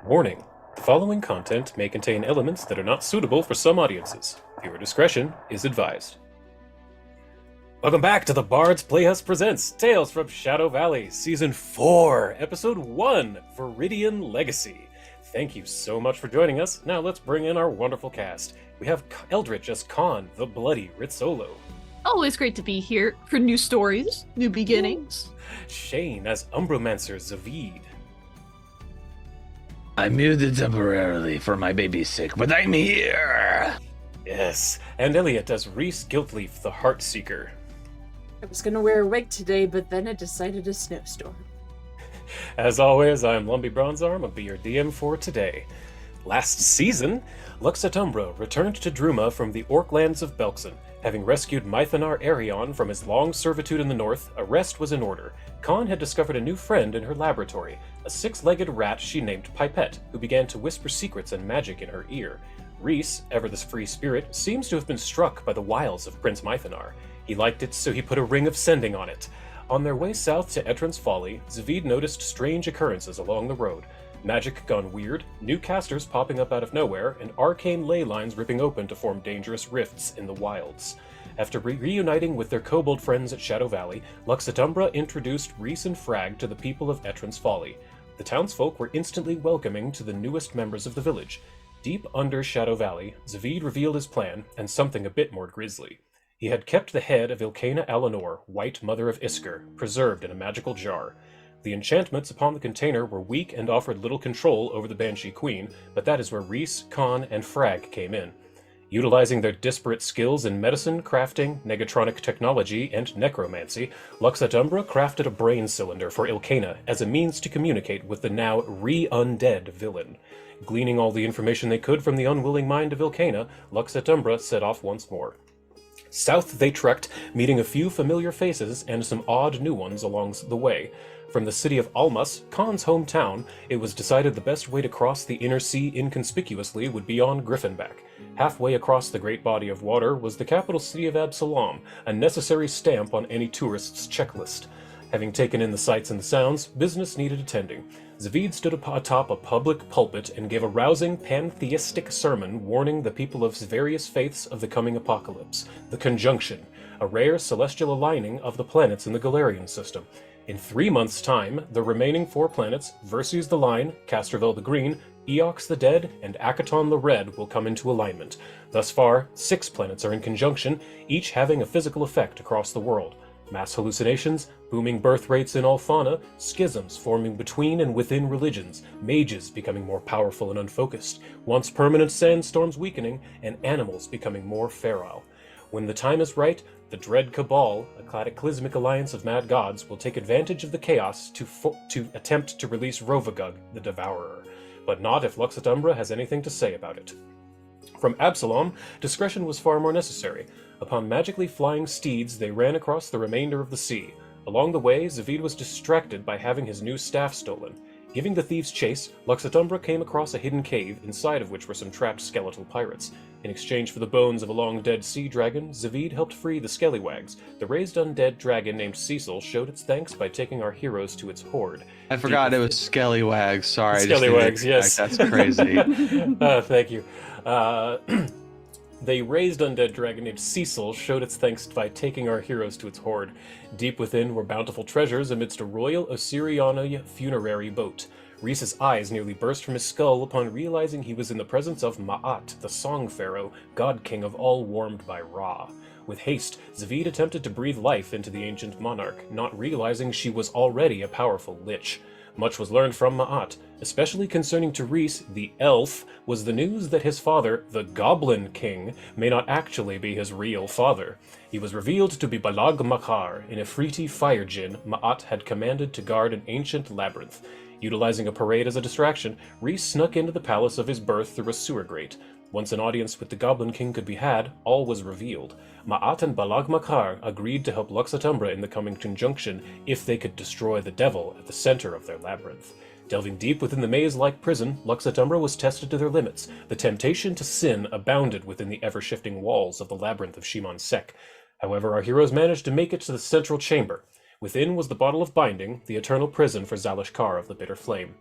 Warning: the following content may contain elements that are not suitable for some audiences. Viewer discretion is advised. Welcome back to the Bard's Playhouse Presents Tales from Shadow Valley, Season 4, Episode 1, Viridian Legacy. Thank you so much for joining us. Now let's bring in our wonderful cast. We have Eldritch as Khan, the Bloody Rizzolo. Always great to be here for new stories, new beginnings. Shane as Umbromancer Zavid. I'm muted temporarily for my baby's sake, but I'm here! Yes, and Elliot as Reese Guiltleaf, the Heartseeker. I was gonna wear a wig today, but then it decided a snowstorm. As always, I'm Lumpy Bronzearm, I'll be your DM for today. Last season, Lux Et Umbra returned to Druma from the Orklands of Belkzen. Having rescued Mythanar Arion from his long servitude in the north, a rest was in order. Khan had discovered a new friend in her laboratory, a six-legged rat she named Pipette, who began to whisper secrets and magic in her ear. Reese, ever this free spirit, seems to have been struck by the wiles of Prince Mythanar. He liked it, so he put a ring of sending on it. On their way south to Etran's Folly, Zavid noticed strange occurrences along the road. Magic gone weird, new casters popping up out of nowhere, and arcane ley lines ripping open to form dangerous rifts in the wilds. After reuniting with their kobold friends at Shadow Valley, Lux Et Umbra introduced Reese and Frag to the people of Etran's Folly. The townsfolk were instantly welcoming to the newest members of the village. Deep under Shadow Valley, Zavid revealed his plan, and something a bit more grisly. He had kept the head of Ilkana Alanor, White Mother of Isker, preserved in a magical jar. The enchantments upon the container were weak and offered little control over the Banshee Queen, but that is where Reese, Khan, and Frag came in. Utilizing their disparate skills in medicine, crafting, negatronic technology, and necromancy, Lux Et Umbra crafted a brain cylinder for Ilkana as a means to communicate with the now re-undead villain. Gleaning all the information they could from the unwilling mind of Ilkana, Lux Et Umbra set off once more. South they trekked, meeting a few familiar faces and some odd new ones along the way. From the city of Almas, Khan's hometown, it was decided the best way to cross the inner sea inconspicuously would be on Griffinback. Halfway across the great body of water was the capital city of Absalom, a necessary stamp on any tourist's checklist. Having taken in the sights and the sounds, business needed attending. Zavid stood atop a public pulpit and gave a rousing pantheistic sermon warning the people of various faiths of the coming apocalypse. The Conjunction, a rare celestial aligning of the planets in the Galarian system. In 3 months' time, the remaining 4 planets, Verces the Line, Castrovel the Green, Eox the Dead, and Akaton the Red will come into alignment. Thus far, 6 planets are in conjunction, each having a physical effect across the world. Mass hallucinations, booming birth rates in all fauna, schisms forming between and within religions, mages becoming more powerful and unfocused, once permanent sandstorms weakening, and animals becoming more feral. When the time is right, the Dread Cabal, a cataclysmic alliance of mad gods, will take advantage of the chaos to attempt to release Rovagug, the Devourer. But not if Lux Et Umbra has anything to say about it. From Absalom, discretion was far more necessary. Upon magically flying steeds, they ran across the remainder of the sea. Along the way, Zavid was distracted by having his new staff stolen. Giving the thieves chase, Lux Et Umbra came across a hidden cave, inside of which were some trapped skeletal pirates. In exchange for the bones of a long-dead sea dragon, Zavid helped free the Skellywags. The raised undead dragon named Cecil showed its thanks by taking our heroes to its horde. I forgot it was Skellywags, sorry. Skellywags, yes. That's crazy. Thank you. The raised undead dragon named Cecil showed its thanks by taking our heroes to its horde. Deep within were bountiful treasures amidst a royal Osiriana funerary boat. Reese's eyes nearly burst from his skull upon realizing he was in the presence of Ma'at, the Song Pharaoh, god king of all warmed by Ra. With haste, Zavid attempted to breathe life into the ancient monarch, not realizing she was already a powerful lich. Much was learned from Ma'at, especially concerning to Reese, the elf, was the news that his father, the Goblin King, may not actually be his real father. He was revealed to be Balag Makar, an Ifriti fire djinn Ma'at had commanded to guard an ancient labyrinth. Utilizing a parade as a distraction, Reese snuck into the palace of his birth through a sewer grate. Once an audience with the Goblin King could be had, all was revealed. Ma'at and Balag Makar agreed to help Lux Et Umbra in the coming conjunction if they could destroy the devil at the center of their labyrinth. Delving deep within the maze-like prison, Lux Et Umbra was tested to their limits. The temptation to sin abounded within the ever-shifting walls of the labyrinth of Shimon Sek. However, our heroes managed to make it to the central chamber. Within was the Bottle of Binding, the eternal prison for Zalish Kar of the Bitter Flame.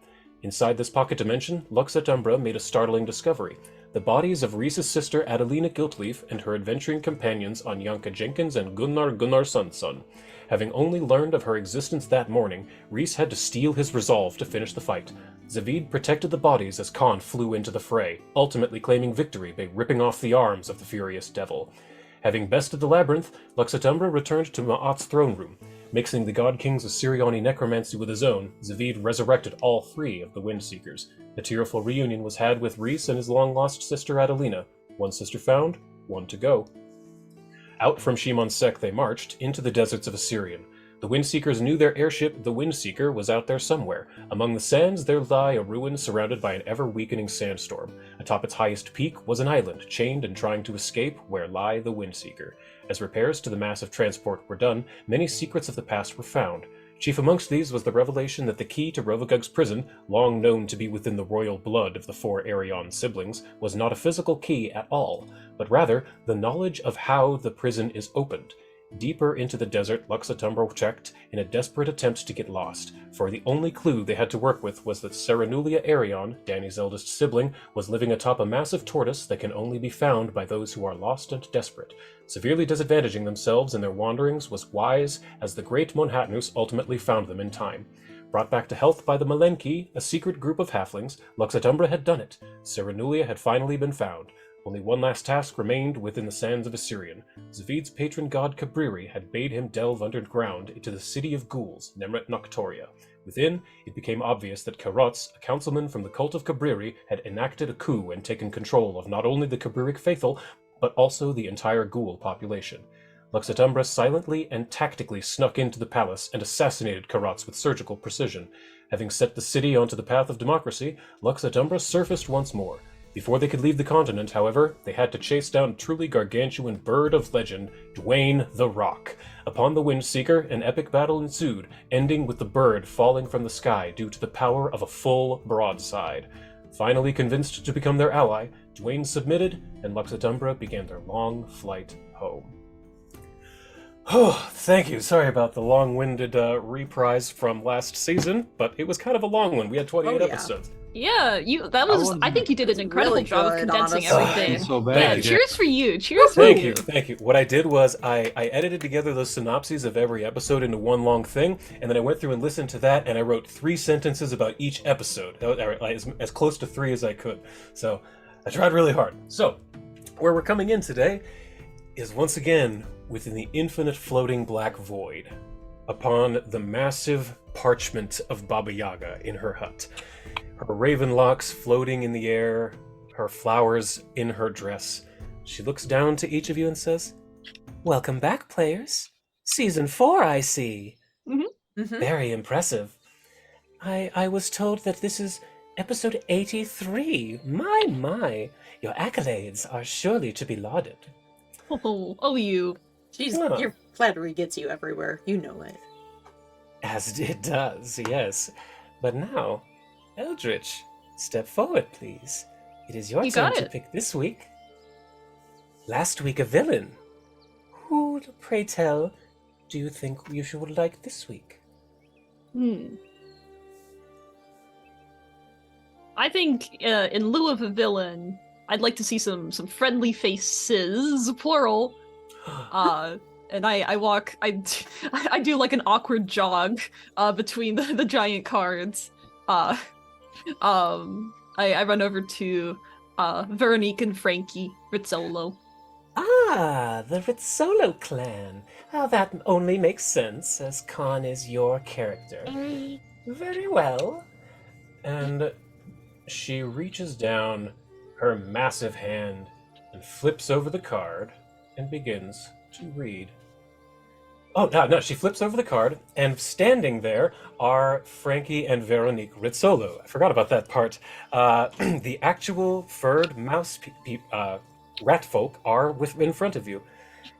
Inside this pocket dimension, Lux Et Umbra made a startling discovery. The bodies of Rhys's sister Adelina Giltleaf and her adventuring companions Anyanka Jenkins and Gunnar Gunnarsson. Having only learned of her existence that morning, Rhys had to steel his resolve to finish the fight. Zavid protected the bodies as Khan flew into the fray, ultimately claiming victory by ripping off the arms of the furious devil. Having bested the labyrinth, Lux Et Umbra returned to Ma'at's throne room. Mixing the God King's Assyriani necromancy with his own, Zavid resurrected all 3 of the Windseekers. A tearful reunion was had with Rhys and his long-lost sister Adelina. 1 sister found, 1 to go. Out from Shimon Sek they marched, into the deserts of Assyrian. The Windseekers knew their airship, the Windseeker, was out there somewhere. Among the sands there lay a ruin surrounded by an ever-weakening sandstorm. Atop its highest peak was an island, chained and trying to escape, where lay the Windseeker. As repairs to the massive transport were done, many secrets of the past were found. Chief amongst these was the revelation that the key to Rovagug's prison, long known to be within the royal blood of the 4 Arion siblings, was not a physical key at all, but rather the knowledge of how the prison is opened. Deeper into the desert, Lux Et Umbra checked in a desperate attempt to get lost, for the only clue they had to work with was that Serenulia Arion, Dany's eldest sibling, was living atop a massive tortoise that can only be found by those who are lost and desperate. Severely disadvantaging themselves in their wanderings was wise, as the great Monhatnus ultimately found them in time. Brought back to health by the Malenki, a secret group of halflings, Lux Et Umbra had done it. Serenulia had finally been found. Only one last task remained within the sands of Assyrian. Zavid's patron god Cabriri had bade him delve underground into the city of ghouls, Nemret Noctoria. Within, it became obvious that Karotz, a councilman from the cult of Cabriri, had enacted a coup and taken control of not only the Cabriric faithful, but also the entire ghoul population. Lux Et Umbra silently and tactically snuck into the palace and assassinated Karotz with surgical precision. Having set the city onto the path of democracy, Lux Et Umbra surfaced once more. Before they could leave the continent, however, they had to chase down truly gargantuan bird of legend, Dwayne the Rock. Upon the Windseeker, an epic battle ensued, ending with the bird falling from the sky due to the power of a full broadside. Finally convinced to become their ally, Dwayne submitted, and Lux Et Umbra began their long flight home. Oh, thank you. Sorry about the long-winded reprise from last season, but it was kind of a long one. We had 28 episodes. Yeah, I think you did an incredible really job of good, condensing honestly. everything. So bad. Yeah, cheers for you. Cheers for you. Thank you. What I did was I edited together those synopses of every episode into one long thing, and then I went through and listened to that, and I wrote 3 sentences about each episode, as close to 3 as I could. So I tried really hard. So, where we're coming in today is once again within the infinite floating black void, upon the massive parchment of Baba Yaga in her hut. Her raven locks floating in the air, her flowers in her dress. She looks down to each of you and says, "Welcome back, players. Season 4, I see. Mm-hmm. Very impressive. I was told that this is episode 83. My. Your accolades are surely to be lauded." Oh, you. Jeez, your flattery gets you everywhere. You know it. As it does, yes. But now, Eldritch, step forward, please. It is your turn to pick this week. Last week a villain. Who, pray tell, do you think you should like this week? I think in lieu of a villain, I'd like to see some friendly faces, plural. And I walk. I do like an awkward jog between the giant cards. I run over to Veronique and Frankie Rizzolo. Ah, the Rizzolo clan. Ah, that only makes sense, as Khan is your character. Very well. And she reaches down her massive hand and flips over the card and begins to read. Oh, no, she flips over the card, and standing there are Frankie and Veronique Rizzolo. I forgot about that part. The actual furred mouse rat folk are in front of you.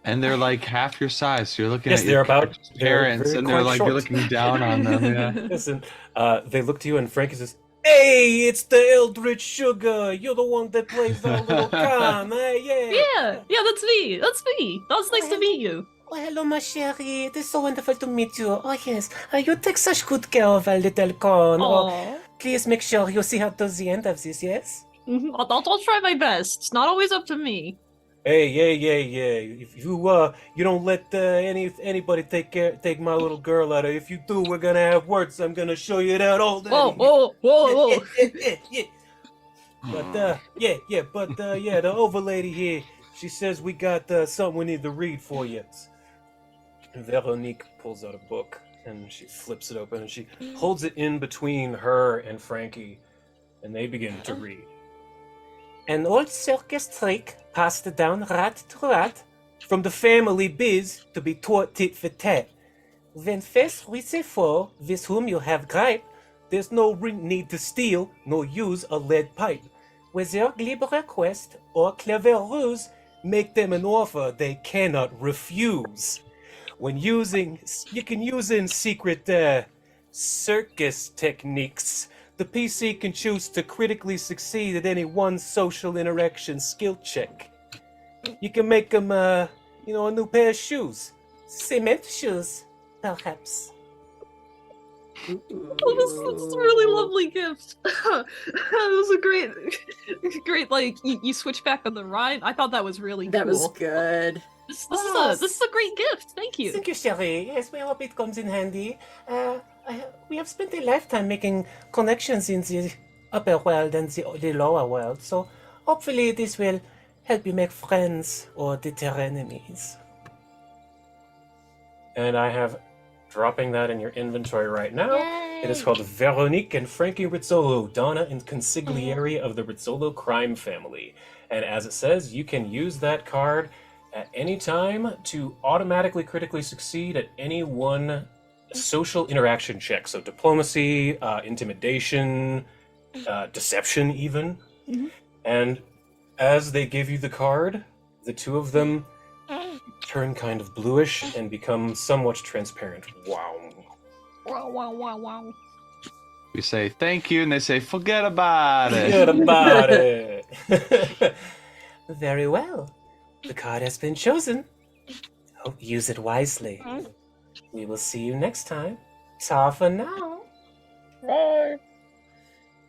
And they're like half your size, so you're looking Yes, at your they're about parents, and they're like short. you're looking down on them. Yeah. Listen, they look to you, and Frankie says, "Hey, it's the Eldritch Sugar. You're the one that plays the little Khan, Yeah, that's me. That's nice to meet you. Oh, hello, ma chérie. It is so wonderful to meet you. Oh, yes. You take such good care of our little Khan. Aww. Please make sure you see how to the end of this, yes? I'll try my best. It's not always up to me. Hey, yeah. If you don't let anybody take my little girl out of. If you do, we're gonna have words. I'm gonna show you that all day. Whoa. Yeah. But the overlady here, she says we got something we need to read for you. Veronique pulls out a book and she flips it open and she holds it in between her and Frankie, and they begin to read. An old circus trick passed down rat to rat, From the family biz to be taught tit for tat. when faced with a foe with whom you have gripe, There's no need to steal nor use a lead pipe. with your glib request or clever ruse, Make them an offer they cannot refuse. You can use in secret circus techniques. The PC can choose to critically succeed at any one social interaction skill check. You can make them, a new pair of shoes. cement shoes, perhaps. Oh, this is a really lovely gift. It was a great. Like you switch back on the ride. I thought that was really That cool. was good. This is a great gift. Thank you. Thank you, Sherry. Yes, we hope it comes in handy. We have spent a lifetime making connections in the upper world and the lower world, so hopefully this will help you make friends or deter enemies. And I have dropping that in your inventory right now. It is called Veronique and Frankie Rizzolo, Donna and Consigliere of the Rizzolo crime family. And as it says, you can use that card at any time to automatically critically succeed at any one social interaction check. So diplomacy, intimidation, deception even. Mhm. And as they give you the card, the two of them turn kind of bluish and become somewhat transparent. Wow. Wow. We say thank you, and they say forget about it. Forget about it. Very well. The card has been chosen. Hope you use it wisely. We will see you next time. Ta for now.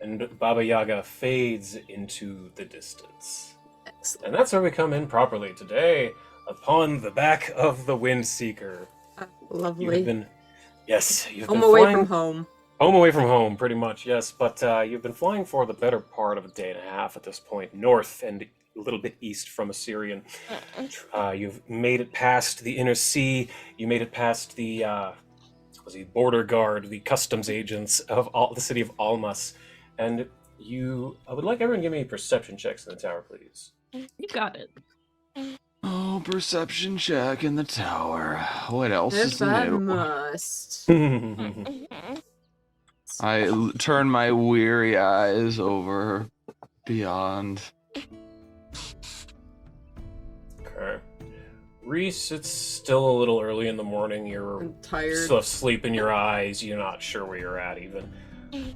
And Baba Yaga fades into the distance. Excellent. And that's where we come in properly today, upon the back of the Windseeker. You have Lovely. been, yes, you've Home been away flying from home. home away from home, pretty much, yes. But you've been flying for the better part of a day and a half at this point, north and a little bit east from Assyrian. You've made it past the inner sea. You made it past the border guard, the customs agents of the city of Almas, and I would like everyone to give me perception checks in the tower, please. You got it. Oh, perception check in the tower. What else is If I new? must. I turn my weary eyes over beyond. Okay. Reese, it's still a little early in the morning. You're I'm tired. still have sleep in your eyes. You're not sure where you're at even.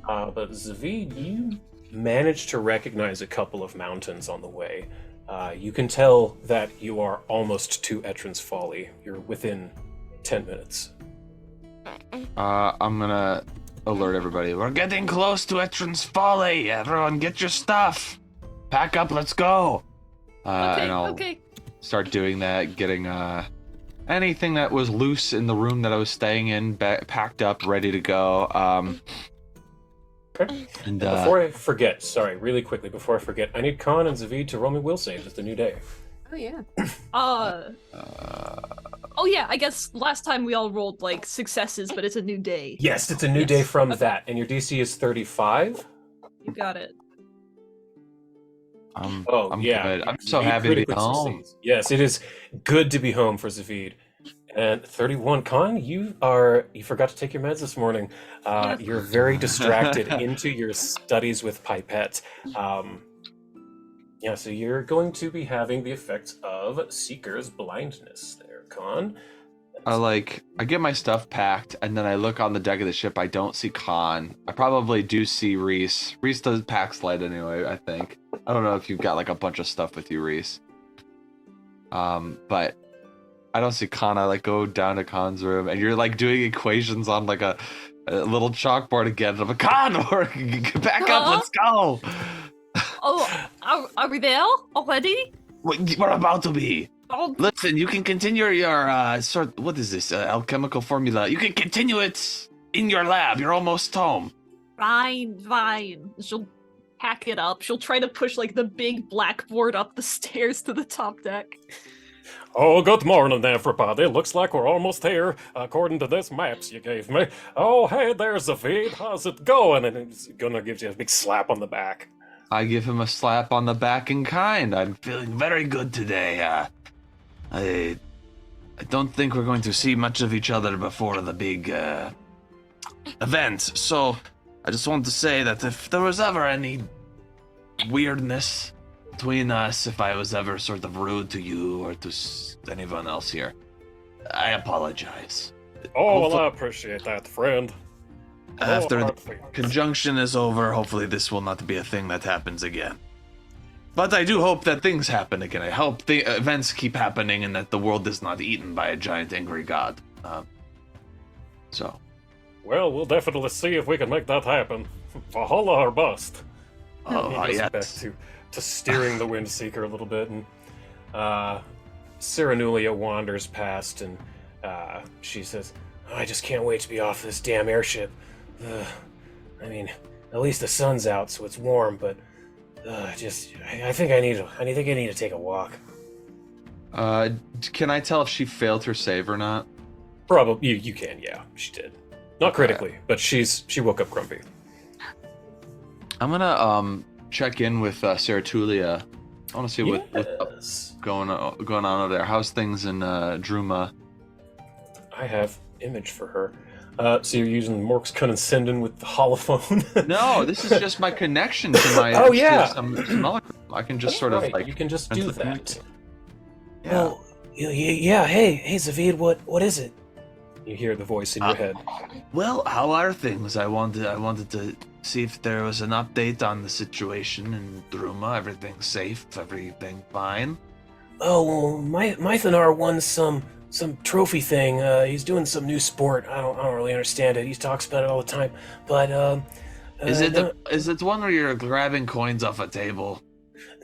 But Zavid, you managed to recognize a couple of mountains on the way. You can tell that you are almost to Etrin's Folly. You're within 10 minutes. I'm gonna alert everybody. We're getting close to Etrin's Folly. Everyone, get your stuff. Pack up. Let's go. And I'll Okay. start doing that. Getting anything that was loose in the room that I was staying in packed up, ready to go. Okay. And Before I forget, sorry, really quickly, before I forget, I need Khan and Zavid to roll me will saves. It's a new day. Oh yeah. Oh yeah. I guess last time we all rolled like successes, but it's a new day. Yes, it's a new day from that, and your DC is 35. You got it. I'm Yeah. good. I'm so Zavid happy to be critically home. succeeds. Yes, it is good to be home for Zavid. And 31, Khan, you forgot to take your meds this morning. You're very distracted into your studies with Pipette. So you're going to be having the effects of Seeker's blindness there, Khan. I get my stuff packed, and then I look on the deck of the ship. I don't see Khan. I probably do see Reese. Reese does pack sled anyway, I think. I don't know if you've got like a bunch of stuff with you, Reese. But I don't see Khan. I go down to Khan's room, and you're doing equations on a a little chalkboard again. I'm like, Condor, back up, let's go. Oh, are we there already? We're about to be. Oh, Listen, you can continue your what is this? Alchemical formula. You can continue it in your lab. You're almost home. fine. She'll pack it up. She'll try to push like the big blackboard up the stairs to the top deck. Oh, good morning, everybody. Looks like we're almost here, according to this maps you gave me. Oh, hey, there's Zavid. How's it going? And he's gonna give you a big slap on the back. I give him a slap on the back in kind. I'm feeling very good today. I don't think we're going to see much of each other before the big event. So I just want to say that if there was ever any weirdness between us, if I was ever sort of rude to you or to anyone else here, I apologize. Oh, well, I appreciate that, friend. After hard the feelings. conjunction is over, hopefully this will not be a thing that happens again. But I do hope that things happen again. I hope the events keep happening and that the world is not eaten by a giant angry god. So. Well, we'll definitely see if we can make that happen. Valhalla or bust. Oh, He goes yes. back to steering the Windseeker a little bit, and Cyrenulia wanders past, and she says, "I just can't wait to be off this damn airship. I mean, at least the sun's out, so it's warm, but I think I need to take a walk." Can I tell if she failed her save or not? Probably you can, yeah, she did. Not critically, but she woke up grumpy. I'm gonna check in with Ceratulia. I want to see what's going on over there. How's things in Druma? I have image for her. So you're using Mork's Condescending with the holophone? No, this is just my connection to my. Oh, yeah. I can just sort of Right, like. you can just do that. Yeah. Well, yeah. Hey, Zavid, what is it? You hear the voice in your head. Well, how are things? I wanted to see if there was an update on the situation in Druma. Everything safe? Everything fine? Oh, well, Mythonar won some trophy thing. He's doing some new sport. I don't really understand it. He talks about it all the time. But Is it one where you're grabbing coins off a table?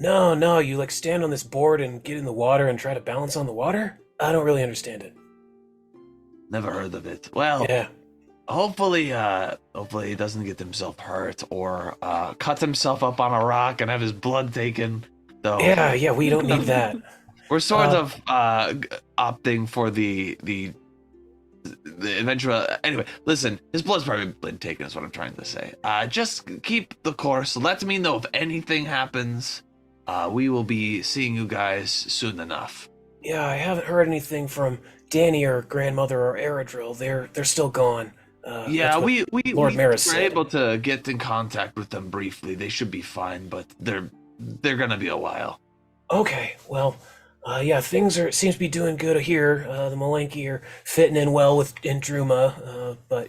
No. You like stand on this board and get in the water and try to balance on the water. I don't really understand it. Never heard of it. Well, Yeah. hopefully he doesn't get himself hurt or cut himself up on a rock and have his blood taken. Though Yeah. We don't need that. we're sort of opting for the eventual. Anyway, listen, his blood's probably been taken. Is what I'm trying to say. Just keep the course. Let me know if anything happens. We will be seeing you guys soon enough. Yeah, I haven't heard anything from Danny or Grandmother or Eredril. They're still gone. Yeah, that's we Lord Maris were said. able to get in contact with them briefly. They should be fine, but they're gonna be a while. Okay, well, yeah, things seems to be doing good here. The Malenki are fitting in well in Druma, but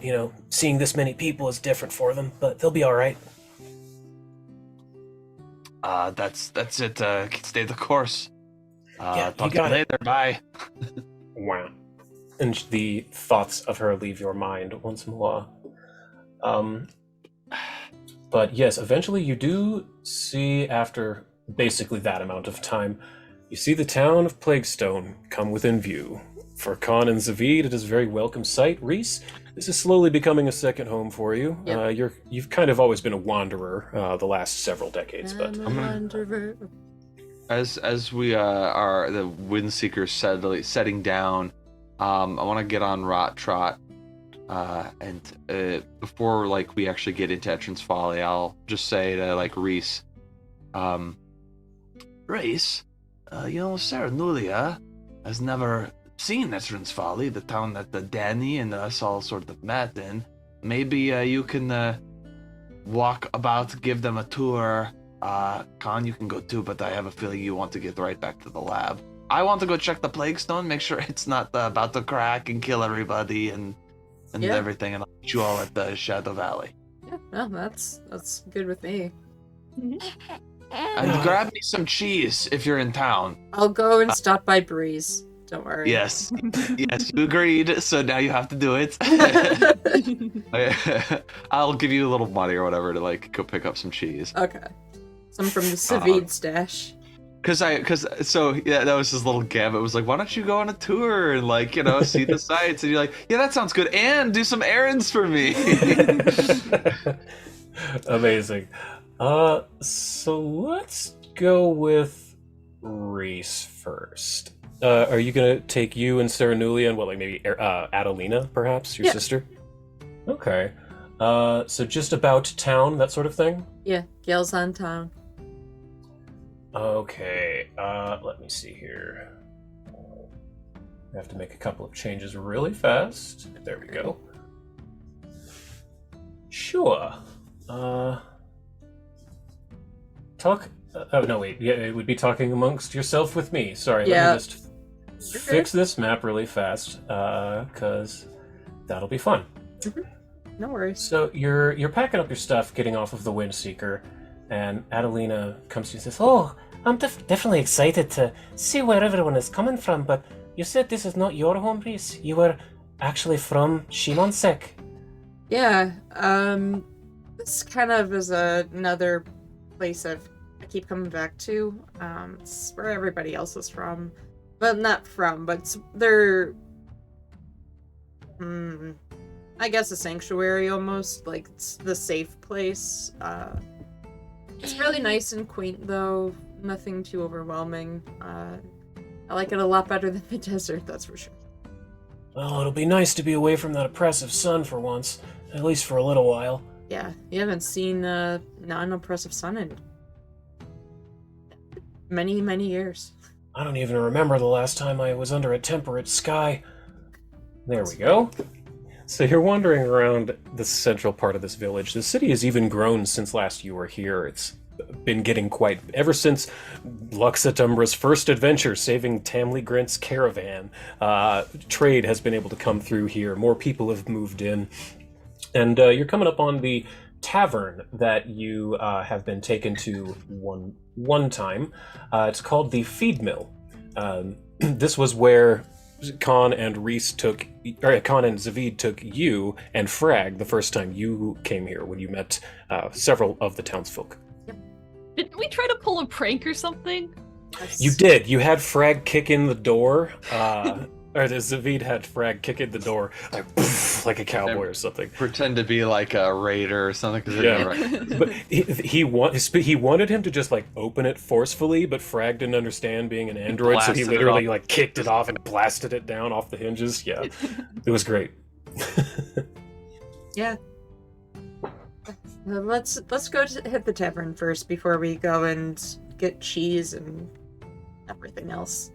seeing this many people is different for them. But they'll be all right. That's it. Stay the course. Yeah, Talk you got to you it. later. Bye. Wow. And the thoughts of her leave your mind once more. But yes, eventually you do see, after basically that amount of time, you see the town of Plaguestone come within view. For Khan and Zavid, it is a very welcome sight. Reese, this is slowly becoming a second home for you. Yep. You've kind of always been a wanderer the last several decades, but I'm a wanderer. As we are the Windseekers setting down, I want to get on Rot Trot, and before we actually get into Etrin's Folly, I'll just say to Reese, Reese, Sarah Nulia has never seen Etrin's Folly, the town that Danny and us all sort of met in. Maybe you can walk about, give them a tour. Khan, you can go too, but I have a feeling you want to get right back to the lab. I want to go check the Plague Stone, make sure it's not about to crack and kill everybody and everything, and I'll meet you all at the Shadow Valley. Yeah, no, that's good with me. And grab me some cheese if you're in town. I'll go and stop by Breeze. Don't worry. Yes. Yes, you agreed, so now you have to do it. I'll give you a little money or whatever to like go pick up some cheese. Okay. Some from the Savid stash. That was his little gambit. It was like, why don't you go on a tour and like, see the sights? And you're like, yeah, that sounds good. And do some errands for me. Amazing. So let's go with Reese first. Are you gonna take you and Saranulia and maybe Adelina, perhaps, your sister? Okay. So just about town, that sort of thing? Yeah, Gale's on town. Okay, let me see here. I have to make a couple of changes really fast. There we go. Sure. Talk. Oh, no, wait. Yeah, it would be talking amongst yourself with me. Sorry, let me just fix this map really fast, because that'll be fun. Mm-hmm. No worries. So you're packing up your stuff, getting off of the Windseeker, and Adelina comes to you and says, "Oh, I'm definitely excited to see where everyone is coming from, but you said this is not your home, Reese. You were actually from Shimonsek." Yeah, this kind of is another place I keep coming back to. It's where everybody else is from. Well, not from, but they're... I guess a sanctuary almost, like it's the safe place. It's really nice and quaint though, nothing too overwhelming. I like it a lot better than the desert, that's for sure. Well, it'll be nice to be away from that oppressive sun for once, at least for a little while. Yeah, you haven't seen non-oppressive sun in many, many years. I don't even remember the last time I was under a temperate sky. There we go. So you're wandering around the central part of this village. The city has even grown since last you were here. It's been getting ever since Lux Et Umbra's first adventure, saving Tamley Grint's caravan. Trade has been able to come through here. More people have moved in. And you're coming up on the tavern that you have been taken to one time. It's called the Feed Mill. This was where Khan and Zavid took you and Frag the first time you came here, when you met several of the townsfolk. Didn't we try to pull a prank or something? You did. You had Frag kick in the door. Or Zavid had Frag kick in the door, like poof, like a cowboy or something. Pretend to be like a raider or something. But he wanted him to just like open it forcefully, but Frag didn't understand being an android, so he literally like kicked it off and blasted it down off the hinges. Yeah, it was great. Yeah. Let's go hit the tavern first before we go and get cheese and everything else.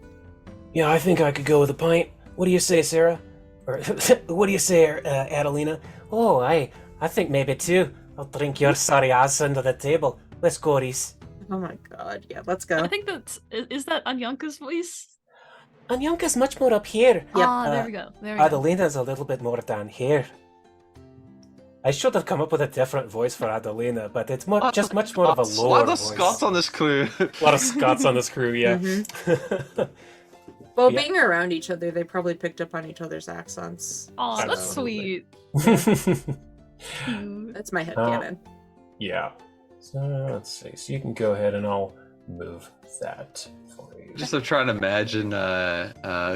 Yeah, I think I could go with a pint. What do you say, Sarah? Or what do you say, Adelina? Oh, I think maybe too. I'll drink your sorry ass under the table. Let's go, Reese. Oh my god, yeah, let's go. I think is that Anyanka's voice? Anyanka's much more up here. Yeah. There we go. Adelina's a little bit more down here. I should have come up with a different voice for Adelina, but it's just much more of a lower voice. A lot of Scots on this crew. A lot of Scots on this crew, yeah. Mm-hmm. Well, being around each other, they probably picked up on each other's accents. Oh, so. that's sweet. That's my headcanon. Yeah. So let's see. So you can go ahead and I'll move that for you. Just I'm trying to imagine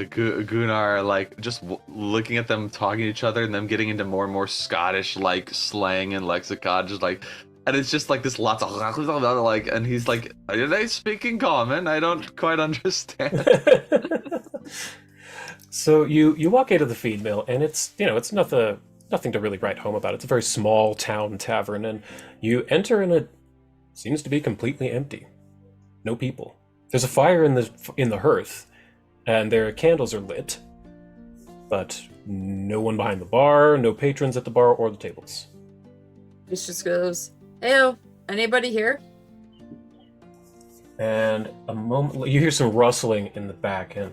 Gunnar like just looking at them talking to each other and them getting into more and more Scottish like slang and lexicon, just like. And it's just like this lots of like, and he's like, "Are they speaking common? I don't quite understand." So you walk into the feed mill, and it's nothing to really write home about. It's a very small town tavern, and you enter, and it seems to be completely empty. No people. There's a fire in the hearth, and their candles are lit, but no one behind the bar, no patrons at the bar or the tables. It just goes, "Heyo, anybody here?" And a moment, you hear some rustling in the back, and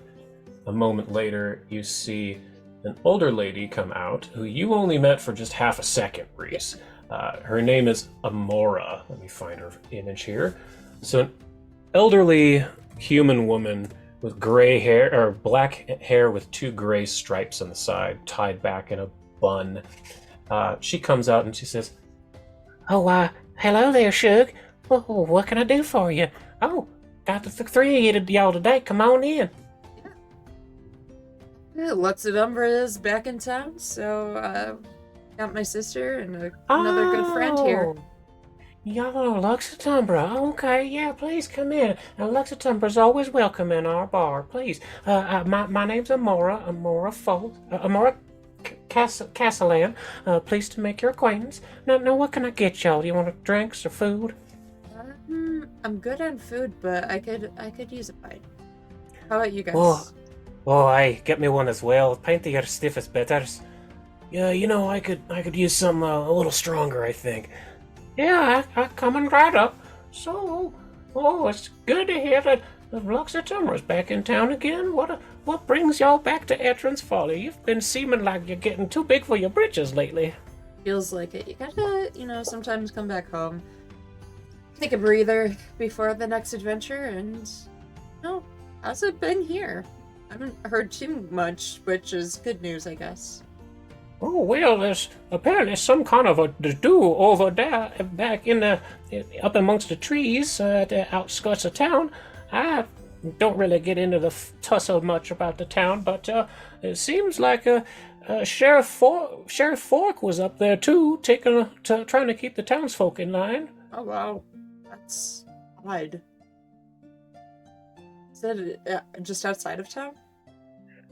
a moment later, you see an older lady come out, who you only met for just half a second, Reese. Her name is Amora. Let me find her image here. So an elderly human woman with gray hair, or black hair with 2 gray stripes on the side, tied back in a bun. She comes out and she says, Oh, hello there, Shug. What can I do for you? Oh, got the three of y'all today. Come on in. Yeah, Lux Et Umbra is back in town, so got my sister and another good friend here. Oh, y'all are Lux Et Umbra. Okay, yeah, please come in. Lux Et Umbra's always welcome in our bar. Please. My name's Amora Fold. Amora Castellan. Pleased to make your acquaintance. Now, what can I get y'all? Do you want drinks or food? I'm good on food, but I could use a bite. How about you guys? I get me one as well. A pint of your stiffest bitters. Yeah, I could use some a little stronger, I think. Yeah, I coming right up. So, it's good to hear that Lux Et Umbra's back in town again. What brings y'all back to Etran's Folly? You've been seeming like you're getting too big for your britches lately. Feels like it. You gotta, sometimes come back home. Take a breather before the next adventure, and how's it been here? I haven't heard too much, which is good news, I guess. Oh, well, there's apparently some kind of a to-do over there, back up amongst the trees at the outskirts of town. I don't really get into the tussle much about the town, but it seems like Sheriff Fork was up there too, trying to keep the townsfolk in line. Oh wow, that's odd. Is that just outside of town?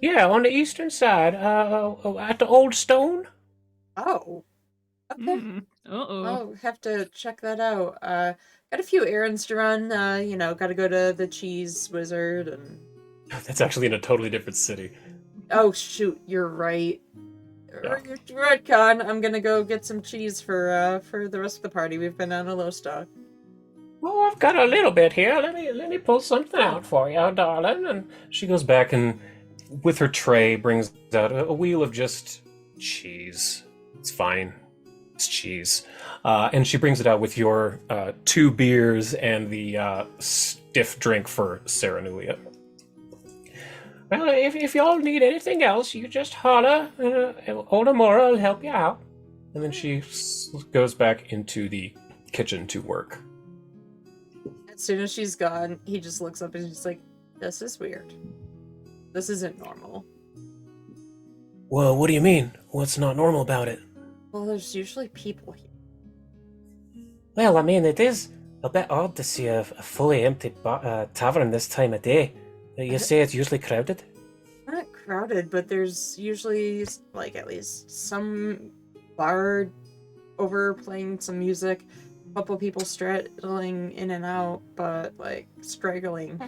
Yeah, on the eastern side, at the old stone. Oh, okay. Uh-oh. I'll have to check that out. Got a few errands to run. Gotta go to the Cheese Wizard and. That's actually in a totally different city. Oh shoot, you're right. Yeah. Redcon. I'm gonna go get some cheese for the rest of the party. We've been on a low stock. Oh, I've got a little bit here. Let me pull something out for you, darling. And she goes back and, with her tray, brings out a wheel of just cheese. It's fine. It's cheese. And she brings it out with your 2 beers and the stiff drink for Sarah Nulia. Well, if y'all need anything else, you just holler. Old Amora will help you out. And then she goes back into the kitchen to work. As soon as she's gone, he just looks up and he's like, "This is weird. This isn't normal." Well, what do you mean? What's not normal about it? Well, there's usually people here. Well, I mean, it is a bit odd to see a fully empty tavern this time of day. You say it's usually crowded? Not crowded, but there's usually, like, at least some bard over playing some music, a couple people straddling in and out, but, like, straggling,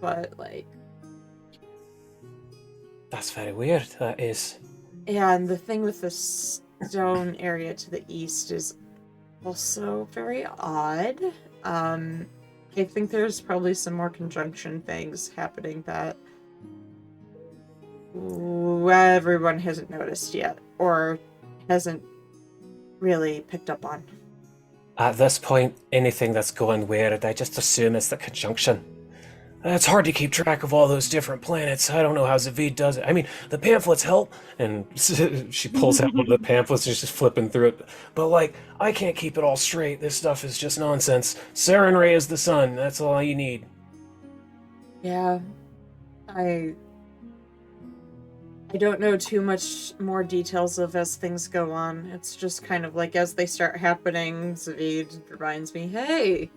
but, like... That's very weird, that is. Yeah, and the thing with the stone area to the east is also very odd. I think there's probably some more conjunction things happening that everyone hasn't noticed yet, or hasn't really picked up on. At this point, anything that's going weird, I just assume it's the conjunction. It's hard to keep track of all those different planets. I don't know how Zavid does it. I mean, the pamphlets help, and she pulls out one of the pamphlets and she's just flipping through it. But, like, I can't keep it all straight. This stuff is just nonsense. Saren Ray is the sun. That's all you need. Yeah, I don't know too much more details of as things go on. It's just kind of like as they start happening, Zavid reminds me, "Hey,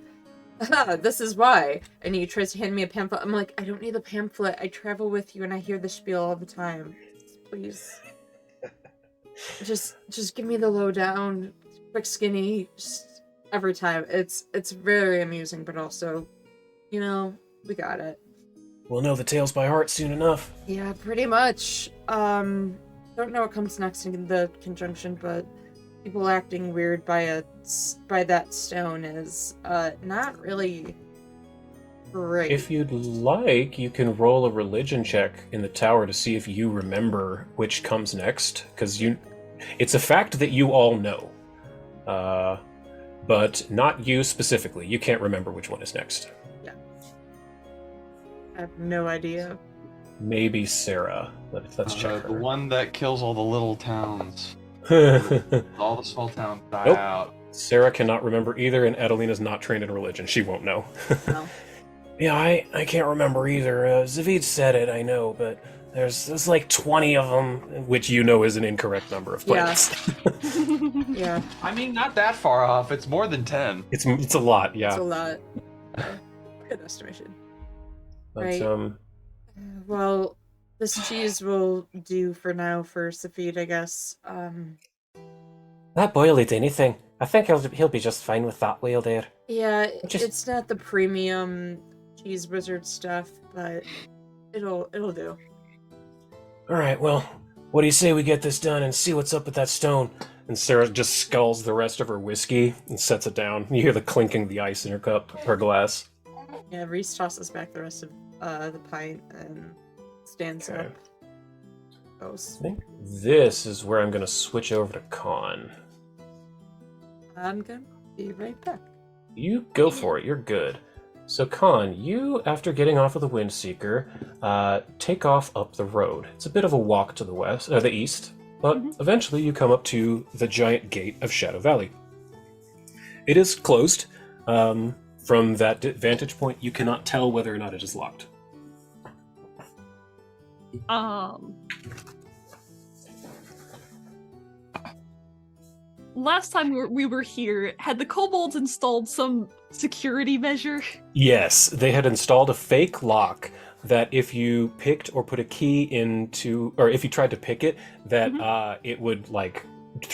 this is why." And he tries to hand me a pamphlet. I'm like, "I don't need the pamphlet. I travel with you and I hear the spiel all the time. Please. just give me the lowdown, quick skinny, just every time." It's very amusing, but also, we got it. We'll know the tales by heart soon enough. Yeah, pretty much. Don't know what comes next in the conjunction, but people acting weird by that stone is not really great. If you'd like, you can roll a religion check in the tower to see if you remember which comes next, because it's a fact that you all know, but not you specifically. You can't remember which one is next. Yeah. I have no idea. Maybe Sarah. Let's check The her. one that kills all the little towns. All the small towns die Nope. out. Sarah cannot remember either, and Adelina's not trained in religion. She won't know. No. Yeah, I can't remember either. Zavid said it, I know, but there's like 20 of them. Which you know is an incorrect number of Yeah. planets. Yeah, I mean, not that far off. It's more than 10. It's a lot, yeah. it's a lot. Good estimation. But, Right. Well, this cheese will do for now for Safid, I guess. That boil eat anything. I think he'll be just fine with that whale there. Yeah, Just- it's not the premium cheese wizard stuff, but it'll do. Alright, well, what do you say we get this done and see what's up with that stone? and Sarah just sculls the rest of her whiskey and sets it down. You hear the clinking of the ice in her cup, her glass. Yeah, Reese tosses back the rest of the pint and stands Okay. up. Goes. I think this is where I'm going to switch over to Con. I'm gonna be right back. You go for it. You're good. So, Con, you, after getting off of the Windseeker, take off up the road. It's a bit of a walk to the east, but eventually you come up to the giant gate of Shadow Valley. It is closed. From that vantage point, you cannot tell whether or not it is locked. Last time we were here, had the kobolds installed some security measure? Yes, they had installed a fake lock that if you picked or put a key into, or if you tried to pick it, that it would like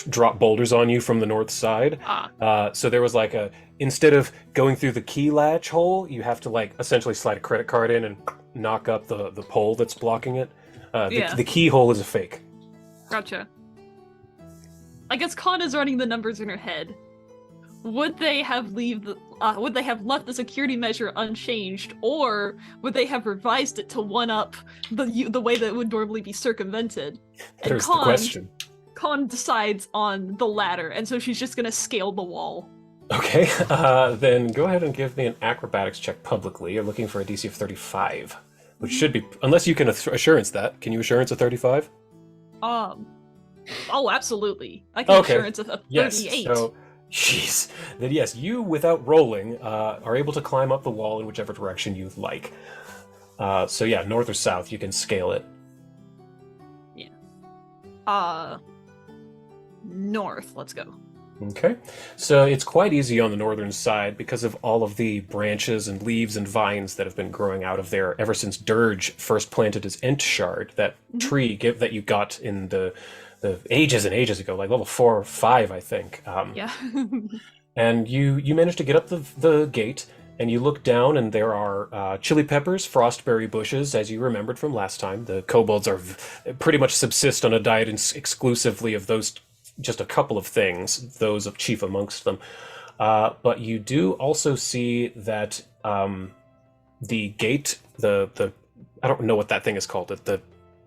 drop boulders on you from the north side. So there was like instead of going through the key latch hole, you have to like essentially slide a credit card in and knock up the pole that's blocking it. The keyhole is a fake. Gotcha. I guess Con is running the numbers in her head. Would they have left the security measure unchanged, or would they have revised it to one up the way that it would normally be circumvented? And There's the question. Con decides on the latter, and so she's just gonna scale the wall. Okay, then go ahead and give me an acrobatics check publicly. You're looking for a DC of 35, which should be, unless you can assurance that. Can you assurance a 35? Oh, absolutely. I can assurance a 38. Yes, so, jeez. Then yes, you, without rolling, are able to climb up the wall in whichever direction you like. So yeah, north or south, you can scale it. Yeah. North, let's go. Okay, so it's quite easy on the northern side because of all of the branches and leaves and vines that have been growing out of there ever since Dirge first planted his Entshard, that tree that you got in the ages and ages ago, like level 4 or 5, I think. Yeah. And you manage to get up the gate, and you look down, and there are chili peppers, frostberry bushes, as you remembered from last time. The kobolds are pretty much subsist on a diet exclusively of those, just a couple of things, those of chief amongst them. But you do also see that the gate, the I don't know what that thing is called, the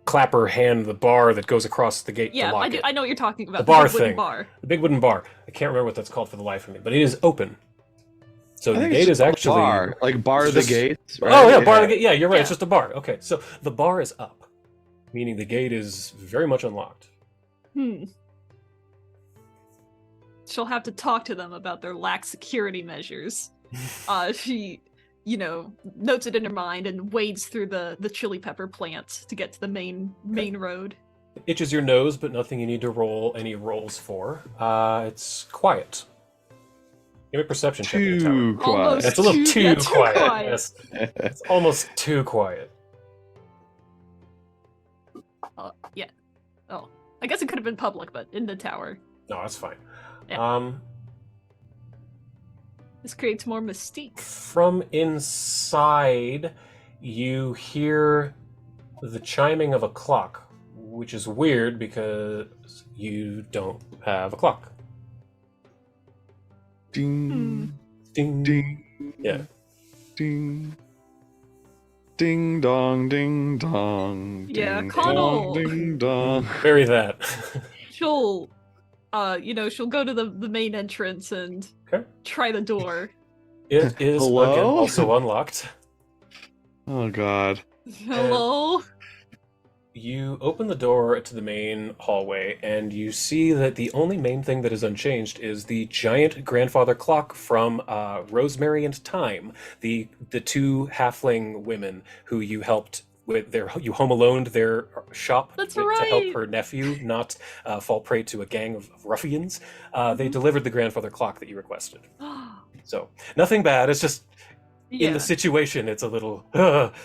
clapper hand, the bar that goes across the gate Yeah, to lock it. I know what you're talking about. The bar big wooden thing. Bar. The big wooden bar. I can't remember what that's called for the life of me, but it is open. So I the think gate it's is just a actually bar. Like bar it's the just- gates. Right? Oh yeah, bar the gate. Yeah, you're right. It's Yeah. just a bar. Okay, so the bar is up, meaning the gate is very much unlocked. She'll have to talk to them about their lax security measures. She, notes it in her mind and wades through the chili pepper plants to get to the main road. It itches your nose, but nothing you need to roll any rolls for. It's quiet. Give me a perception check in the tower. Too quiet. Almost It's a little too too quiet. quiet. Yes. It's almost too quiet. Yeah. Oh, I guess it could have been public, but in the tower. No, that's fine. Yeah. This creates more mystique. From inside, you hear the chiming of a clock, which is weird because you don't have a clock. Ding, Ding. ding, Yeah. ding. Ding dong, ding dong. Yeah, ding, Connell. dong, ding dong. Very that. She'll, she'll go to the main entrance and Okay. try the door. It is Hello? again also unlocked. Oh God. Hello? You open the door to the main hallway, and you see that the only main thing that is unchanged is the giant grandfather clock from Rosemary and Thyme, the two halfling women who you helped with you home aloned their shop That's to help right. her nephew not fall prey to a gang of ruffians. They Mhm. delivered the grandfather clock that you requested. So nothing bad. It's just in Yeah, the situation, it's a little it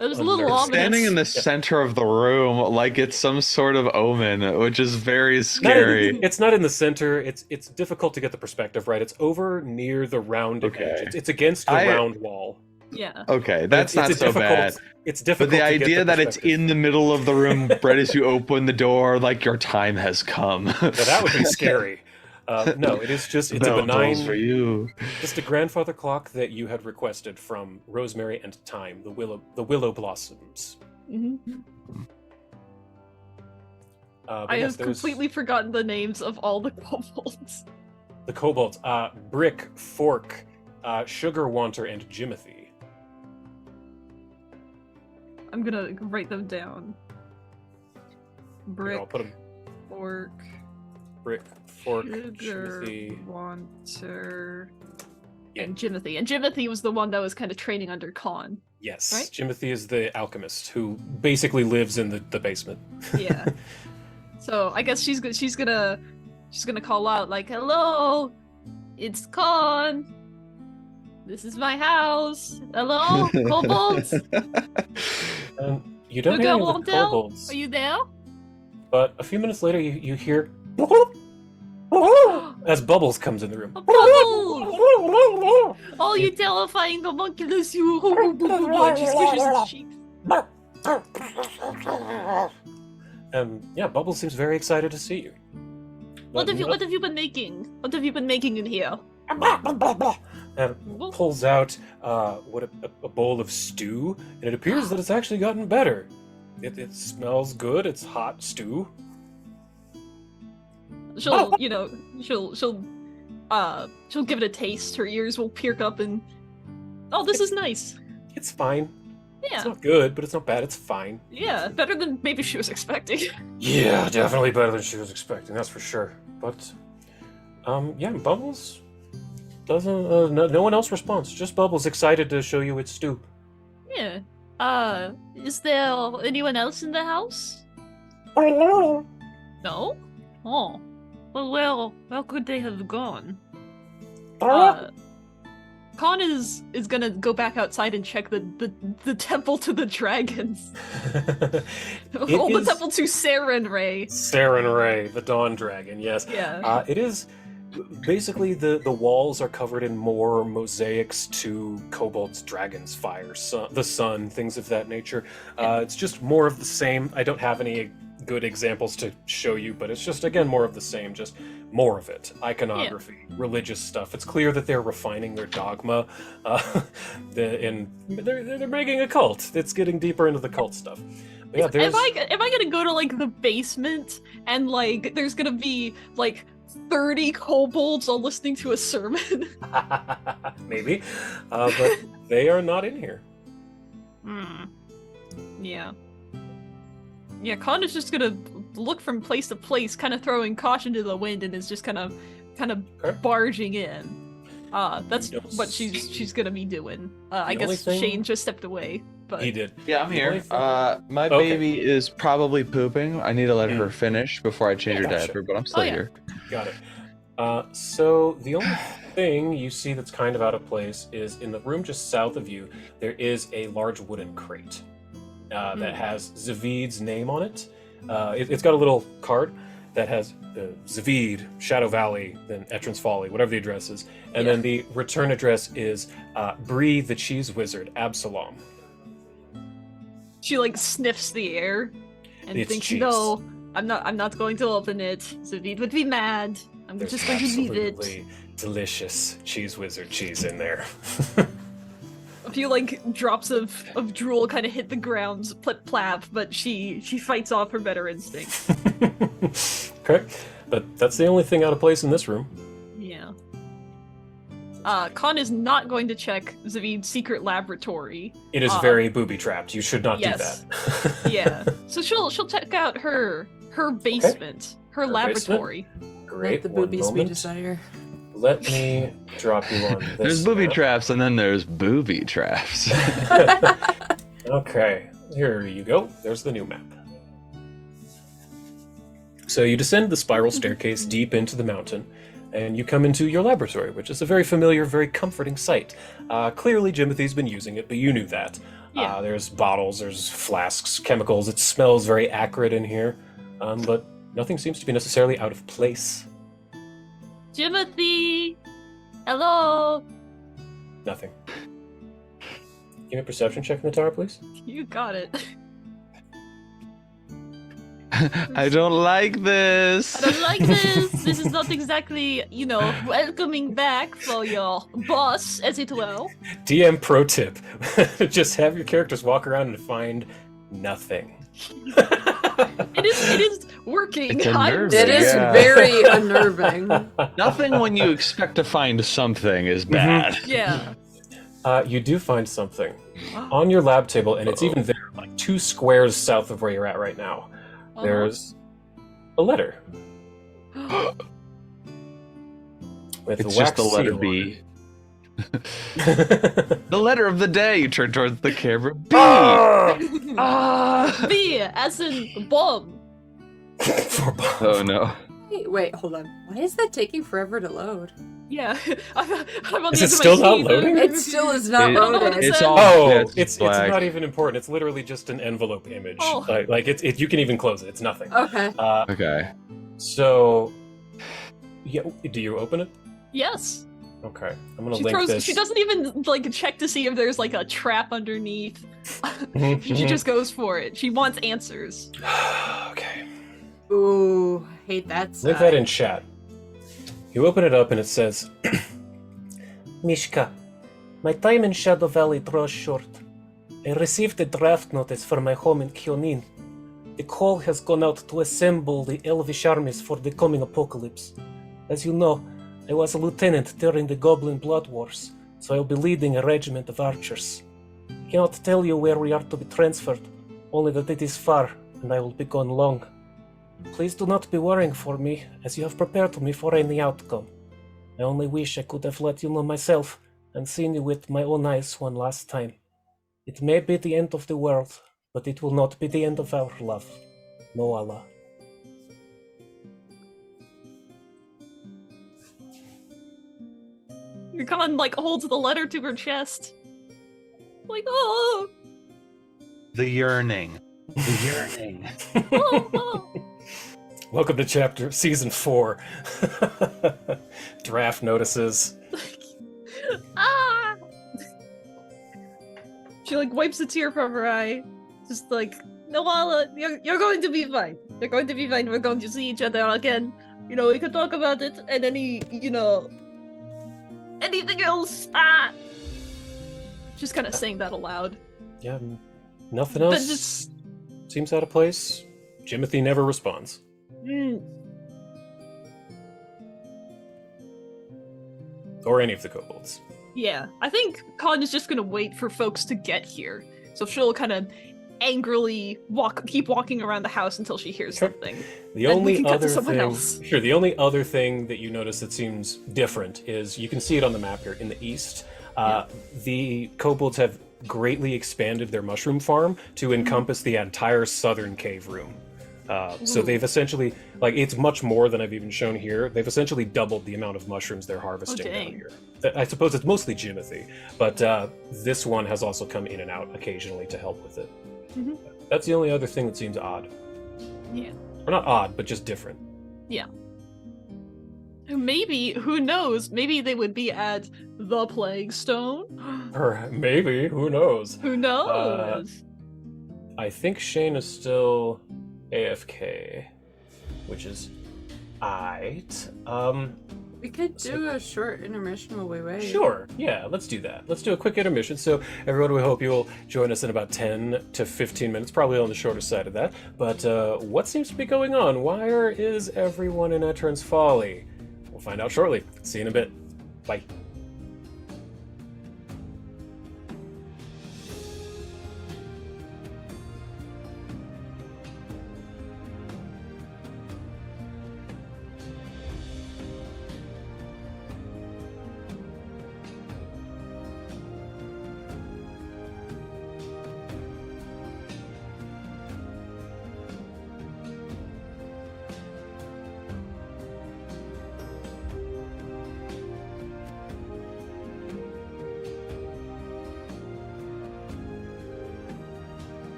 was a little unnerving. ominous. Standing in the Yeah. center of the room like it's some sort of omen, which is very Not scary. it's not in the center. It's difficult to get the perspective right. It's over near the rounded Okay. edge. It's against the I- round wall. Yeah. Okay, But that's not it's a so bad. It's But difficult the to idea get the that it's perspective. in the middle of the room right as you open the door, like your time has come. Yeah, that would be scary. No, it's a No benign, dolls for you. just a grandfather clock that you had requested from Rosemary and Thyme, the willow blossoms. Mhm. But I yes, have there's completely forgotten the names of all the kobolds. the kobolds, Brick, Fork, Sugar Wanter, and Jimothy. I'm gonna write them down. Here, Brick, I'll put them. fork, Brick, Fork, sugar, Jimothy. wanter, Yeah. and Jimothy. And Jimothy was the one that was kind of training under Khan. Yes, Right? Jimothy is the alchemist who basically lives in the basement. Yeah. So I guess she's gonna call out like, "Hello, it's Khan. This is my house. Hello, kobolds. You don't hear any of the Sugar Wantel? kobolds, Are you there?" but a few minutes later you hear as Bubbles comes in the room. Bubbles! Oh, you terrifying homunculus, you! She squishes his cheeks. Yeah, Bubbles seems very excited to see you. What But have you been making? What have you been making in here? pulls out a bowl of stew, and it appears that it's actually gotten better. It smells good. It's hot stew. She'll she'll give it a taste. Her ears will perk up and, oh, this is nice. It's fine. Yeah, It's not good, but it's not bad. It's fine. yeah, better than maybe she was expecting. Yeah, definitely better than she was expecting. That's for sure. But yeah, Bubbles doesn't. No one else responds. Just Bubbles excited to show you its stew. Yeah. Is there anyone else in the house? Hello. No. Oh. Well, where could they have gone? Hello. Khan is gonna go back outside and check the temple to the dragons. It The is temple to Saren Ray. Saren Ray, the Dawn Dragon. Yes. Yeah. It is basically the walls are covered in more mosaics to kobolds, dragons, fire, the sun, things of that nature. It's just more of the same. I don't have any good examples to show you, but it's just again more of the same, just more of it. Iconography, religious stuff. It's clear that they're refining their dogma, and they're making a cult. It's getting deeper into the cult stuff. But yeah, there's... Am I gonna go to like the basement and like there's gonna be like 30 kobolds all listening to a sermon? Maybe, but they are not in here. Yeah. Yeah, Khan is just gonna look from place to place, kind of throwing caution to the wind, and is just kind of Okay. barging in. That's You don't what she's gonna be doing. I The only guess thing- Shane just stepped away, but He did. Yeah, I'm The here. only thing- My Okay. baby is probably pooping. I need to let her finish before I change her Gotcha. diaper, but I'm still Oh, yeah. here. Got it. So the only thing you see that's kind of out of place is in the room just south of you, there is a large wooden crate that has Zavid's name on it. It's got a little card that has Zavid, Shadow Valley, then Etrin's Folly, whatever the address is. And then the return address is Bree the Cheese Wizard, Absalom. she like sniffs the air and It's thinks, cheese. "No, I'm not going to open it. Zavid would be mad. I'm There's just going to leave it." absolutely delicious Cheese Wizard cheese in there. A few like drops of drool kind of hit the ground, plip plap, but she fights off her better instinct. Okay, but that's the only thing out of place in this room. Yeah. Khan is not going to check Zavid's secret laboratory. It is very booby-trapped. You should not Yes. do that. Yeah. So she'll check out her basement, her laboratory. Great. Let the one boobies we moment. desire. Let me drop you on this. There's booby map. traps and then there's booby traps. Okay, here you go. There's the new map. So you descend the spiral staircase deep into the mountain, and you come into your laboratory, which is a very familiar, very comforting sight. Clearly, Jimothy's been using it, but you knew that. Yeah. There's bottles, there's flasks, chemicals. It smells very acrid in here, but nothing seems to be necessarily out of place. Jimothy! Hello! Nothing. Give me a perception check in the tower, please. You got it. I don't like this. I don't like this. This is not exactly, welcoming back for your boss, as it will. DM pro tip: just have your characters walk around and find nothing. It is working. It's unnerving. It is Yeah. very unnerving. Nothing when you expect to find something is bad. Yeah. You do find something on your lab table, and it's even there, like 2 squares south of where you're at right now. There's a letter. With It's a wax just the letter seal on B. it. The letter of the day. You turn towards the camera. B. Ah! Ah. B, as in bomb. For Bob. Oh no. Wait, hold on. Why is that taking forever to load? Yeah. I'm on Is the it edge of still my not seat. loading? It still is not It- loaded. It's says- all. Oh, yeah, it's black. not even important. It's literally just an envelope image. Oh. Like it's you can even close it. It's nothing. Okay. Okay. So, yeah, do you open it? Yes. Okay, I'm gonna She link throws. this. She doesn't even check to see if there's a trap underneath. Mhm, She mhm. just goes for it. She wants answers. Okay. Ooh, hate that Link side. that in chat. You open it up and it says, Mishka, my time in Shadow Valley draws short. I received a draft notice for my home in Kyonin. The call has gone out to assemble the Elvish armies for the coming apocalypse. As you know, I was a lieutenant during the Goblin Blood Wars, so I'll be leading a regiment of archers. Cannot tell you where we are to be transferred, only that it is far, and I will be gone long. Please do not be worrying for me, as you have prepared me for any outcome. I only wish I could have let you know myself and seen you with my own eyes one last time. It may be the end of the world, but it will not be the end of our love. No Allah. Khan holds the letter to her chest. Oh, The yearning. The yearning. oh, oh. "Welcome to season 4. Draft notices." Ah! She wipes a tear from her eye. Just Noala, you're going to be fine. You're going to be fine. We're going to see each other again. We can talk about it and anything else. Ah! Just kind of saying that aloud. Yeah, nothing But else just seems out of place. Jimothy never responds. Or any of the kobolds. Yeah, I think Khan is just gonna wait for folks to get here. So she'll kind of angrily keep walking around the house until she hears Sure. something. The Then we only can cut to other someone thing, else. sure. The only other thing that you notice that seems different is you can see it on the map here in the east. The kobolds have greatly expanded their mushroom farm to encompass the entire southern cave room. So they've essentially, it's much more than I've even shown here. They've essentially doubled the amount of mushrooms they're harvesting down dang. here. I suppose it's mostly Jimothy, but this one has also come in and out occasionally to help with it. Mhm. That's the only other thing that seems odd. Yeah. Or not odd, but just different. Maybe, who knows? Maybe they would be at the Plague Stone. Or maybe, who knows? Who knows? I think Shane is still AFK, which is aight. We could do a short intermission while we wait. Sure, yeah, let's do that. Let's do a quick intermission. So, everyone, we hope you'll join us in about 10 to 15 minutes, probably on the shorter side of that. But what seems to be going on? Where is everyone in Etern's Folly? We'll find out shortly. See you in a bit. Bye.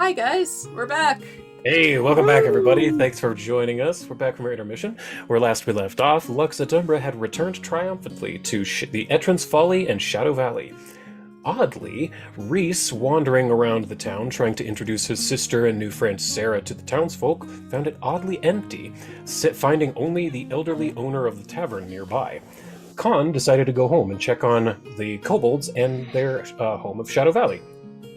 Hi guys, we're back. Hey, welcome back, everybody. Thanks for joining us. We're back from our intermission. Where last we left off, Lux Et Umbra had returned triumphantly to the Etran's Folly and Shadow Valley. Oddly, Reese, wandering around the town trying to introduce his sister and new friend Sarah to the townsfolk, found it oddly empty, finding only the elderly owner of the tavern nearby. Khan decided to go home and check on the kobolds and their home of Shadow Valley.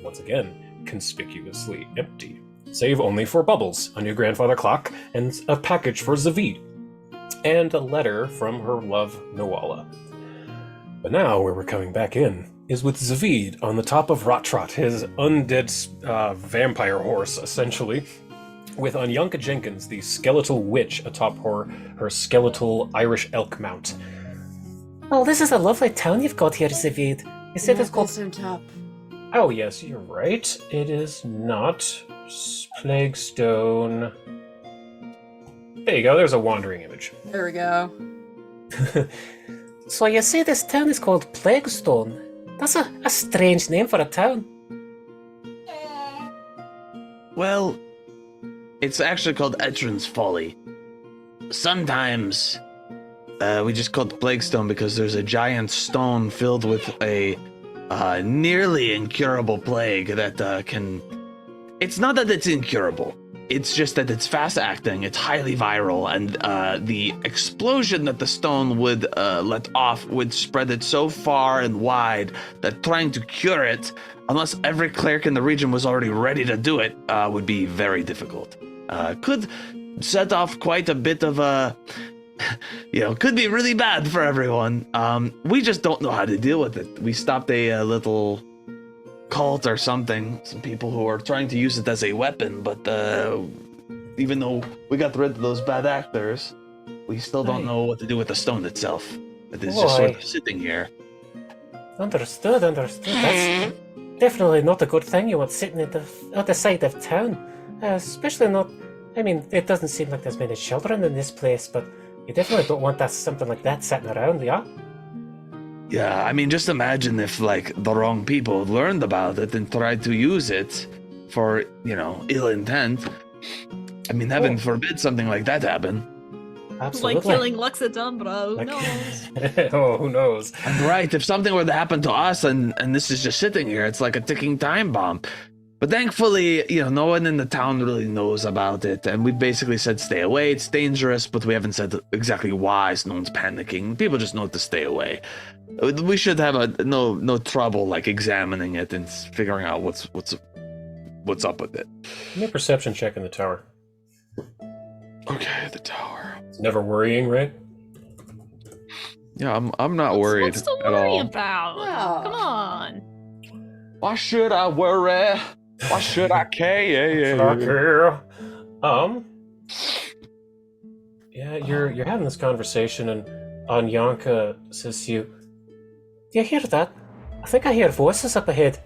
Once again, conspicuously empty. Save only for Bubbles, a new grandfather clock, and a package for Zavid, and a letter from her love, Noala. But now, where we're coming back in, is with Zavid on the top of Rottrot, his undead vampire horse, essentially, with Anyanka Jenkins, the skeletal witch, atop her skeletal Irish elk mount. Oh, this is a lovely town you've got here, Zavid. You said it's called... on top. Oh, yes, you're right. It is not Plaguestone. There you go, there's a wandering image. There we go. So you say this town is called Plaguestone? That's a strange name for a town. Well, it's actually called Etran's Folly. Sometimes we just call it Plaguestone because there's a giant stone filled with a nearly incurable plague that can... It's not that it's incurable. It's just that it's fast-acting, it's highly viral, and the explosion that the stone would let off would spread it so far and wide that trying to cure it, unless every cleric in the region was already ready to do it, would be very difficult. Could set off quite a bit of a... could be really bad for everyone. We just don't know how to deal with it. We stopped a little cult or something, some people who are trying to use it as a weapon, but even though we got rid of those bad actors, we still don't know what to do with the stone itself. It is just sort of sitting here. Understood. That's definitely not a good thing you want sitting at the side of town. Especially not... I mean, it doesn't seem like there's many children in this place, but you definitely don't want something like that sitting around, yeah? Yeah, I mean, just imagine if, the wrong people learned about it and tried to use it for, ill intent. I mean, heaven forbid something like that happen. Absolutely. Like killing Lux Et Umbra, who knows? Oh, who knows? And right, if something were to happen to us and this is just sitting here, it's like a ticking time bomb. But thankfully, no one in the town really knows about it, and we basically said stay away, it's dangerous, but we haven't said exactly why, so no one's panicking. People just know to stay away. We should have no trouble examining it and figuring out what's up with it. Give me a perception check in the tower. Okay, the tower. It's never worrying, right? Yeah, I'm not worried What's to at worry all. about? Yeah. Come on. Why should I worry? Why should I care? Okay. Yeah, you're having this conversation, and Anyanka says to you, Do you hear that? I think I hear voices up ahead.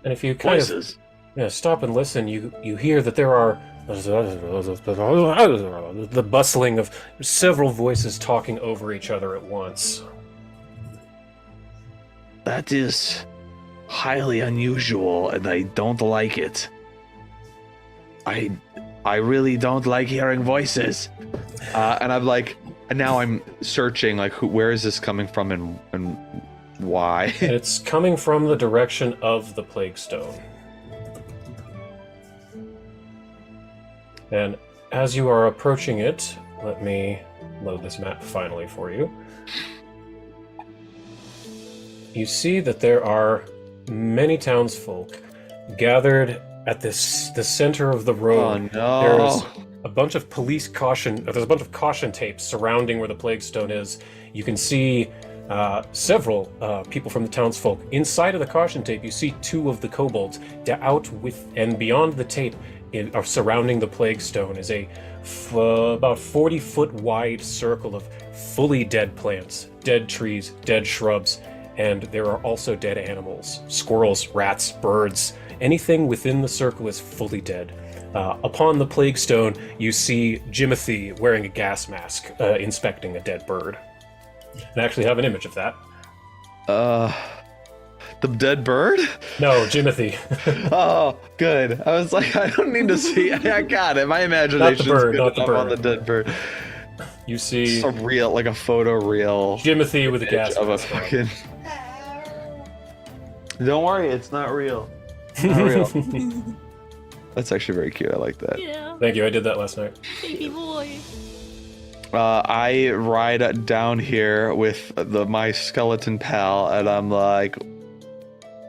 and if you kind Voices. of stop and listen, you hear that there are the bustling of several voices talking over each other at once. That is highly unusual, and I don't like it. I really don't like hearing voices. And and now I'm searching, where is this coming from and why? It's coming from the direction of the Plague Stone. And as you are approaching it, let me load this map finally for you. You see that there are many townsfolk gathered at the center of the road. Oh no. There's a bunch of there's a bunch of caution tapes surrounding where the Plague Stone is. You can see several people from the townsfolk. Inside of the caution tape, you see two of the kobolds. Out with and beyond the tape, surrounding the Plague Stone, is a about 40-foot wide circle of fully dead plants, dead trees, dead shrubs, and there are also dead animals. Squirrels, rats, birds. Anything within the circle is fully dead. Upon the Plague Stone, you see Jimothy wearing a gas mask, inspecting a dead bird. And I actually have an image of that. The dead bird? No, Jimothy. Oh, good. I was like, I don't need to see. I got it. My imagination's bird, good not the enough on the bird. dead bird. You see It's a real, like a photo real Jimothy with a gas of a mask on. fucking. Don't worry, it's not real. Not real. That's actually very cute. I like that. Yeah, Thank you. I did that last night. baby boy. I ride down here with my skeleton pal, and I'm like,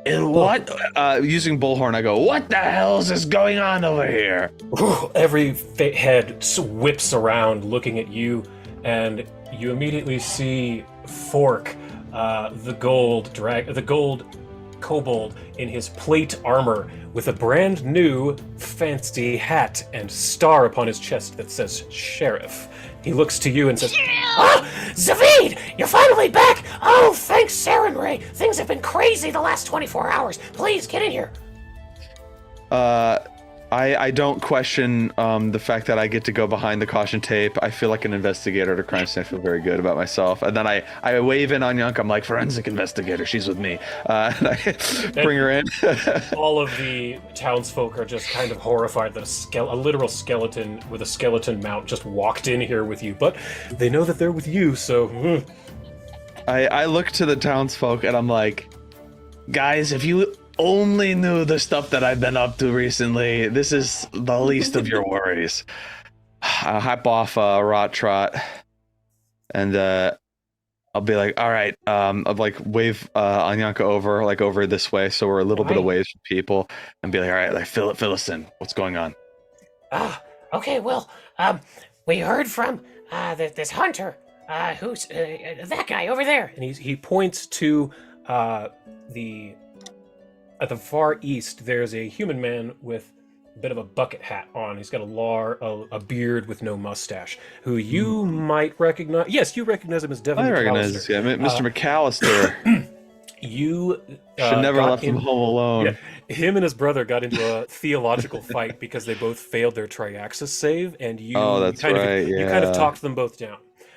And what? using bullhorn. I go, what the hell is going on over here? Every head whips around looking at you, and you immediately see Fork, the gold kobold in his plate armor with a brand new fancy hat and star upon his chest that says Sheriff. He looks to you and says, Ah, Zavid, you're finally back! Oh, thanks, Saren Ray. Things have been crazy the last 24 hours. Please, get in here. I don't question the fact that I get to go behind the caution tape. I feel like an investigator at a crime scene. I feel very good about myself. And then I wave in on Yank. I'm like, forensic investigator. She's with me. And I bring her in. all of the townsfolk are just kind of horrified that a literal skeleton with a skeleton mount just walked in here with you. But they know that they're with you, so... I look to the townsfolk and I'm like, Guys, if you only knew the stuff that I've been up to recently, this is the least of your worries. I'll hop off Rot Trot and I'll be like, all right, I'll like wave Anyanka over this way, so we're a little bit away from people, and be like, all right, like fill us in. What's going on? Ah, okay, well, we heard from this hunter, who's that guy over there. And he points to at the far east, there's a human man with a bit of a bucket hat on. He's got a beard with no mustache, who you might recognize. Yes, you recognize him as Devin I McAllister. recognize this guy, Mr. McAllister. You Should never got left him home alone. Yeah, him and his brother got into a theological fight because they both failed their triaxis save, and you Oh, that's kind right, of you kind of yeah. talked them both down.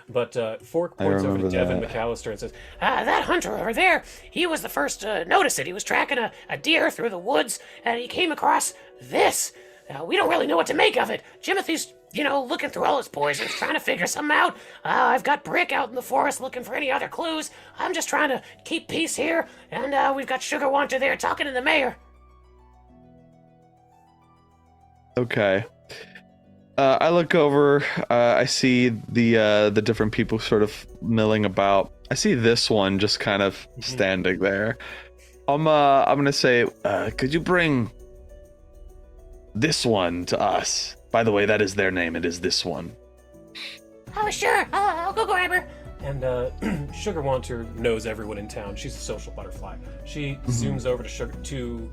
But Fork points over to remember Devin that. McAllister and says, That hunter over there, he was the first to notice it. He was tracking a deer through the woods, and he came across this. We don't really know what to make of it. Jimothy's, looking through all his poisons, trying to figure something out. I've got Brick out in the forest looking for any other clues. I'm just trying to keep peace here, and we've got Sugar Wanter there talking to the mayor. Okay. I look over. I see the different people sort of milling about. I see this one just kind of standing there. I'm gonna say, could you bring this one to us? By the way, that is their name. It is this one. Oh, sure. I'll go grab her. and Sugar Wanter knows everyone in town. She's a social butterfly. She zooms over to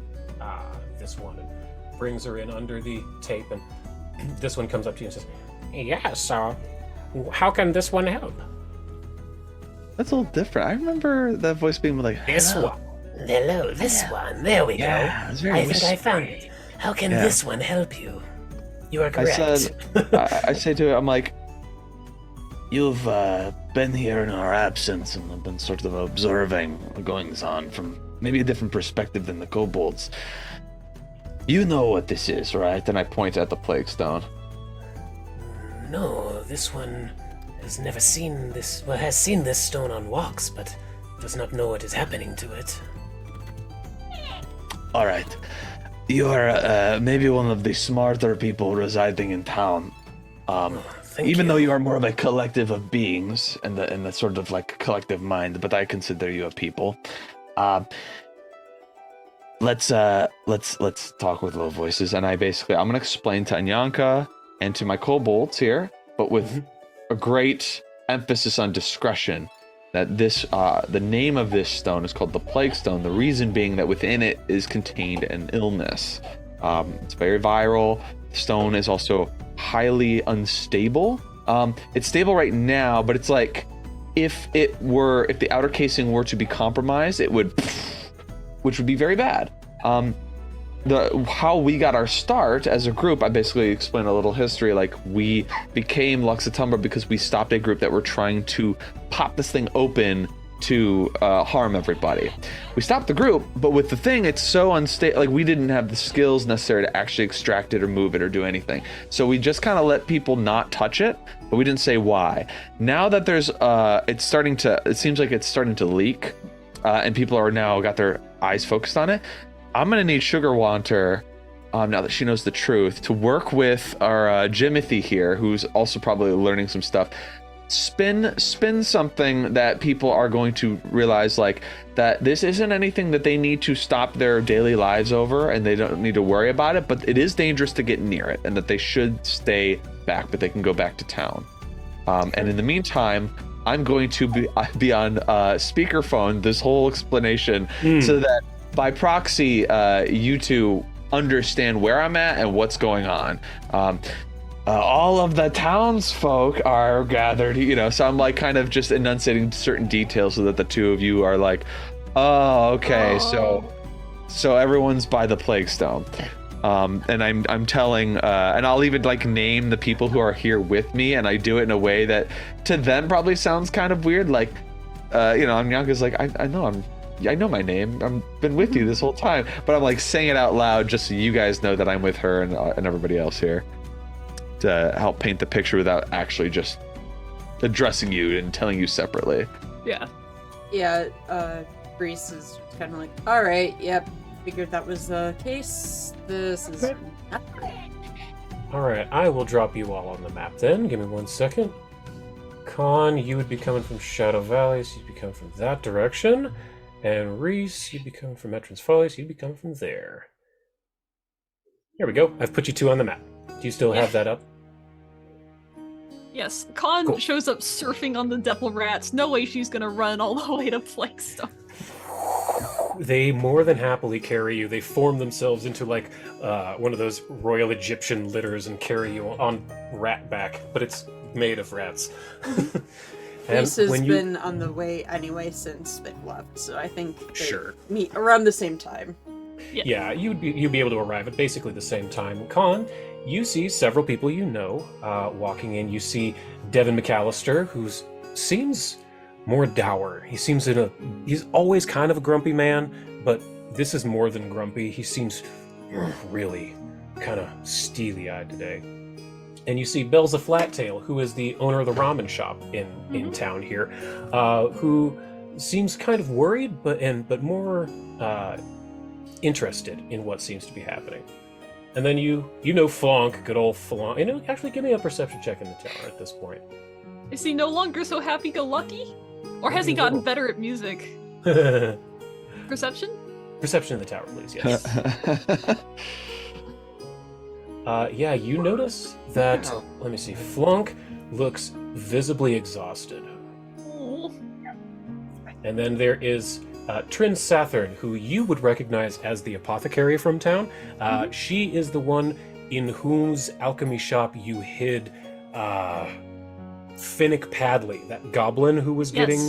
this one and brings her in under the tape, and this one comes up to you and says, Yes, how can this one help? That's a little different. I remember that voice being like, This "Hello." one. Hello, this one. There we Yeah, go. it's very I think I found whispery. it. How can Yeah. this one help you? You are I correct. said, I say to it, I'm like, You've been here in our absence and have been sort of observing the goings on from maybe a different perspective than the kobolds. You know what this is, right? then I point at the plague stone. No, this one has never seen this. Well, has seen this stone on walks, but does not know what is happening to it. All right. You are maybe one of the smarter people residing in town. Thank Even you. though you are more of a collective of beings in the sort of like collective mind, but I consider you a people. Let's Talk with low voices, and I'm gonna explain to Anyanka and to my kobolds here, but with a great emphasis on discretion, that this the name of this stone is called the Plague Stone. The reason being that within it is contained an illness. It's very viral. The stone is also highly unstable. It's stable right now, but it's like if the outer casing were to be compromised, it would, which would be very bad. How we got our start as a group, I basically explained a little history. Like, we became Lux Et Umbra because we stopped a group that were trying to pop this thing open to harm everybody. We stopped the group, but with the thing, it's so unstable. Like, we didn't have the skills necessary to actually extract it or move it or do anything. So we just kind of let people not touch it, but we didn't say why. Now that there's, it seems like it's starting to leak, and people are now got their eyes focused on it. I'm gonna need Sugar Wanter, now that she knows the truth, to work with our Jimothy here, who's also probably learning some stuff. Spin something that people are going to realize, like, that this isn't anything that they need to stop their daily lives over, and they don't need to worry about it, but it is dangerous to get near it, and that they should stay back, but they can go back to town. And in the meantime, I'm going to be on speakerphone this whole explanation, so that by proxy, you two understand where I'm at and what's going on. All of the townsfolk are gathered, so I'm like kind of just enunciating certain details so that the two of you are like, oh, okay, so everyone's by the plague stone. And I'm telling, and I'll even like name the people who are here with me, and I do it in a way that to them probably sounds kind of weird. Like, Anyanka's like, I know my name. I've been with you this whole time, but I'm like saying it out loud just so you guys know that I'm with her and everybody else here, to help paint the picture without actually just addressing you and telling you separately. Yeah. Yeah, Reese is kind of like, all right, yep, figured that was the case. This is not great. Alright, I will drop you all on the map then. Give me 1 second. Con, you would be coming from Shadow Valley, so you'd be coming from that direction. And Reese, you'd be coming from Etrin's Folly, so you'd be coming from there. There we go. I've put you two on the map. Do you still have that up? Yes, Con Cool. shows up surfing on the Devil Rats. No way she's gonna run all the way to Flagstone. They more than happily carry you. They form themselves into like one of those royal Egyptian litters and carry you on rat back, but it's made of rats. Reese has been on the way anyway since they've left, so I think they Sure. meet around the same time. Yeah, you'd be able to arrive at basically the same time. Con, you see several people you know walking in. You see Devin McAllister, who seems more dour. He's always kind of a grumpy man, but this is more than grumpy. He seems really kind of steely-eyed today. And you see Belza Flattail, who is the owner of the ramen shop in town here, who seems kind of worried, but more interested in what seems to be happening. And then you know Flonk, good old Flonk. Actually, give me a perception check in the tower at this point. Is he no longer so happy-go-lucky? Or has he gotten better at music? Perception? Perception in the tower, please, yes. Yeah, you notice that, let me see, Flonk looks visibly exhausted. Oh. And then there is Trin Sathern, who you would recognize as the apothecary from town. She is the one in whose alchemy shop you hid Finnick Padley, that goblin who was getting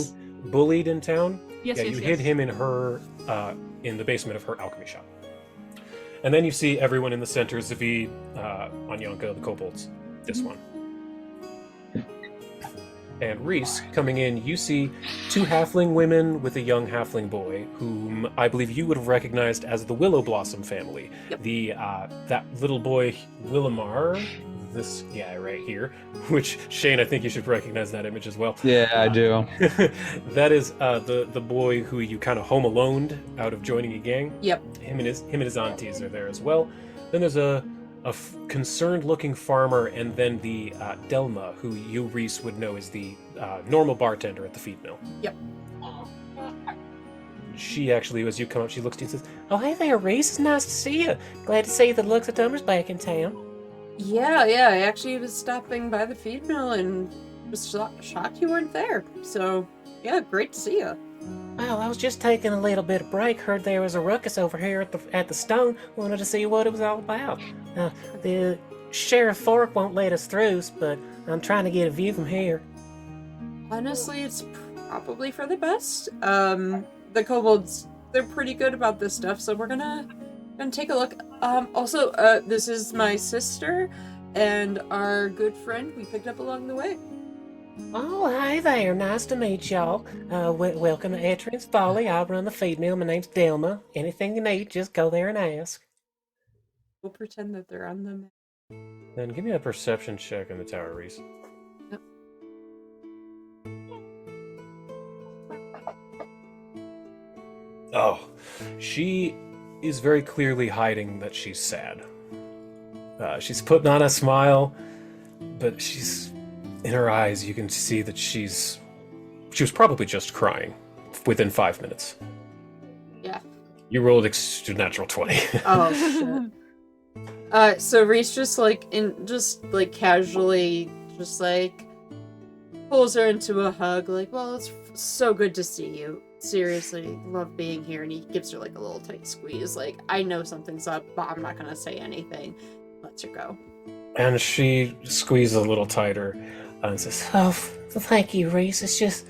bullied in town. Yes, you hid him in her in the basement of her alchemy shop. And then you see everyone in the center, Zavid, Anyanka, the kobolds, this one. And Reese, coming in, you see two halfling women with a young halfling boy, whom I believe you would have recognized as the Willow Blossom family. Yep. That little boy, Willamar, this guy right here, which, Shane, I think you should recognize that image as well. Yeah, I do. That is the boy who you kind of home aloned out of joining a gang. Yep. Him and his aunties are there as well. Then there's a concerned-looking farmer, and then the Delma, who you, Reese, would know is the normal bartender at the feed mill. Yep. She actually, as you come up, she looks to you and says, Oh, hey there, Reese. It's nice to see you. Glad to see that Lux Et Umbra's back in town. Yeah, I actually was stopping by the feed mill and was shocked you weren't there. So, yeah, great to see you. Well, I was just taking a little bit of break. Heard there was a ruckus over here at the stone. Wanted to see what it was all about. The Sheriff Fork won't let us through, but I'm trying to get a view from here. Honestly, it's probably for the best. The kobolds, they're pretty good about this stuff, so we're gonna take a look. Also, this is my sister and our good friend we picked up along the way. Oh, hi there. Nice to meet y'all. Welcome to Etrin's Folly. I run the feed mill. My name's Delma. Anything you need, just go there and ask. We'll pretend that they're on the map. Then give me a perception check in the tower, Reese. Yep. Oh, she is very clearly hiding that she's sad. She's putting on a smile, but she's in her eyes. You can see that she was probably just crying within 5 minutes. Yeah. You rolled natural 20. Oh shit. So Reese just casually pulls her into a hug, like, well, it's so good to see you. Seriously, love being here, and he gives her like a little tight squeeze, like, I know something's up, but I'm not gonna say anything. Lets her go. And she squeezes a little tighter and says, Oh, thank you, Reese. It's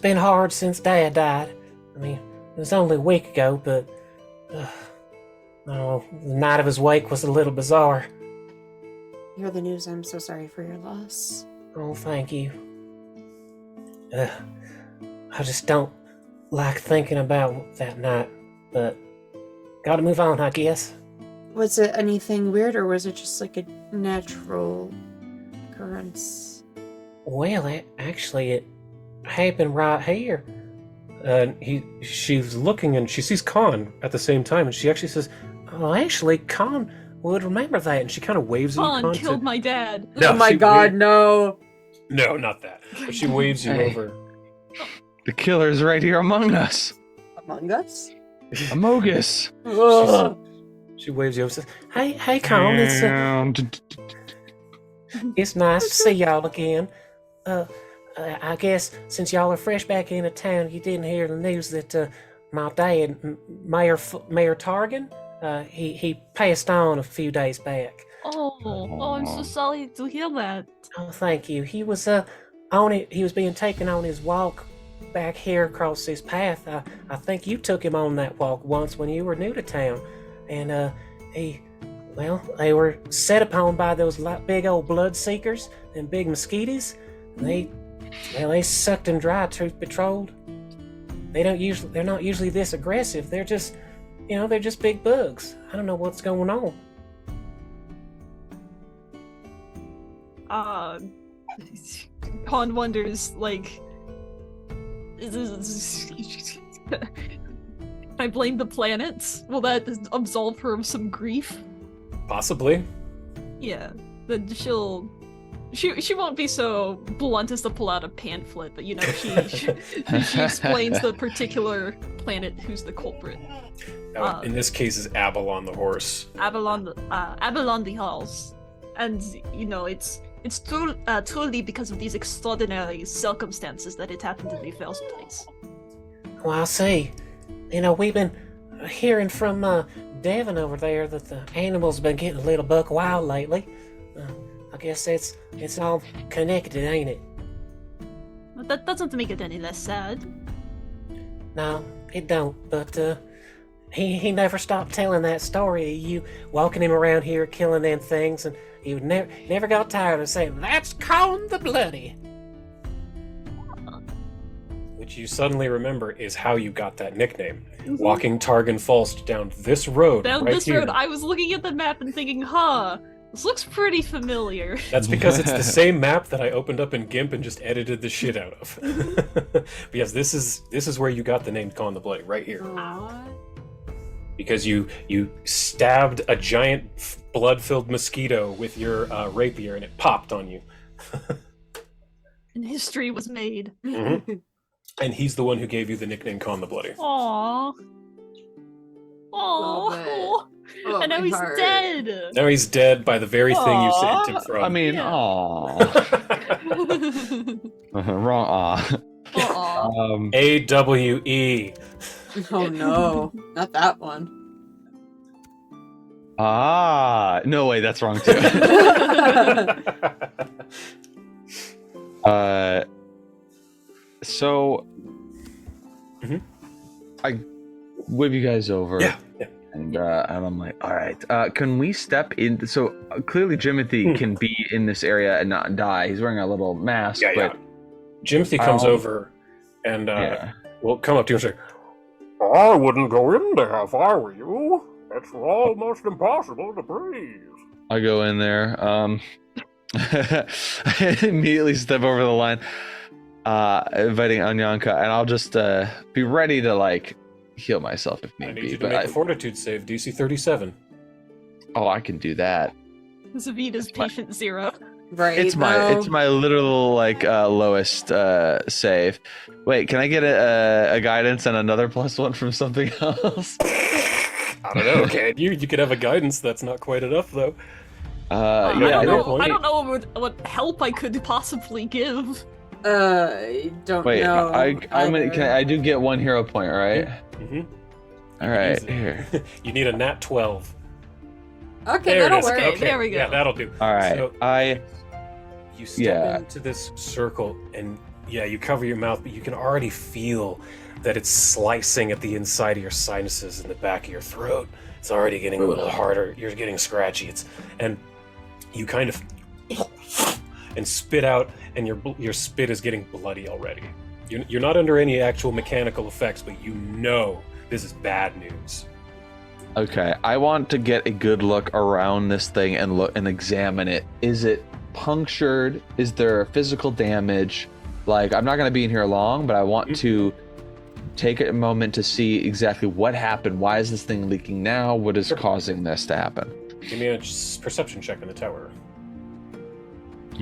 been hard since Dad died. I mean, it was only a week ago, but I don't know, the night of his wake was a little bizarre. Hear the news, I'm so sorry for your loss. Oh, thank you. I just don't like thinking about that night, but gotta move on, I guess. Was it anything weird, or was it just like a natural occurrence? Well, it happened right here. she's looking and she sees Khan at the same time, and she actually says, "Oh, actually, Khan would remember that." And she kind of waves at you. Khan killed my dad. No, oh my she god, no. No, not that. But she waves you Hey. over. The killer's right here among us. Among Us? Amogus. Ugh. She waves you over and says, Hey, Khan, it's nice to see y'all again. I guess since y'all are fresh back into town, you didn't hear the news that my dad, Mayor Targan, he passed on a few days back. I'm so sorry to hear that. Oh, thank you. He was he was being taken on his walk back here across this path. I think you took him on that walk once when you were new to town, and they were set upon by those big old blood seekers and big mosquitoes. They sucked him dry. Truth be told, they're not usually this aggressive. They're just, they're just big bugs. I don't know what's going on. Khan wonders, like, can I blame the planets? Will that absolve her of some grief? Possibly. Yeah, then she won't be so blunt as to pull out a pamphlet, but she explains the particular planet who's the culprit. In this case, is Avalon the horse. Avalon the Halls, and it's truly because of these extraordinary circumstances that it happened in the first place. Well, I see. We've been hearing from Devin over there that the animals been getting a little buck wild lately. I guess it's all connected, ain't it? But that doesn't make it any less sad. No, it don't. But he never stopped telling that story of you walking him around here killing them things, and he would never got tired of saying, "That's Khan the Bloody." Which you suddenly remember is how you got that nickname. Mm-hmm. Walking Targan Falst down this road. Down right this here. road, I was looking at the map and thinking, this looks pretty familiar. That's because it's the same map that I opened up in GIMP and just edited the shit out of. But yes, this is where you got the name Khan the Bloody, right here. Aww. Because you stabbed a giant blood-filled mosquito with your rapier and it popped on you. And history was made. Mm-hmm. And he's the one who gave you the nickname Khan the Bloody. Aww. Love it. Oh, and now my he's heart. dead. Now he's dead by the very thing you saved him from. I mean, Yeah. wrong. Aw. Aw. AWE. Oh no, not that one. No way, that's wrong too. So Mhm. I whip you guys over. Yeah. And I'm like, all right, can we step in? So clearly Jimothy can be in this area and not die. He's wearing a little mask, Yeah, but Jimothy comes over and Yeah. will come up to you and say, I wouldn't go in there if I were you. It's almost impossible to breathe. I go in there. I immediately step over the line, inviting Anyanka, and I'll just be ready to like heal myself if I need need be. you to make a fortitude save, DC 37. Oh, I can do that. Zavita's patient 0. Right. It's my literal like lowest save. Wait, can I get a guidance and another +1 from something else? I don't know, okay. You could have a guidance, that's not quite enough though. Yeah, I don't know. point. I don't know what help I could possibly give. Don't Wait, know. I do get 1 hero point, right? Mm-hmm. All right, Easy. here. You need a nat 12. Okay, There it that'll is. work. Okay, there we go. Yeah, that'll do. All right, So, you step Yeah. into this circle, and you cover your mouth, but you can already feel that it's slicing at the inside of your sinuses and the back of your throat. It's already getting a little harder. You're getting scratchy. And you kind of and spit out, and your spit is getting bloody already. You're not under any actual mechanical effects, but you know this is bad news. Okay, I want to get a good look around this thing and look and examine it. Is it punctured? Is there physical damage? Like, I'm not going to be in here long, but I want to take a moment to see exactly what happened. Why is this thing leaking now? What is causing this to happen? Give me a perception check in the tower.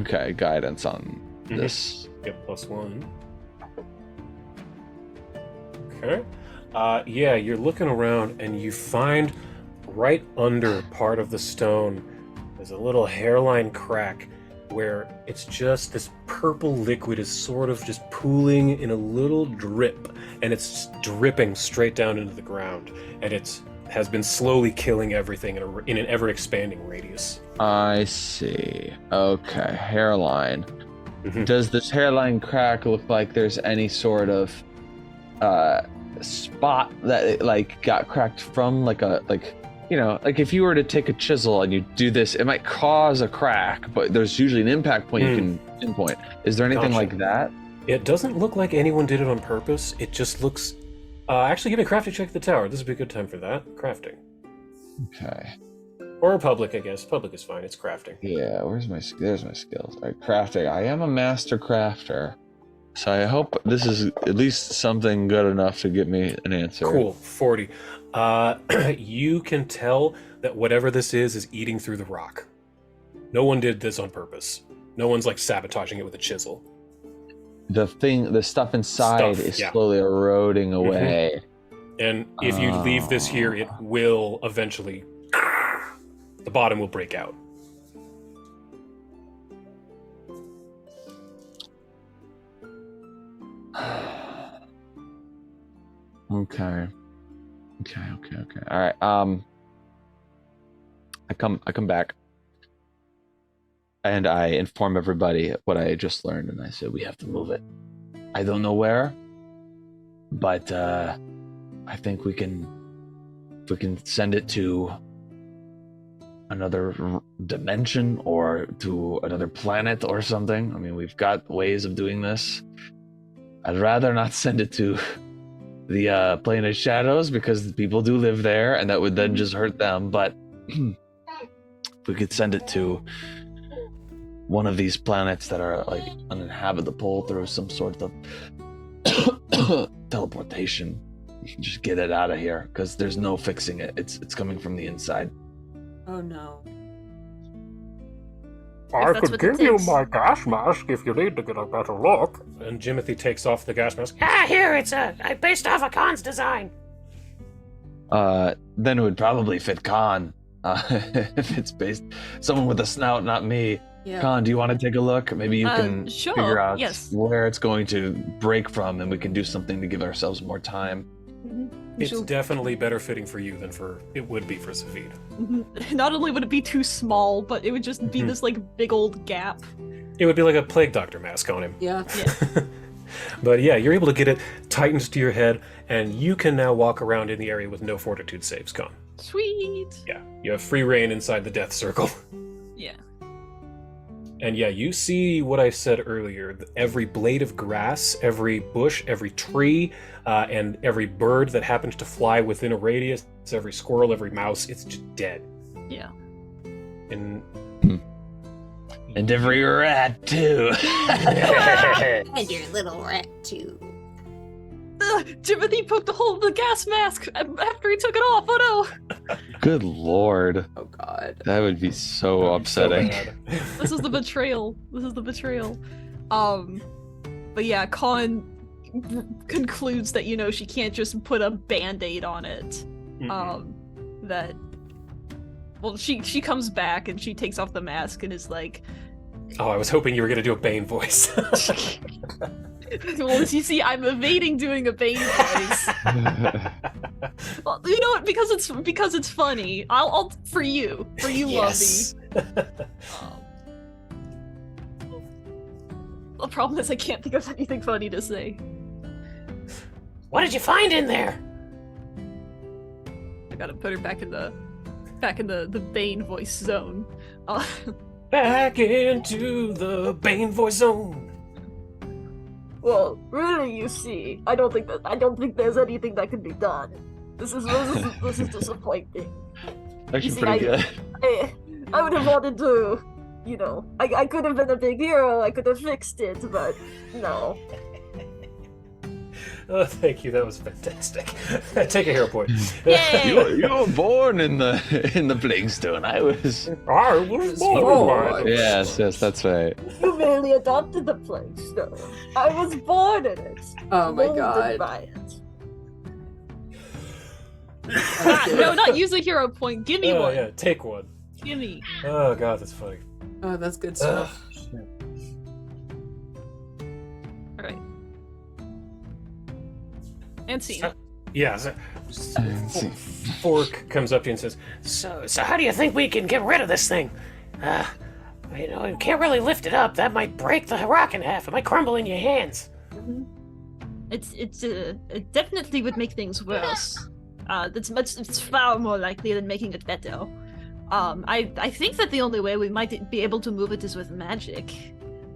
Okay, guidance on this. Get +1. Okay. You're looking around and you find right under part of the stone there's a little hairline crack where it's just this purple liquid is sort of just pooling in a little drip, and it's dripping straight down into the ground, and it has been slowly killing everything in an ever-expanding radius. I see. Okay, hairline. Mhm. Does this hairline crack look like there's any sort of spot that it like got cracked from, like if you were to take a chisel and you do this, it might cause a crack, but there's usually an impact point you can pinpoint. Is there anything Gotcha. like that? It doesn't look like anyone did it on purpose. It just looks... actually, give me a crafting check at the tower. This would be a good time for that. Crafting. Okay. Or public, I guess. Public is fine. It's crafting. Yeah, there's my skills. All right, crafting. I am a master crafter, so I hope this is at least something good enough to get me an answer. Cool. 40. You can tell that whatever this is eating through the rock. No one did this on purpose. No one's like sabotaging it with a chisel. The stuff inside is slowly eroding away. And if you leave this here, it will eventually... the bottom will break out. Okay. All right. I come back, and I inform everybody what I just learned, and I said we have to move it. I don't know where, but I think we can send it to another dimension or to another planet or something. I mean, we've got ways of doing this. I'd rather not send it to the plane of shadows because people do live there, and that would then just hurt them. But if we could send it to one of these planets that are like uninhabitable through some sort of teleportation, you can just get it out of here because there's no fixing it. It's coming from the inside. Oh no. I that's could what it give you takes. my gas mask if you need to get a better look. And Jimothy takes off the gas mask. Here, I based off a Khan's design. Then it would probably fit Khan. If it's based someone with a snout, not me. Yeah. Khan, do you want to take a look? Maybe you can sure, figure out yes. where it's going to break from, and we can do something to give ourselves more time. It's definitely better fitting for you than it would be for Savid. Not only would it be too small, but it would just be this like big old gap. It would be like a plague doctor mask on him. Yeah. But yeah, you're able to get it tightened to your head, and you can now walk around in the area with no fortitude saves gone. Sweet. Yeah, you have free reign inside the death circle. Yeah. And yeah, you see what I said earlier. Every blade of grass, every bush, every tree, and every bird that happens to fly within a radius, every squirrel, every mouse, it's just dead. Yeah. And And every rat too. And your little rat too. Timothy poked a hole in the gas mask after he took it off. Oh no! Good lord. Oh god. That would be so upsetting. bad. This is the betrayal. This is the betrayal. But yeah, Con concludes that she can't just put a band-aid on it. That. Well, she comes back and she takes off the mask and is like, Oh, I was hoping you were gonna do a Bane voice. well, as you see, I'm evading doing a Bane voice. Well, you know what? Because it's funny. I'll for you, Yes. Lumpy. The problem is I can't think of anything funny to say. What did you find in there? I gotta put her back in the Bane voice zone. Back into the Bane voice zone. Well, really, you see, I don't think there's anything that can be done. This is disappointing. Actually, see, pretty good. I would have wanted to, I could have been a big hero. I could have fixed it, but no. Oh, thank you. That was fantastic. Take a hero point. Yay! You were born in the Plague Stone. I was. I was born. Yes, that's right. You merely adopted the Plague Stone. I was born in it. Oh my Molded god. by it. No, not use a hero point. Give me one. Yeah, take one. Give me. Oh god, that's funny. Oh, that's good stuff. All right. And scene. Yeah. Fork comes up to you and says, So how do you think we can get rid of this thing? You can't really lift it up. That might break the rock in half. It might crumble in your hands. It definitely would make things worse. It's far more likely than making it better. I think that the only way we might be able to move it is with magic.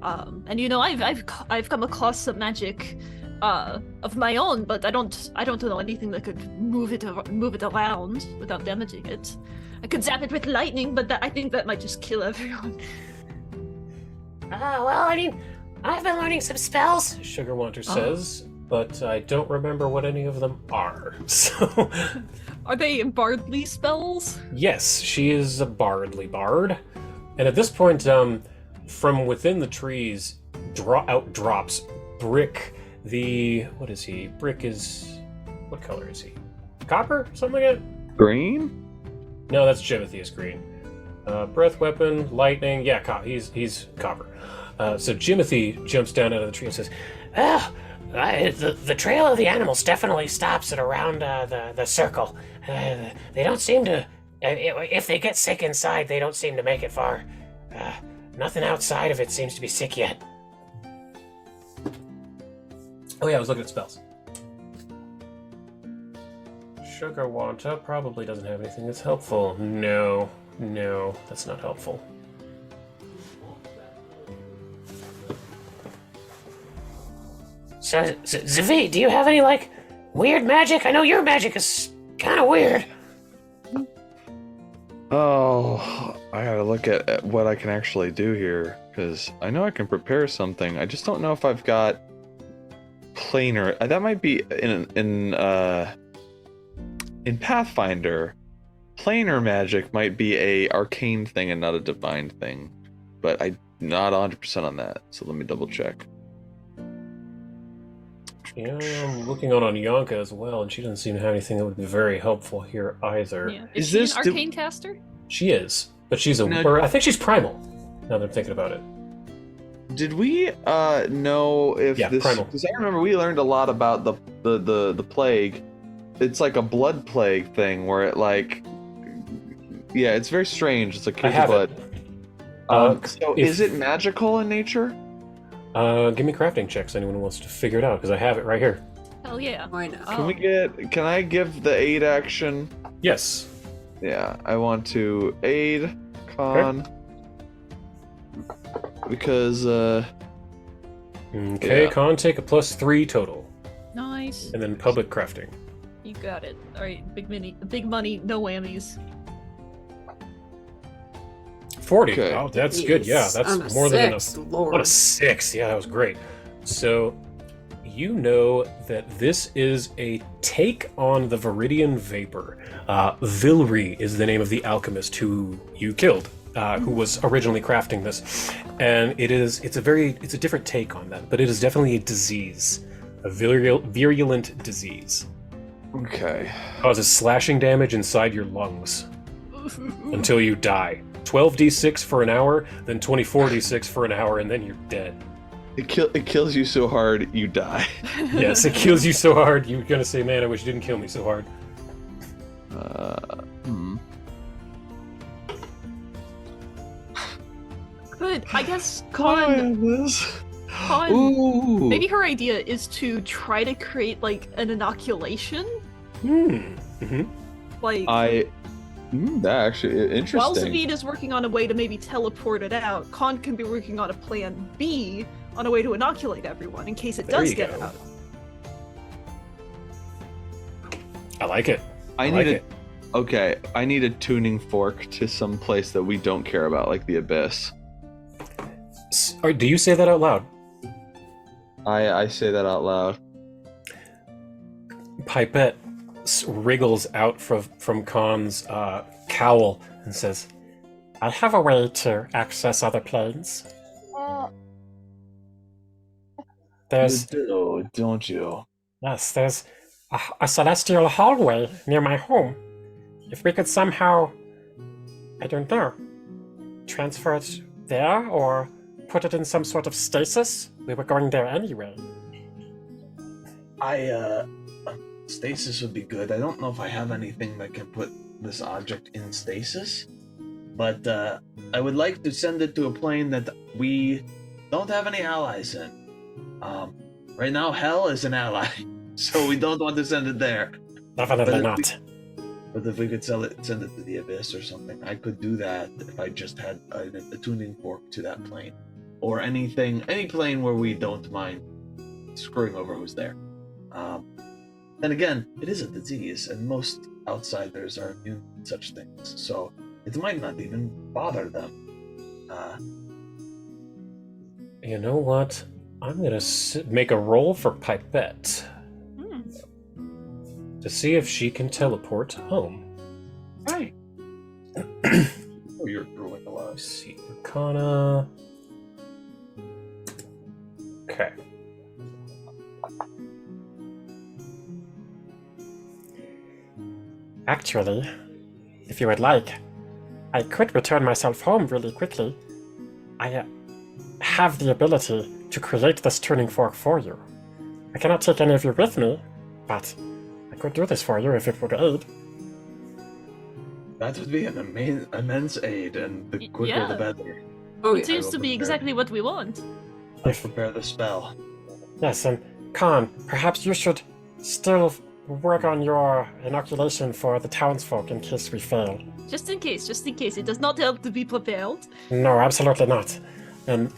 And I've come across some magic of my own, but I don't know anything that could move it around without damaging it. I could zap it with lightning, but I think that might just kill everyone. I've been learning some spells. Sugar Wanter says, but I don't remember what any of them are. So, Are they bardly spells? yes, she is a bardly bard. And at this point, from within the trees, out drops Brick. What is he? Brick is... What color is he? Copper? Something like that? Green? No, that's Jimothy is green. Breath weapon, lightning. Yeah, he's copper. So Jimothy jumps down out of the tree and says, The trail of the animals definitely stops at around the circle. They don't seem to... if they get sick inside, they don't seem to make it far. Nothing outside of it seems to be sick yet. oh yeah, I was looking at spells. Sugar Wanta probably doesn't have anything that's helpful. No, that's not helpful. So, Zavi, do you have any, weird magic? I know your magic is kind of weird. Oh, I gotta look at what I can actually do here, because I know I can prepare something. I just don't know if I've got planar. That might be in Pathfinder. Planar magic might be a arcane thing and not a divine thing, but I'm not 100% on that. So let me double check. Yeah, I'm looking on Yanka as well, and she doesn't seem to have anything that would be very helpful here either. Yeah. Is Is she this an arcane caster? She is, but she's No. or I think she's primal. Now that I'm thinking about it. Did we know if Yeah, this? primal. Because I remember we learned a lot about the plague. It's like a blood plague thing where it yeah, it's very strange. It's like I have blood. it. So if- is it magical in nature? Give me crafting checks. Anyone who wants to figure it out, because I have it right here. Hell yeah. Why not? Oh. Can I give the aid action? Yes. Yeah, I want to aid Con. because Okay, Yeah. Con, take a +3 total, Nice. and then public crafting. You got it. All right, big money, no whammies. 40. Okay. Oh, that's good. Yeah, Jeez, that's on a more than enough. six, On Lord. a 6. Yeah, that was great. So, you know that this is a take on the Viridian vapor. Vilri is the name of the alchemist who you killed, who was originally crafting this, and it's a different take on that, but it is definitely a disease, a virulent disease. okay. Causes slashing damage inside your lungs until you die. 12d6 for an hour, then 24d6 for an hour, and then you're dead. It kills you so hard you die. Yes, it kills you so hard, you're gonna say, man, I wish it didn't kill me so hard. Good. I guess Con, Ooh. maybe her idea is to try to create like an inoculation. Mm-hmm. Like That actually while interesting. Zavid is working on a way to maybe teleport it out, Con can be working on a plan B on a way to inoculate everyone in case it There does you get go. out. I like it. I like need it. Okay, I need a tuning fork to some place that we don't care about, like the abyss. Or do you say that out loud? I say that out loud. Pipette wriggles out from Khan's cowl and says, I have a way to access other planes. There's You do, don't you? Yes, there's a celestial hallway near my home. If we could somehow, I don't know, transfer it there or put it in some sort of stasis, we were going there anyway. Stasis would be good. I don't know if I have anything that can put this object in stasis, but I would like to send it to a plane that we don't have any allies in. Right now, Hell is an ally, so we don't want to send it there. Definitely But not. But if we could send it to the Abyss or something, I could do that if I just had a tuning fork to that plane. Or any plane where we don't mind screwing over who's there. Then again, it is a disease, and most outsiders are immune to such things, so it might not even bother them. You know what? I'm gonna make a roll for Pipette to see if she can teleport home. Right. Oh, you're growing a lot. Let's see, Arcana. Okay. Actually, if you would like, I could return myself home really quickly. I have the ability to create this tuning fork for you. I cannot take any of you with me, but I could do this for you if it would aid. That would be an immense aid, and the quicker Yeah. the better. Oh, It yeah. seems to be exactly what we want. I'll prepare the spell. Yes, and Khan, perhaps you should still work on your inoculation for the townsfolk in case we fail. Just in case. It does not help to be prepared. No, absolutely not. And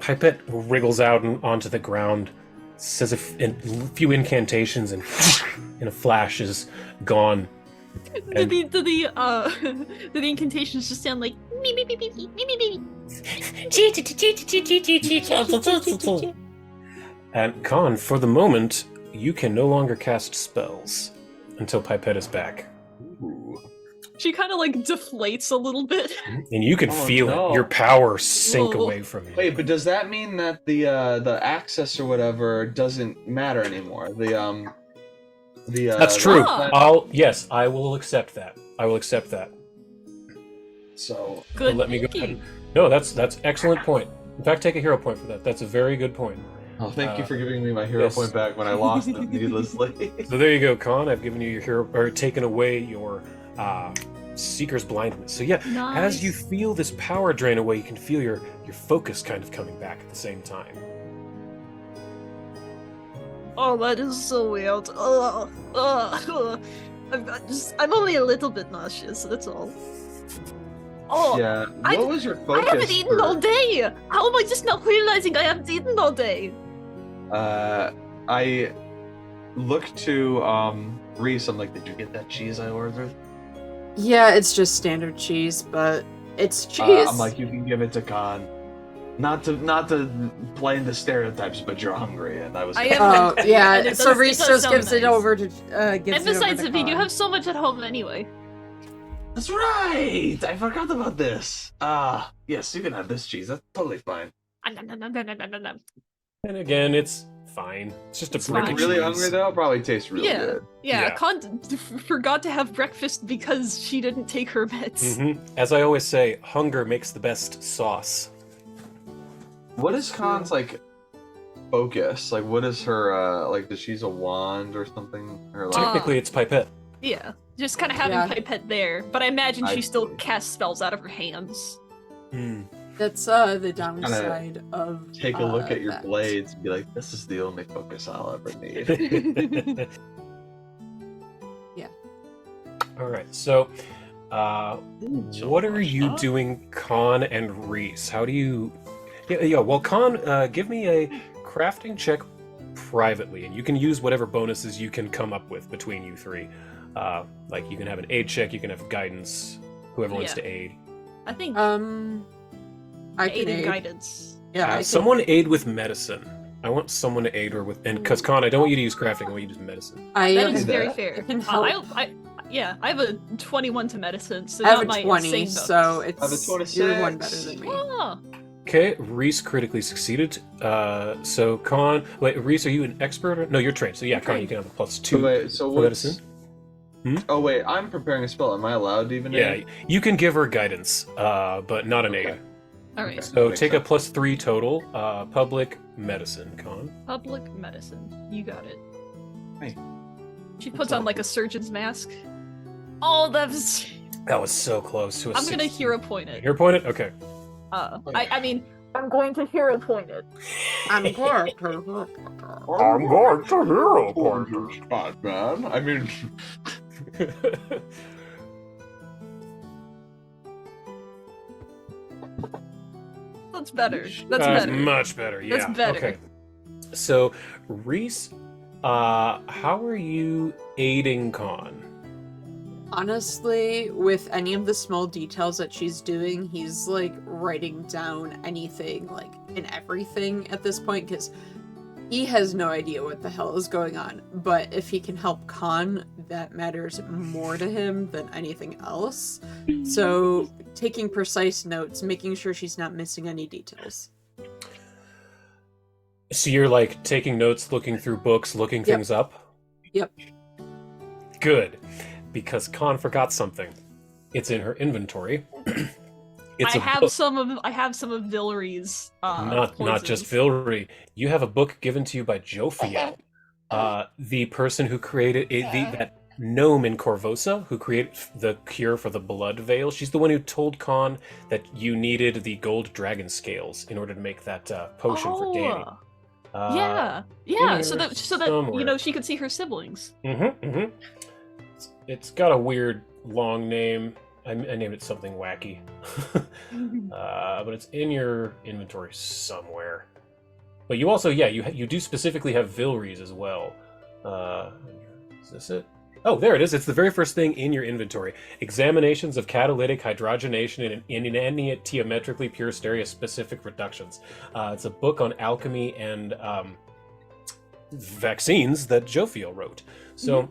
Pipette wriggles out and onto the ground, says a few incantations, and in a flash is gone. Do the incantations just sound like me me me me me me me? And Khan, for the moment, you can no longer cast spells until Pipette is back. Ooh. She kind of like deflates a little bit. And you can Oh, feel no. it, your power sink Whoa. away from you. Wait, but does that mean that the access or whatever doesn't matter anymore? That's true. Ah. I will accept that. So Good. Let me go thinking. ahead. No, that's excellent point. In fact, take a hero point for that. That's a very good point. Oh, thank you for giving me my hero yes. point back when I lost it needlessly. So there you go, Khan. I've given you your hero, or taken away your seeker's blindness. So yeah, as you Nice. feel this power drain away, you can feel your focus kind of coming back at the same time. Oh, that is so weird. I'm only a little bit nauseous. That's all. Oh, Yeah. I- What was your I focus? haven't eaten all day! How am I just not realizing I haven't eaten all day? I look to Reese. I'm like, did you get that cheese I ordered? Yeah, it's just standard cheese, but it's cheese. I'm like, you can give it to Khan. Not to play into stereotypes, but you're hungry, and I was. I am Oh hungry, and yeah, it so does- Reese it does just sound gives it nice. over to And besides, it if you do have so much at home anyway. That's right. I forgot about this. Yes, you can have this cheese. That's totally fine. And again, it's fine. It's just a It's brick fine. of Really cheese. hungry though. Probably tastes really Yeah. good. Yeah, Yeah. Con forgot to have breakfast because she didn't take her meds. Mhm. As I always say, hunger makes the best sauce. What is Khan's like focus? Like, what is her like? Does she use a wand or something? Or like, Technically, it's pipette. Yeah, just kind of having Yeah. Pipette there, but I imagine I she still see. casts spells out of her hands. That's the downside of. take a look at your that. blades and be like, this is the only focus I'll ever need. Yeah. All right. So, what are you doing, Khan and Reese? How do you? Yeah. Well, Khan, give me a crafting check privately, and you can use whatever bonuses you can come up with between you three. Like you can have an aid check, you can have guidance, whoever wants Yeah. to aid. I think I can aid and aid. guidance. Yeah, I can- Someone aid with medicine. I want someone to aid her with, and because Khan, I don't want you to use crafting. I want you to use medicine. I That can is do very that. fair. I can help. I have a 21 to medicine, so I have not a my 20, insane so bonus. I have a it's 26. you're one better than me. Ah, Okay, Reese critically succeeded. So Khan, wait, Reese, are you an expert? No, you're trained. So yeah, Khan, you can have a +2 Wait, so for what's? medicine. Oh wait, I'm preparing a spell. Am I allowed to even? Yeah, aid? you can give her guidance, but not an aid. Okay. all right. So Makes take sense. a +3 total. Public medicine, Khan. Public medicine. You got it. Hey. She puts on like a surgeon's mask. Oh, that's. That was so close to a. I'm gonna 16. hero point it. Hero point it. Okay. I mean, I'm going to hero point it. I'm good. I'm going to hero point spot, man. I mean, That's better. That's That's better. much better. Yeah. That's better. Okay. So Reese, how are you aiding Khan? Honestly, with any of the small details that she's doing, he's like writing down anything, like in everything at this point, because he has no idea what the hell is going on. But if he can help Khan, that matters more to him than anything else. So, taking precise notes, making sure she's not missing any details. So you're like taking notes, looking through books, looking Yep. things up? Yep. Good. Because Khan forgot something. It's in her inventory. It's I a have book. some of Villery's Not just poisons. Villery. You have a book given to you by Jophiel, the person who created that gnome in Corvosa, who created the cure for the blood veil. She's the one who told Khan that you needed the gold dragon scales in order to make that potion for Danny. Yeah. So here that somewhere. she could see her siblings. Mm-hmm. It's got a weird long name. I named it something wacky. But it's in your inventory somewhere. But you also, you do specifically have Villery's as well. Is this it? Oh, there it is. It's the very first thing in your inventory. Examinations of catalytic hydrogenation and inanimate geometrically pure stereospecific reductions. It's a book on alchemy and vaccines that Jophiel wrote. So,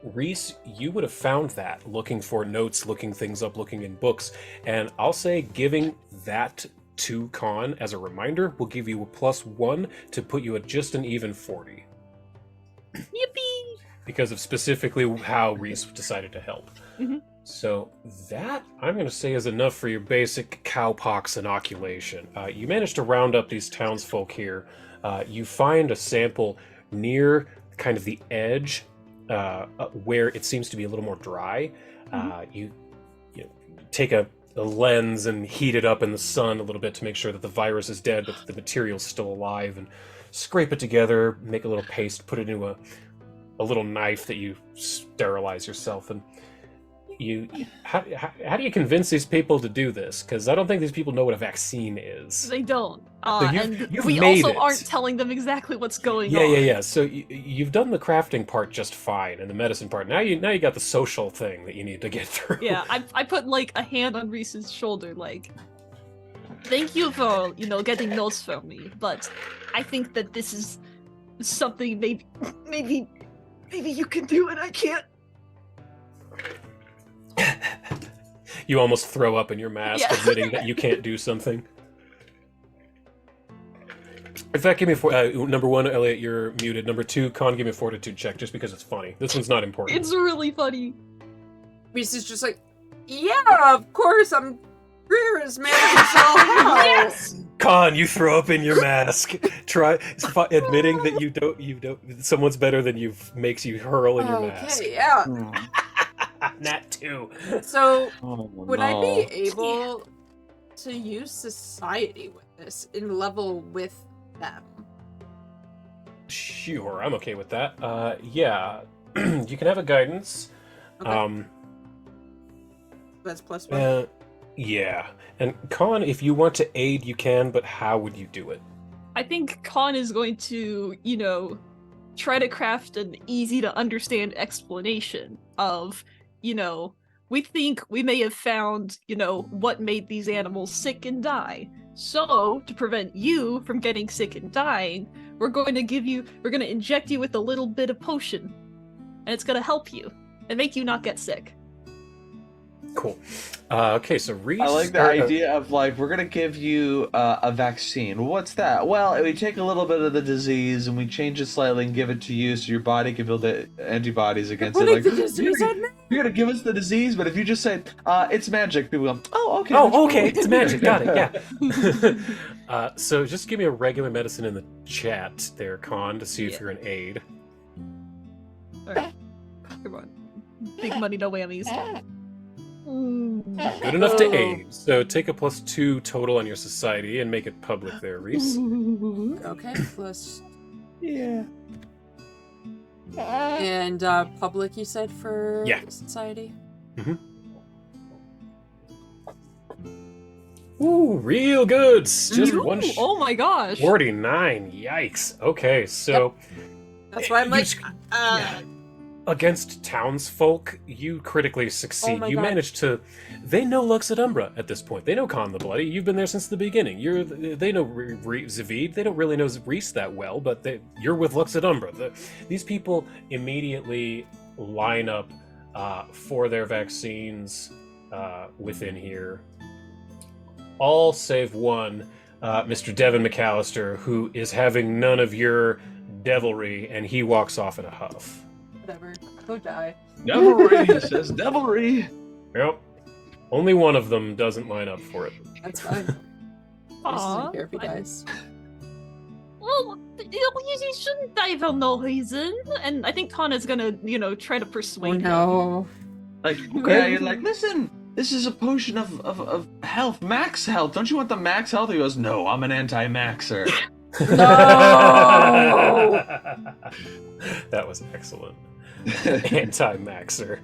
Reese, you would have found that looking for notes, looking things up, looking in books. And I'll say giving that to Khan as a reminder will give you a +1 to put you at just an even 40. Yippee! Because of specifically how Reese decided to help. Mhm. So that, I'm going to say, is enough for your basic cowpox inoculation. You managed to round up these townsfolk here. You find a sample near kind of the edge where it seems to be a little more dry. You take a lens and heat it up in the sun a little bit to make sure that the virus is dead, but the material's still alive, and scrape it together, make a little paste, put it into a little knife that you sterilize yourself, and how do you convince these people to do this? Because I don't think these people know what a vaccine is. They don't. you've And we made also it. aren't telling them exactly what's going Yeah, on. yeah. So you've done the crafting part just fine, and the medicine part. Now you got the social thing that you need to get through. Yeah, I put like a hand on Reese's shoulder, like, thank you for, getting notes from me, but I think that this is something maybe you can do and I can't. You almost throw up in your mask, Yeah. admitting that you can't do something. In fact, give me number one, Elliot, you're muted. Number two, Con, give me a fortitude check, just because it's funny. This one's not important. It's really funny. Reese is just like, yeah, of course, I'm Greer's man himself. Yes! Con, you throw up in your mask. Try admitting that you don't. Someone's better than you makes you hurl in your mask. Okay, yeah. Nat 2. So, Oh, would no. I be able to use society with this in level with them? Sure, I'm okay with that. Yeah, you can have a guidance. Okay. That's +1. Yeah, and Con, if you want to aid, you can. But how would you do it? I think Khan is going to, try to craft an easy to understand explanation of, we think we may have found, what made these animals sick and die. So, to prevent you from getting sick and dying, we're going to inject you with a little bit of potion. And it's going to help you and make you not get sick. Cool. Okay, so Reese. I like the idea of like, we're gonna give you a vaccine. What's that? Well, we take a little bit of the disease and we change it slightly and give it to you, so your body can build the antibodies against it. Like, you're gonna give us the disease, but if you just say it's magic, people go, oh, okay. Oh, okay, it's magic. Got it. Yeah. So just give me a regular medicine in the chat there, Con, to see if you're an aid. Alright. Come on. Big money, no whammies. Good enough to aid. So take a +2 total on your society and make it public there, Reese. Okay, plus. Yeah. And public, you said, for Yeah. society? Ooh, real good. Just Ooh, one. oh my gosh. 49. Yikes. Okay, so That's why I'm You like, s- against townsfolk, you critically succeed. Oh my You God. manage to. They know Lux Et Umbra at this point. They know Khan the Bloody. You've been there since the beginning. They know Zavid. They don't really know Reese that well, but you're with Lux Et Umbra. These people immediately line up for their vaccines within here. All save one, Mr. Devin McAllister, who is having none of your devilry, and he walks off in a huff. whatever. Go die. Devilry, he says devilry. Yep. Only one of them doesn't line up for it. That's fine. Reese Aw, doesn't care if he dies. Well, you shouldn't die for no reason. And I think Kana's gonna, try to persuade him. No. Like, yeah, you're like, listen, this is a potion of health, max health. Don't you want the max health? He goes, no, I'm an anti-maxer. No! That was excellent. Anti-maxer.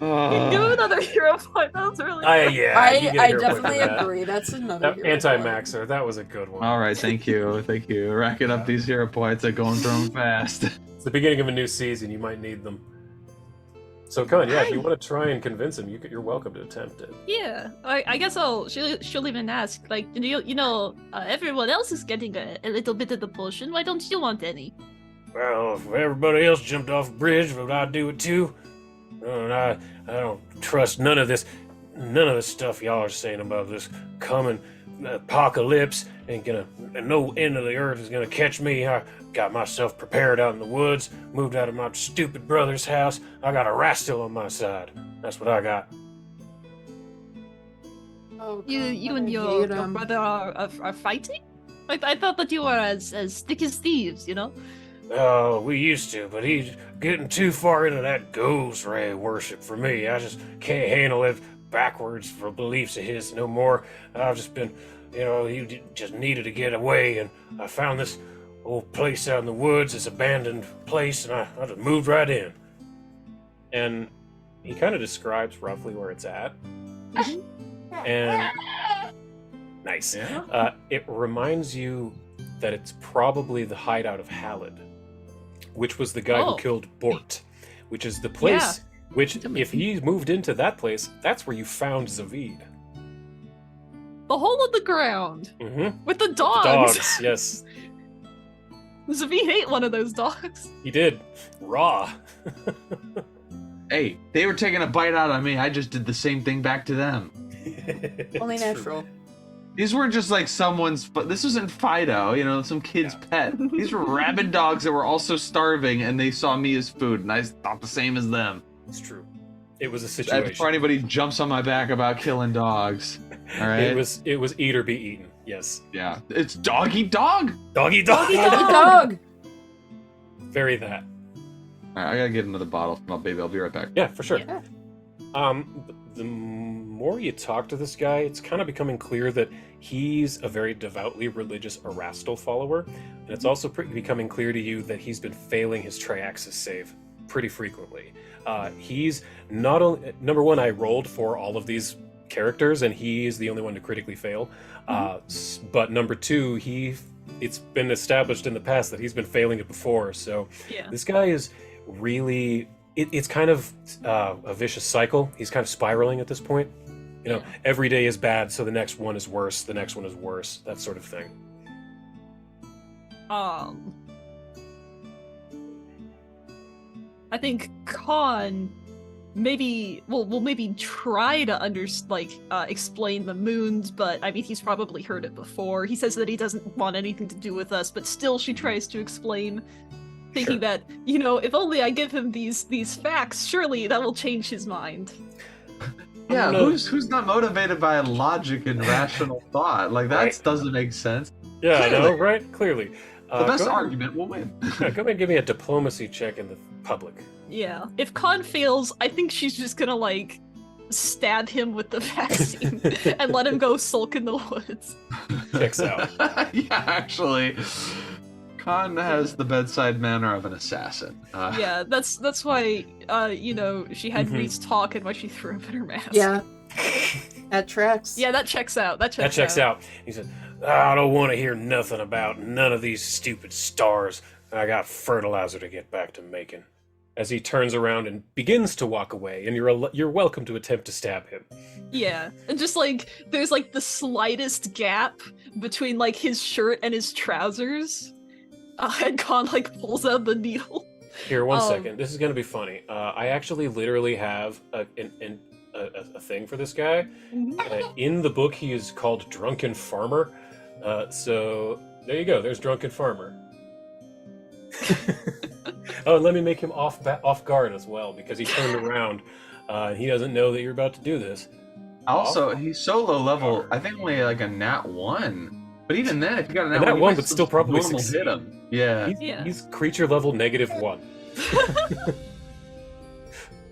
Do another hero point. That was really Yeah, you get a I hero point for definitely that. agree. That's another hero Anti-maxer, that was a good one. All right, thank you. Racking up these hero points and going through them fast. It's the beginning of a new season, you might need them. So, Con, yeah, if you want to try and convince him, you're welcome to attempt it. Yeah, I guess she'll even ask, like, everyone else is getting a little bit of the potion. Why don't you want any? Well, if everybody else jumped off a bridge, would I do it too? I don't trust none of this stuff y'all are saying about this coming apocalypse. No end of the earth is gonna catch me. I got myself prepared out in the woods, moved out of my stupid brother's house. I got a Rastil on my side. That's what I got. Oh, You God, and I your hate him. brother are fighting? I thought that you were as thick as thieves, Oh, we used to, but he's getting too far into that ghost ray worship for me. I just can't handle it backwards for beliefs of his no more. I've just been, he just needed to get away, and I found this old place out in the woods, this abandoned place, and I just moved right in. and he kind of describes roughly where it's at. And nice. Yeah. It reminds you that it's probably the hideout of Halid, which was the guy who killed Bort, which is the place which, if he moved into that place, that's where you found Zavid. The hole in the ground Mm-hmm. with the dogs. Dogs, yes. Zavi ate one of those dogs. He did. Raw. Hey, they were taking a bite out of me. I just did the same thing back to them. Only It's true. natural. These weren't just like someone's, but this wasn't Fido, some kid's pet. These were rabid dogs that were also starving, and they saw me as food, and I thought the same as them. It's true. It was a situation. Before anybody jumps on my back about killing dogs, all right? It was eat or be eaten. Yes. Yeah, it's dog eat dog. Doggy dog. Doggy dog! Very that. All right, I gotta get another bottle for my baby. I'll be right back. Yeah, for sure. Yeah. The more you talk to this guy, it's kind of becoming clear that he's a very devoutly religious Erastil follower, and it's also becoming clear to you that he's been failing his Triaxis save pretty frequently. He's not only number one. I rolled for all of these characters, and he is the only one to critically fail. But number two, it's been established in the past that he's been failing it before. So this guy is really. It's kind of a vicious cycle. He's kind of spiraling at this point. Every day is bad, so the next one is worse, the next one is worse, that sort of thing. I think Khan maybe maybe try to explain the moons, but I mean he's probably heard it before. He says that he doesn't want anything to do with us, but still she tries to explain, thinking that, if only I give him these facts, surely that will change his mind. Yeah, who's not motivated by logic and rational thought? Like that doesn't make sense. Yeah, I know, Clearly. right? Clearly. The best go argument will win. Go ahead and give me a diplomacy check in the public. Yeah. If Khan fails, I think she's just gonna stab him with the vaccine and let him go sulk in the woods. Checks out. Yeah, actually, Khan has the bedside manner of an assassin. Yeah, that's why she had Mhm. Reese talk and why she threw up in her mask. Yeah. That tracks. Yeah, that checks out. That checks out. He said, I don't want to hear nothing about none of these stupid stars. I got fertilizer to get back to making. As he turns around and begins to walk away, and you're welcome to attempt to stab him. Yeah, and just there's the slightest gap between his shirt and his trousers. And Khan pulls out the needle. Here, one second. This is gonna be funny. I actually literally have a thing for this guy. In the book, he is called Drunken Farmer. So there you go. There's Drunken Farmer. Oh, and let me make him off guard as well, because he turned around. He doesn't know that you're about to do this. Also, he's so low level. I think only a nat 1. But even then, if you got a nat 1, one, but still probably normal succeed. hit him. Yeah. He's creature level -1.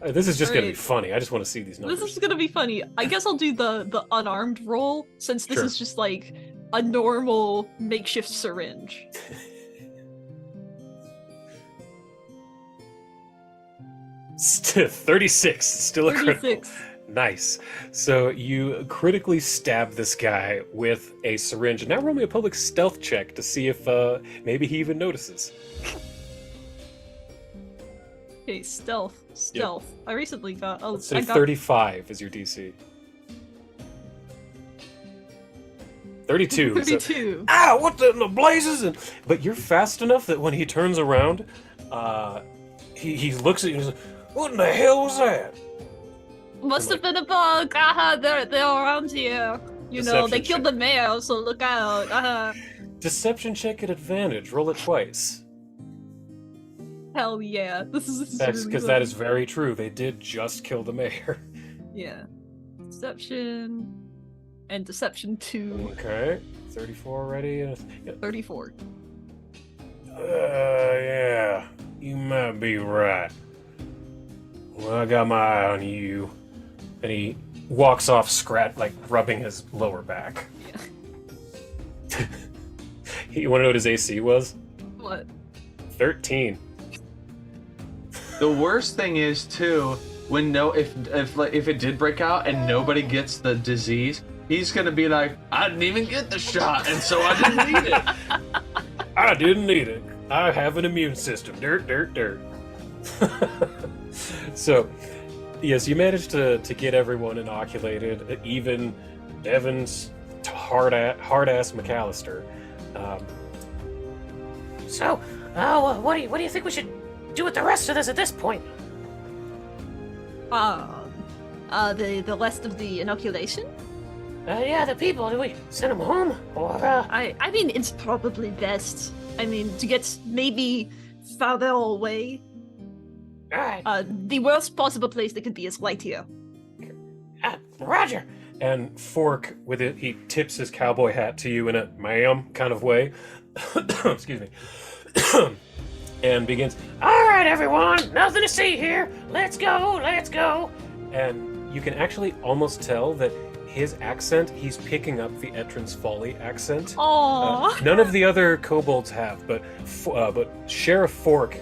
This is just gonna be funny. I just want to see these numbers. This is gonna be funny. I guess I'll do the unarmed roll, since this Sure. is just a normal makeshift syringe. Still 36. Still a critical. 36. Nice. So you critically stab this guy with a syringe. Now roll me a public stealth check to see if maybe he even notices. Okay, stealth. I recently got. Oh, Let's say I got 35 is your DC. 32. so- 32. Ah, what the blazes? But you're fast enough that when he turns around, he looks at you and says, "What in the hell was that?" Must have been a bug. They're around here. They Deception killed the mayor, so look out. Deception check at advantage. Roll it twice. Hell yeah. This is That's really because fun. that is very true. They did just kill the mayor. Yeah. Deception. And Deception 2. Okay, 34 already. 34. Yeah, you might be right. Well, I got my eye on you. And he walks off, rubbing his lower back. Yeah. You want to know what his AC was? What? 13. The worst thing is too, when if it did break out and nobody gets the disease, he's gonna be like, I didn't even get the shot, and so I didn't need it. I didn't need it. I have an immune system. Dirt, dirt, dirt. So, yes, you managed to get everyone inoculated, even Devin's hard-ass McAllister. So, what do you think we should do with the rest of this at this point? The rest of the inoculation? Yeah, the people. Do we send them home, or I mean, it's probably best. I mean, to get maybe farther away. all right, The worst possible place they could be is right here. Roger. And Fork, with it, he tips his cowboy hat to you in a ma'am kind of way. Excuse me. And begins, All right, everyone. Nothing to see here. Let's go. Let's go. and you can actually almost tell that his accent, he's picking up the Etrin's Folly accent. Aww. None of the other kobolds have, but Sheriff Fork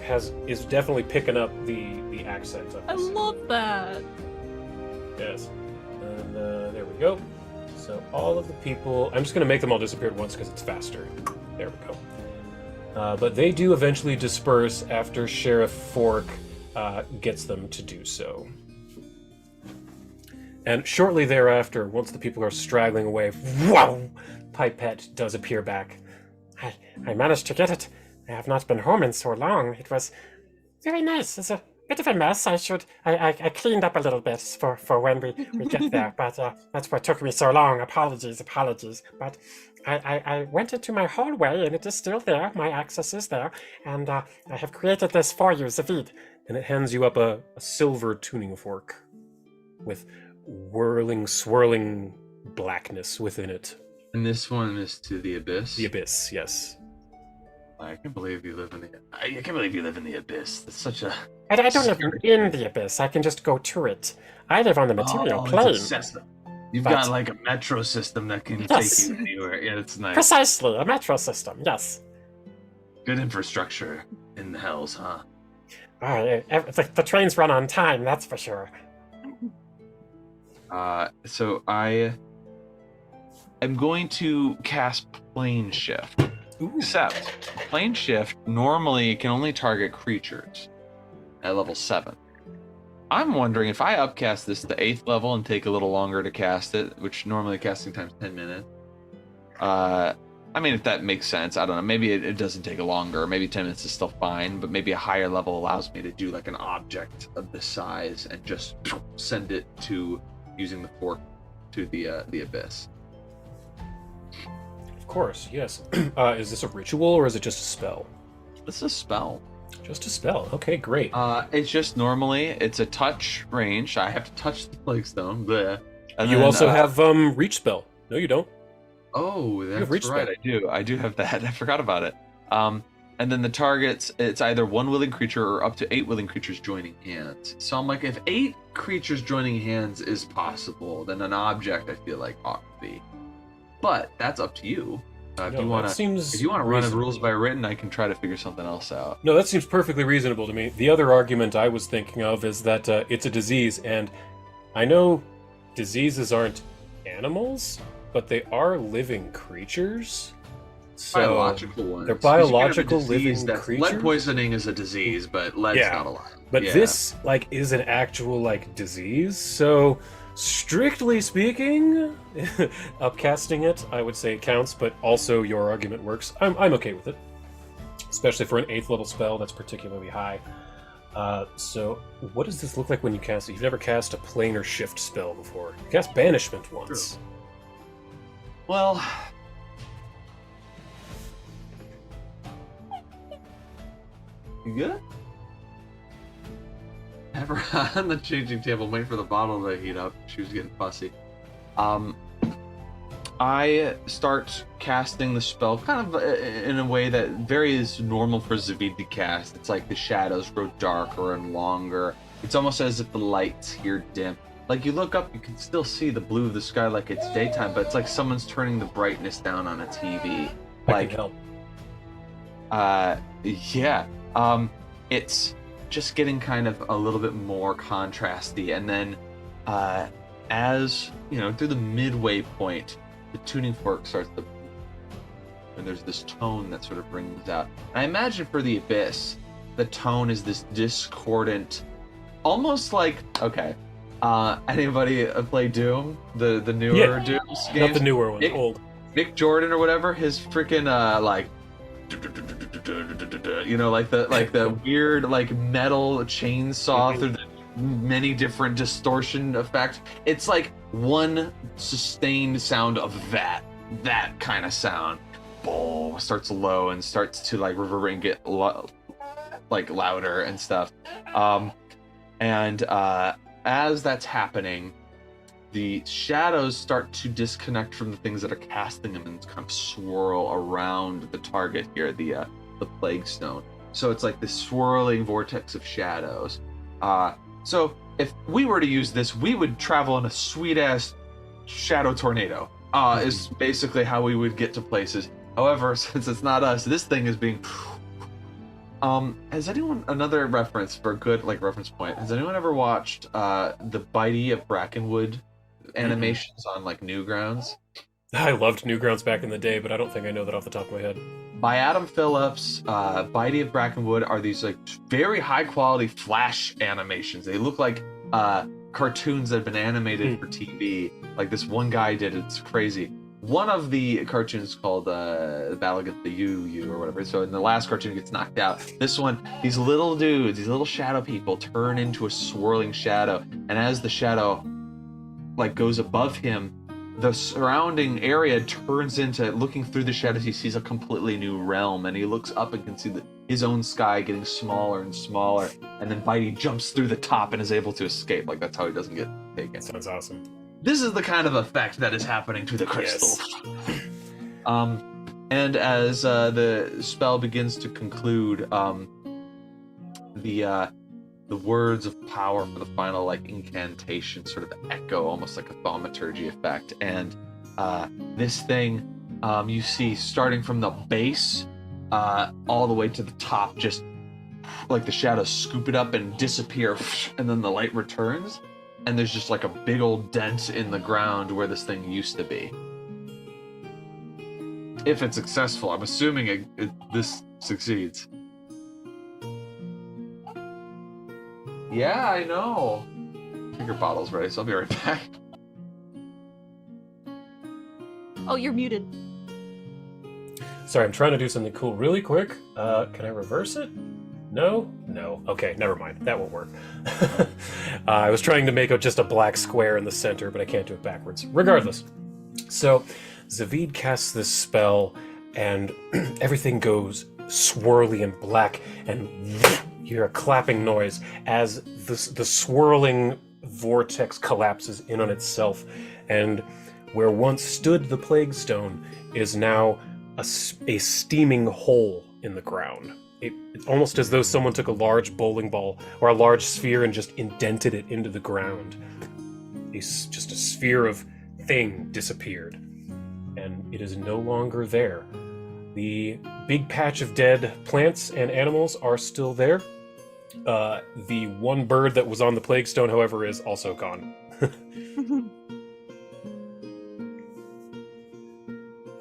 is definitely picking up the accent of I this. love that. Yes. And there we go. So all of the people, I'm just going to make them all disappear at once because it's faster. There we go. But they do eventually disperse after Sheriff Fork gets them to do so. And shortly thereafter, once the people are straggling away, wow, Pipette does appear back. I managed to get it. I have not been home in so long. It was very nice. It's a bit of a mess. I cleaned up a little bit for when we get there, but that's what took me so long. Apologies. But I went into my hallway and it is still there. My access is there, and I have created this for you, Zavid. And it hands you up a silver tuning fork with whirling, swirling blackness within it. And this one is to the abyss. The abyss, yes. I can't believe you live in the. I can't believe you live in the abyss. That's such a. I don't live in the abyss. I can just go to it. I live on the material it's plane. a system. You've But- got like a metro system that can Yes. take you anywhere. Yeah, it's nice. Precisely, a metro system. Yes. Good infrastructure in the hells, huh? The trains run on time. That's for sure. So I'm going to cast Plane Shift. Ooh. Except, Plane Shift normally can only target creatures at level 7. I'm wondering if I upcast this to 8th level and take a little longer to cast it, which normally casting time's 10 minutes. I mean, if that makes sense, I don't know. Maybe it doesn't take longer. Maybe 10 minutes is still fine, but maybe a higher level allows me to do like an object of this size and just send it to using the fork to the abyss. Of course, yes. Is this a ritual or is it just a spell? This is a spell. Just a spell. Okay, great. It's just normally it's a touch range. I have to touch the plague stone. Bleh. And you then, also have reach spell. No, you don't. Oh, have that's reach right. spell. I do have that. I forgot about it. And then the targets, it's either 1 willing creature or up to 8 willing creatures joining hands. So I'm like, if 8 creatures joining hands is possible, then an object I feel like ought to be. But that's up to you. If No, you want that to seems run the reasonable. rules by written, I can try to figure something else out. No, that seems perfectly reasonable to me. The other argument I was thinking of is that it's a disease, and I know diseases aren't animals, but they are living creatures. So Biological ones. they're 'Cause you can have a biological disease living that's- creatures? Lead poisoning is a disease, but lead's Yeah. not alive. But Yeah. this is an actual disease. So strictly speaking, upcasting it, I would say it counts. But also your argument works. I'm okay with it, especially for an 8th level spell that's particularly high. So what does this look like when you cast it? You've never cast a planar shift spell before. You cast banishment once. Well, you good? Have her on the changing table, wait for the bottle to heat up. She was getting fussy. I start casting the spell kind of in a way that very is normal for Zavid to cast. It's like the shadows grow darker and longer. It's almost as if the lights here dim. Like you look up, you can still see the blue of the sky like it's daytime, but it's like someone's turning the brightness down on a TV. I Like, can help. yeah. It's just getting kind of a little bit more contrasty. And then as, through the midway point, the tuning fork starts to, and there's this tone that sort of rings out. And I imagine for the Abyss, the tone is this discordant, almost like, okay, anybody play Doom? The newer Doom games? Not the newer one, old. Mick Jordan or whatever, his freaking like the weird like metal chainsaw through the many different distortion effects. It's like one sustained sound of that kind of sound. Boom, starts low and starts to like reverberate and get like louder and stuff. And as that's happening, the shadows start to disconnect from the things that are casting them and kind of swirl around the target here, the plague stone. So it's like this swirling vortex of shadows. So if we were to use this, we would travel in a sweet ass shadow tornado. Is basically how we would get to places. However, since it's not us, this thing is being. Has anyone, another reference for a good like reference point? Has anyone ever watched the Bitey of Brackenwood animations on like Newgrounds? I loved Newgrounds back in the day, but I don't think I know that off the top of my head. By Adam Phillips, Bitey of Brackenwood are these like very high quality flash animations. They look like cartoons that have been animated for TV. Like this one guy did, it's crazy. One of the cartoons called Battle Against the Yu or whatever. So in the last cartoon gets knocked out. This one, these little dudes, these little shadow people turn into a swirling shadow. And as the shadow like goes above him, the surrounding area turns into, looking through the shadows, he sees a completely new realm. And he looks up and can see his own sky getting smaller and smaller. And then Bitey jumps through the top and is able to escape. Like that's how he doesn't get taken. Sounds awesome. This is the kind of effect that is happening to the crystal. Yes. And as the spell begins to conclude, the words of power for the final like incantation sort of echo, almost like a thaumaturgy effect. And this thing, you see, starting from the base all the way to the top, just like the shadows scoop it up and disappear, and then the light returns. And there's just like a big old dent in the ground where this thing used to be. If it's successful, I'm assuming this succeeds. Yeah, I know. I think your bottle's ready, so I'll be right back. Oh, you're muted. Sorry, I'm trying to do something cool really quick. Can I reverse it? No? No. Okay, never mind. That won't work. I was trying to make just a black square in the center, but I can't do it backwards. Regardless. So, Zavid casts this spell, and everything goes swirly and black, and you hear a clapping noise as the swirling vortex collapses in on itself, and where once stood the Plague Stone is now a steaming hole in the ground. It's almost as though someone took a large bowling ball or a large sphere and just indented it into the ground. Just a sphere of thing disappeared, and it is no longer there. The big patch of dead plants and animals are still there. The one bird that was on the Plague Stone, however, is also gone.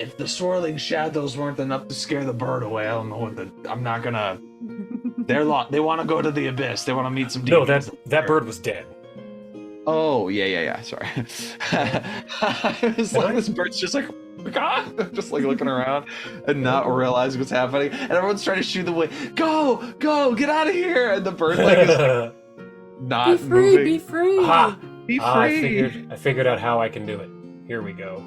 If the swirling shadows weren't enough to scare the bird away, I don't know what I'm not gonna. They want to go to the abyss. They want to meet some demons. No, that bird was dead. Oh yeah. Sorry. I was like, this bird's just like, just like looking around and not realizing what's happening, and everyone's trying to shoo them away. Go, get out of here! And the bird like is not be free, moving. be free. Ha! Be free. I figured out how I can do it. Here we go.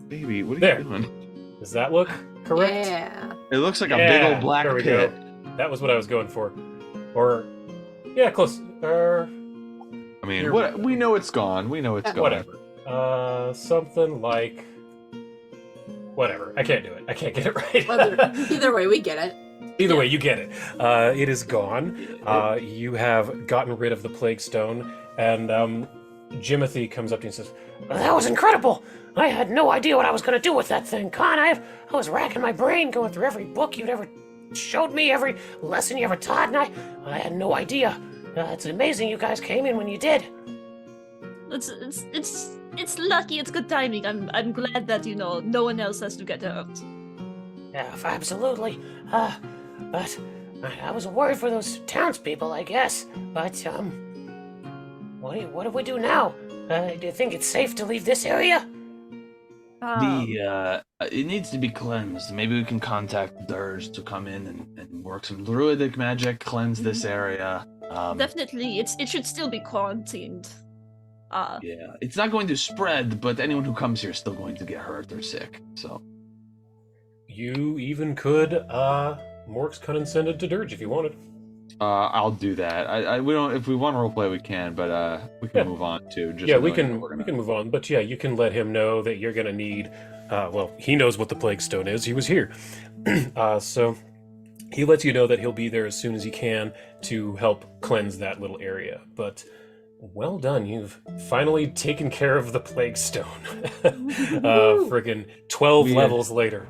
Baby, what are There. you doing? Does that look correct? Yeah. It looks like a big old black there we pit. go. That was what I was going for. Or, yeah, close. I mean, Here- what we know it's gone. We know it's gone. Whatever. Something like... Whatever. I can't do it. I can't get it right. Either way, we get it. Either way, you get it. It is gone. You have gotten rid of the Plague Stone, and Jimothy comes up to you and says, That was incredible. I had no idea what I was going to do with that thing, Con. I was racking my brain going through every book you'd ever showed me every lesson you ever taught, and I had no idea. It's amazing you guys came in when you did. It's lucky. It's good timing. I'm glad that no one else has to get hurt. Yeah, absolutely. But I was worried for those townspeople, I guess. But what do we do now? Do you think it's safe to leave this area? It needs to be cleansed. Maybe we can contact Dirge to come in and work some druidic magic, cleanse this area. Definitely, it should still be quarantined. Yeah, it's not going to spread, but anyone who comes here is still going to get hurt or sick. So You even could Mork's condescend it to Dirge if you wanted. I'll do that. We don't. If we want to roleplay, we can, but we can move on too. Just We can move on. But yeah, you can let him know that you're gonna need. Well, he knows what the Plague Stone is. He was here, so he lets you know that he'll be there as soon as he can to help cleanse that little area. But well done, you've finally taken care of the Plague Stone. Friggin' 12 levels later.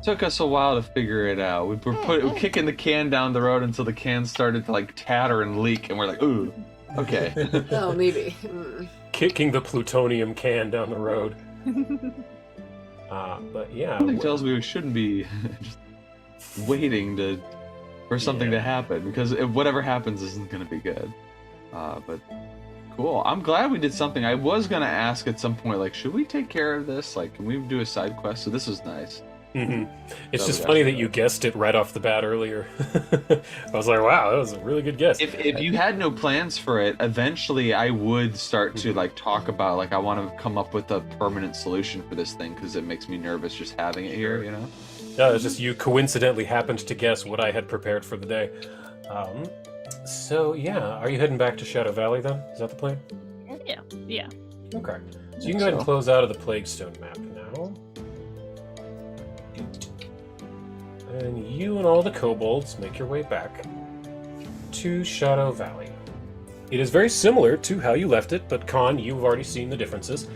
Took us a while to figure it out. We were kicking the can down the road until the can started to like tatter and leak, and we're like, ooh, okay. Oh, maybe. Kicking the plutonium can down the road. But yeah. Something tells me we shouldn't be just waiting for something to happen, because whatever happens isn't going to be good. But cool. I'm glad we did something. I was going to ask at some point, like, should we take care of this? Like, can we do a side quest? So this was nice. Mm-hmm. It's just funny that you guessed it right off the bat earlier. I was like, wow, that was a really good guess. If you had no plans for it, eventually I would start to like talk about like I want to come up with a permanent solution for this thing, because it makes me nervous just having it here, you know? Yeah, it's just you coincidentally happened to guess what I had prepared for the day. So yeah, are you heading back to Shadow Valley then? Is that the plan? Yeah. Okay. So you can go ahead and close out of the Plague Stone map now. And you and all the kobolds make your way back to Shadow Valley. It is very similar to how you left it, but Khan, you've already seen the differences.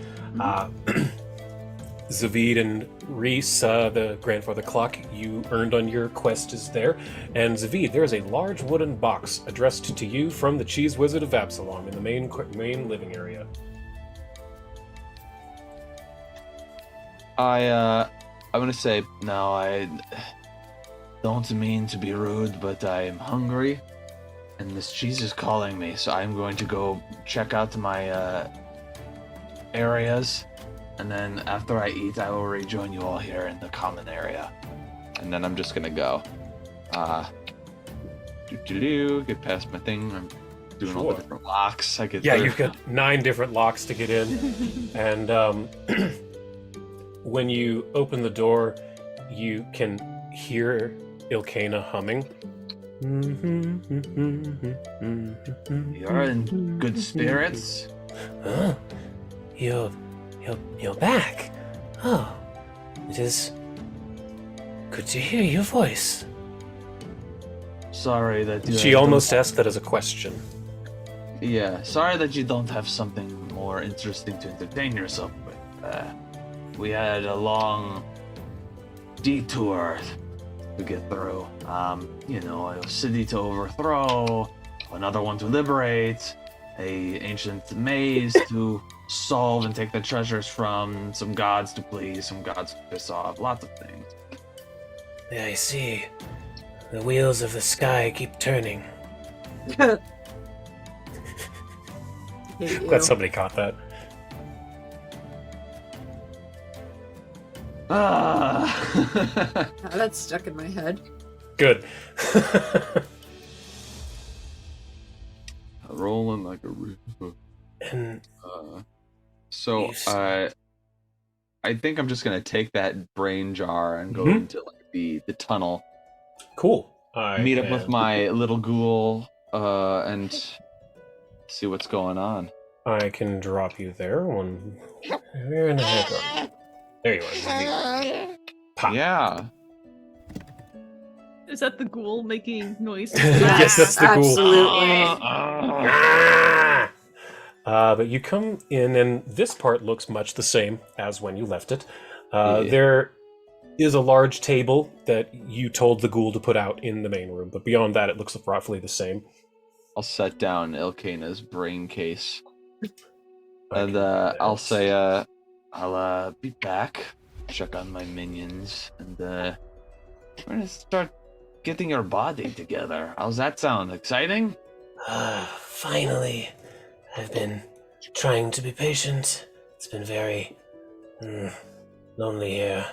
Zavid and Reese, the grandfather clock you earned on your quest is there. And Zavid, there is a large wooden box addressed to you from the Cheese Wizard of Absalom in the main living area. I'm gonna say no. I don't mean to be rude, but I'm hungry, and this cheese is calling me. So I'm going to go check out my areas, and then after I eat, I will rejoin you all here in the common area. And then I'm just gonna go. Get past my thing. I'm doing all the different locks. You've got 9 different locks to get in, and when you open the door, you can hear Ilkana humming. You're in good spirits. Oh, you're back. Oh, it is good to hear your voice. Sorry that you She almost asked that as a question. Yeah, sorry that you don't have something more interesting to entertain yourself with. We had a long detour to get through. A city to overthrow, another one to liberate, a ancient maze to solve and take the treasures from, some gods to please, some gods to piss off, lots of things. Yeah, I see. The wheels of the sky keep turning. Glad somebody caught that. That's stuck in my head. Good. Rolling like a river. And I think I'm just gonna take that brain jar and go into like the tunnel. Cool. Meet up with my little ghoul and see what's going on. I can drop you there. Where in the heck are you? There you are. Pop. Yeah. Is that the ghoul making noises? Yes, that's the ghoul. Absolutely. But you come in, and this part looks much the same as when you left it. There is a large table that you told the ghoul to put out in the main room, but beyond that, it looks roughly the same. I'll set down Ilkana's brain case. Okay, And I'll say, I'll be back, check on my minions, and we're gonna start getting your body together. How's that sound? Exciting? Finally. I've been trying to be patient. It's been very lonely here.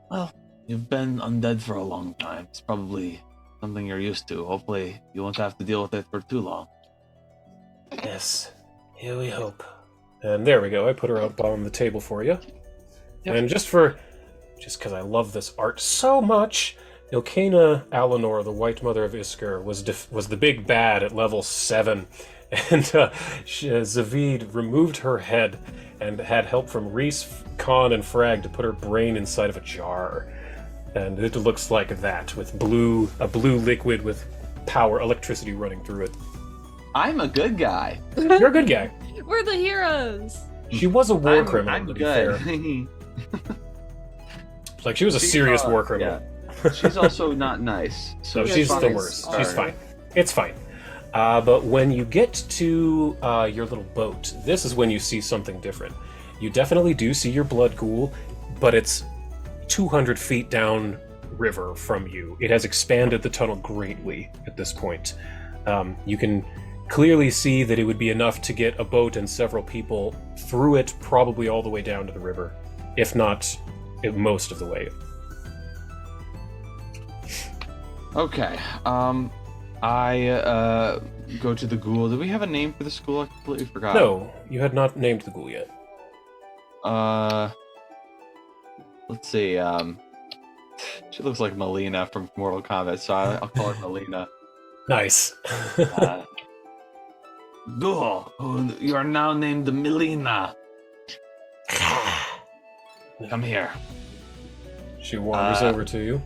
Well, you've been undead for a long time. It's probably something you're used to. Hopefully, you won't have to deal with it for too long. Yes. Here we hope. And there we go. I put her up on the table for you. Yep. And just because I love this art so much, Ilkana Alinor, the White Mother of Isker, was the big bad at level 7, and Zavid removed her head and had help from Reese, Khan, and Frag to put her brain inside of a jar, and it looks like that with a blue liquid with electricity running through it. I'm a good guy. You're a good guy. We're the heroes. She was a war criminal, I'm to be good. fair. Like she was a serious war criminal. Yeah. She's also not nice. So No, she's the fine. worst. All She's right. fine. It's fine. But when you get to your little boat, this is when you see something different. You definitely do see your blood ghoul, but it's 200 feet down river from you. It has expanded the tunnel greatly at this point. You can clearly see that it would be enough to get a boat and several people through it, probably all the way down to the river, if not most of the way. Okay. I go to the ghoul. Do we have a name for the school? I completely forgot. No, you had not named the ghoul yet. Let's see. She looks like Melina from Mortal Kombat, so I'll call her Melina. Nice. Go! You are now named Melina. Come here. She wanders over to you.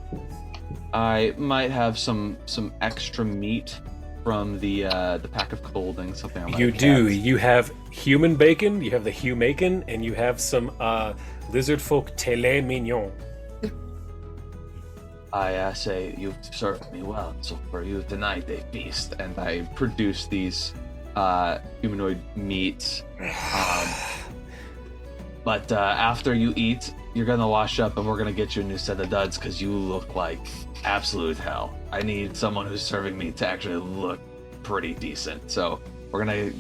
I might have some extra meat from the pack of clothing, something I might You have do. kept. You have human bacon, you have the Humacon, and you have some lizard folk tele mignon. I say you've served me well, so for you tonight a feast. And I produce these humanoid meats. But after you eat, you're gonna wash up and we're gonna get you a new set of duds because you look like absolute hell. I need someone who's serving me to actually look pretty decent. So we're gonna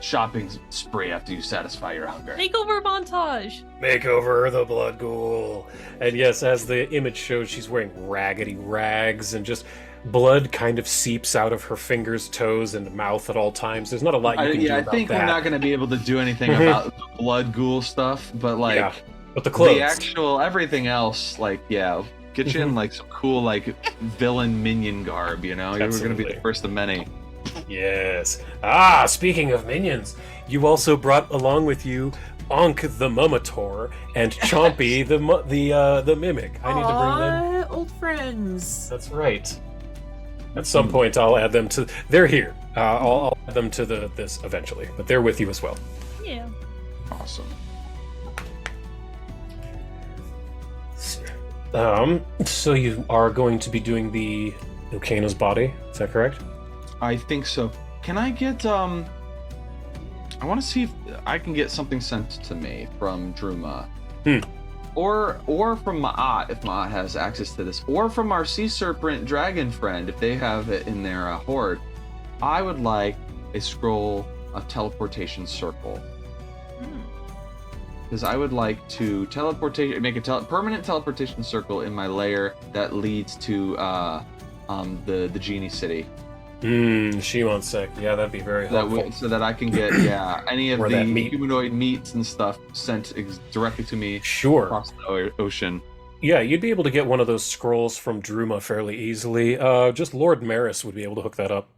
shopping spree after you satisfy your hunger. Makeover montage. Make over the blood ghoul. And yes, as the image shows, she's wearing raggedy rags and just blood kind of seeps out of her fingers, toes, and mouth at all times. There's not a lot you can do I about think that. we're not going to be able to do anything Mhm. about the blood ghoul stuff, but like Yeah, but the clothes. the actual everything else, like yeah, get you in like some cool like villain minion garb. You know, you were going to be Absolutely. the first of many. Yes. Speaking of minions, you also brought along with you Onk the Mummator and Chompy the Mimic. I need to bring them. Aw, old friends. That's right. At some point, I'll add them to. They're here. I'll add them to this eventually, but they're with you as well. Yeah. Awesome. So you are going to be doing the Ilkana's body. Is that correct? I think so. Can I get I want to see if I can get something sent to me from Druma. Or from Ma'at if Ma'at has access to this, or from our sea serpent dragon friend if they have it in their horde. I would like a scroll of teleportation circle because I would like to make a permanent teleportation circle in my lair that leads to the genie city. Shimon-sek. Yeah, that'd be very helpful. So that I can get any of Or the that meat. humanoid meats and stuff sent directly to me Sure. across the ocean. Yeah, you'd be able to get one of those scrolls from Druma fairly easily. Just Lord Maris would be able to hook that up.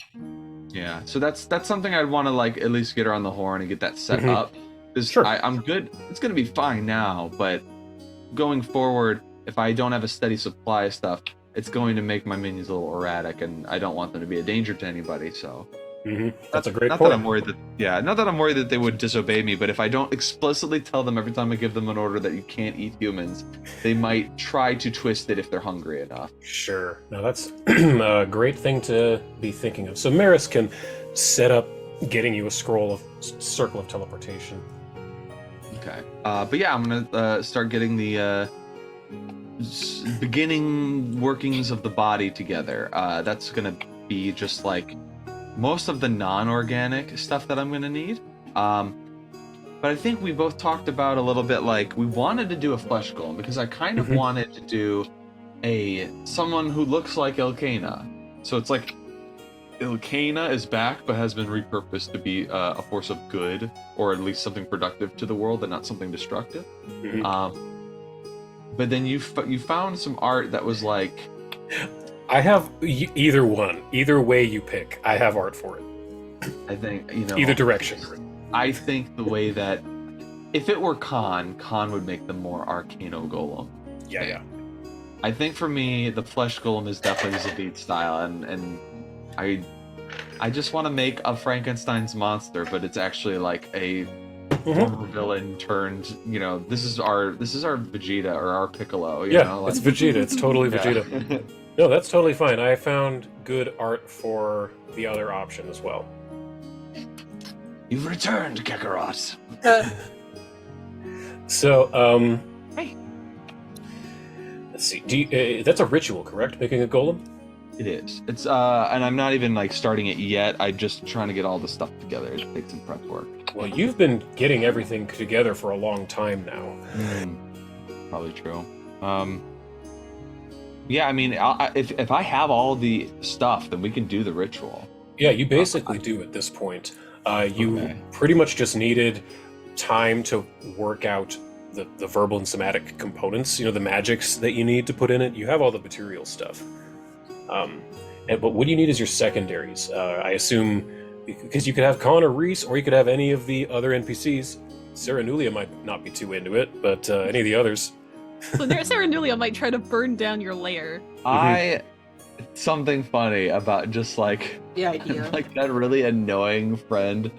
Yeah, so that's something I'd want to like at least get her on the horn and get that set Mhm. up. 'Cause Sure. I'm good. It's gonna be fine now, but going forward, if I don't have a steady supply of stuff, it's going to make my minions a little erratic, and I don't want them to be a danger to anybody. So That's a great not point. that I'm worried not that I'm worried that they would disobey me, but if I don't explicitly tell them every time I give them an order that you can't eat humans, they might try to twist it if they're hungry enough. Sure. Now that's a great thing to be thinking of. So Maris can set up getting you a scroll of circle of teleportation. Okay. But yeah, I'm gonna start getting the beginning workings of the body together. That's gonna be just like most of the non-organic stuff that I'm gonna need. But I think we both talked about a little bit like we wanted to do a flesh golem because I kind of wanted to do someone who looks like Elkana. So it's like Elkana is back but has been repurposed to be a force of good, or at least something productive to the world and not something destructive. But then you found some art that was like, I have either one. Either way you pick, I have art for it. I think, Either direction. I think the way that if it were Khan would make the more Arcano Golem. Yeah. I think for me, the Flesh Golem is definitely Zabit style, and I just want to make a Frankenstein's monster, but it's actually like a former villain turned. This is our Vegeta or our Piccolo. It's Vegeta. It's totally Vegeta. No, that's totally fine. I found good art for the other option as well. You've returned, Kakarot. So, hey. Let's see. That's a ritual, correct? Making a golem? It is. It's and I'm not even like starting it yet. I'm just trying to get all the stuff together. It takes some prep work. Well, you've been getting everything together for a long time now. Probably true. Yeah, I mean, if I have all the stuff, then we can do the ritual. Yeah, you basically do at this point. You pretty much just needed time to work out the verbal and somatic components, the magics that you need to put in it. You have all the material stuff. But what you need is your secondaries. I assume, because you could have Khan or Reese, or you could have any of the other NPCs. Saranulia might not be too into it, but any of the others. So Saranulia might try to burn down your lair. Something funny about just like The idea. like that really annoying friend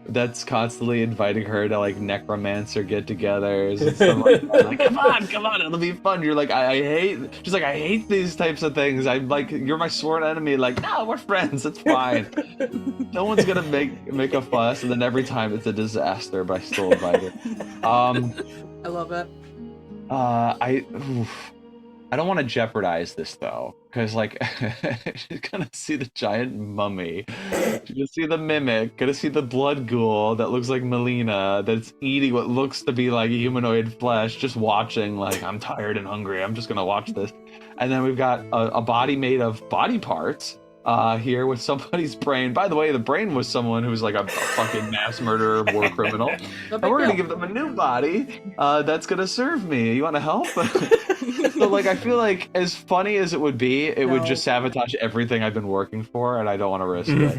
that's constantly inviting her to like necromancer get-togethers and stuff like that. Like, come on, it'll be fun. You're like, I hate these types of things. I'm like, you're my sworn enemy. Like, no, we're friends. It's fine. No one's gonna make a fuss, and then every time it's a disaster, but I still invite her. I love it. I don't want to jeopardize this though, because like she's gonna see the giant mummy, she's gonna see the mimic, gonna see the blood ghoul that looks like Melina, that's eating what looks to be like humanoid flesh, just watching like, I'm tired and hungry, I'm just gonna watch this. And then we've got a body made of body parts here with somebody's brain. By the way, the brain was someone who's like a fucking mass murderer, war criminal. And we're gonna give them a new body that's gonna serve me. You want to help? So like, I feel like as funny as it would be, it would just sabotage everything I've been working for, and I don't want to risk it.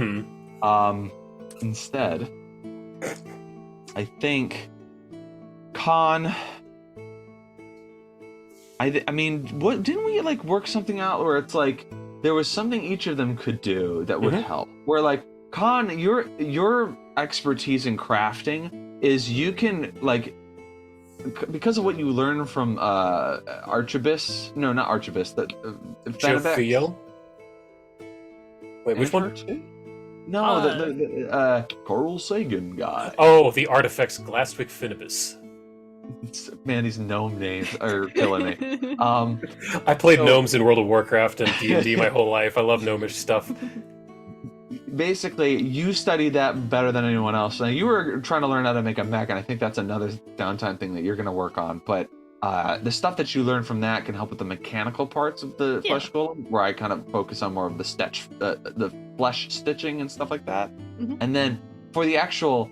Instead, I think Khan. I mean, what didn't we like work something out where it's like there was something each of them could do that would help? Where like, Khan, your expertise in crafting is you can like, because of what you learn from Archibus. No, not Archibus. Jophiel? Wait, which one? No, the Carl Sagan guy. Oh, the artifacts Glastwick Finibus. Man, these gnome names are killing me. I played gnomes in World of Warcraft and D&D my whole life. I love gnomish stuff. Basically, you studied that better than anyone else. Now, you were trying to learn how to make a mech, and I think that's another downtime thing that you're going to work on. But the stuff that you learn from that can help with the mechanical parts of the flesh golem, where I kind of focus on more of the flesh stitching and stuff like that. And then for the actual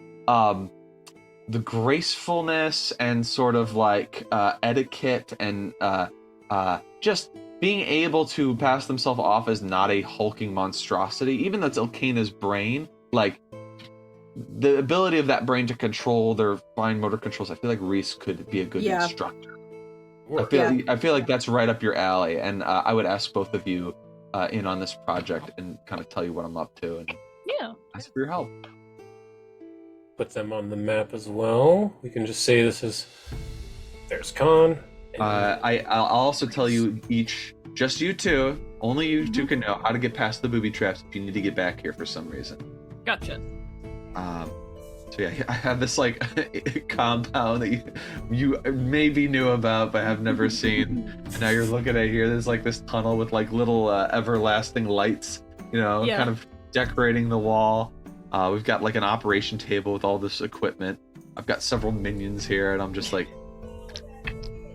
the gracefulness and sort of like etiquette and just being able to pass themselves off as not a hulking monstrosity, even though it's Elkana's brain, like the ability of that brain to control their fine motor controls, I feel like Reese could be a good instructor. I feel like that's right up your alley, and I would ask both of you in on this project and kind of tell you what I'm up to. And Ask for your help. Put them on the map as well. We can just say this is. There's Khan. I'll also tell you each, just you two, only you two can know how to get past the booby traps if you need to get back here for some reason. Gotcha. So yeah, I have this like compound that you maybe knew about but have never seen. And now you're looking at here. There's like this tunnel with like little everlasting lights, kind of decorating the wall. We've got like an operation table with all this equipment. I've got several minions here, and I'm just like,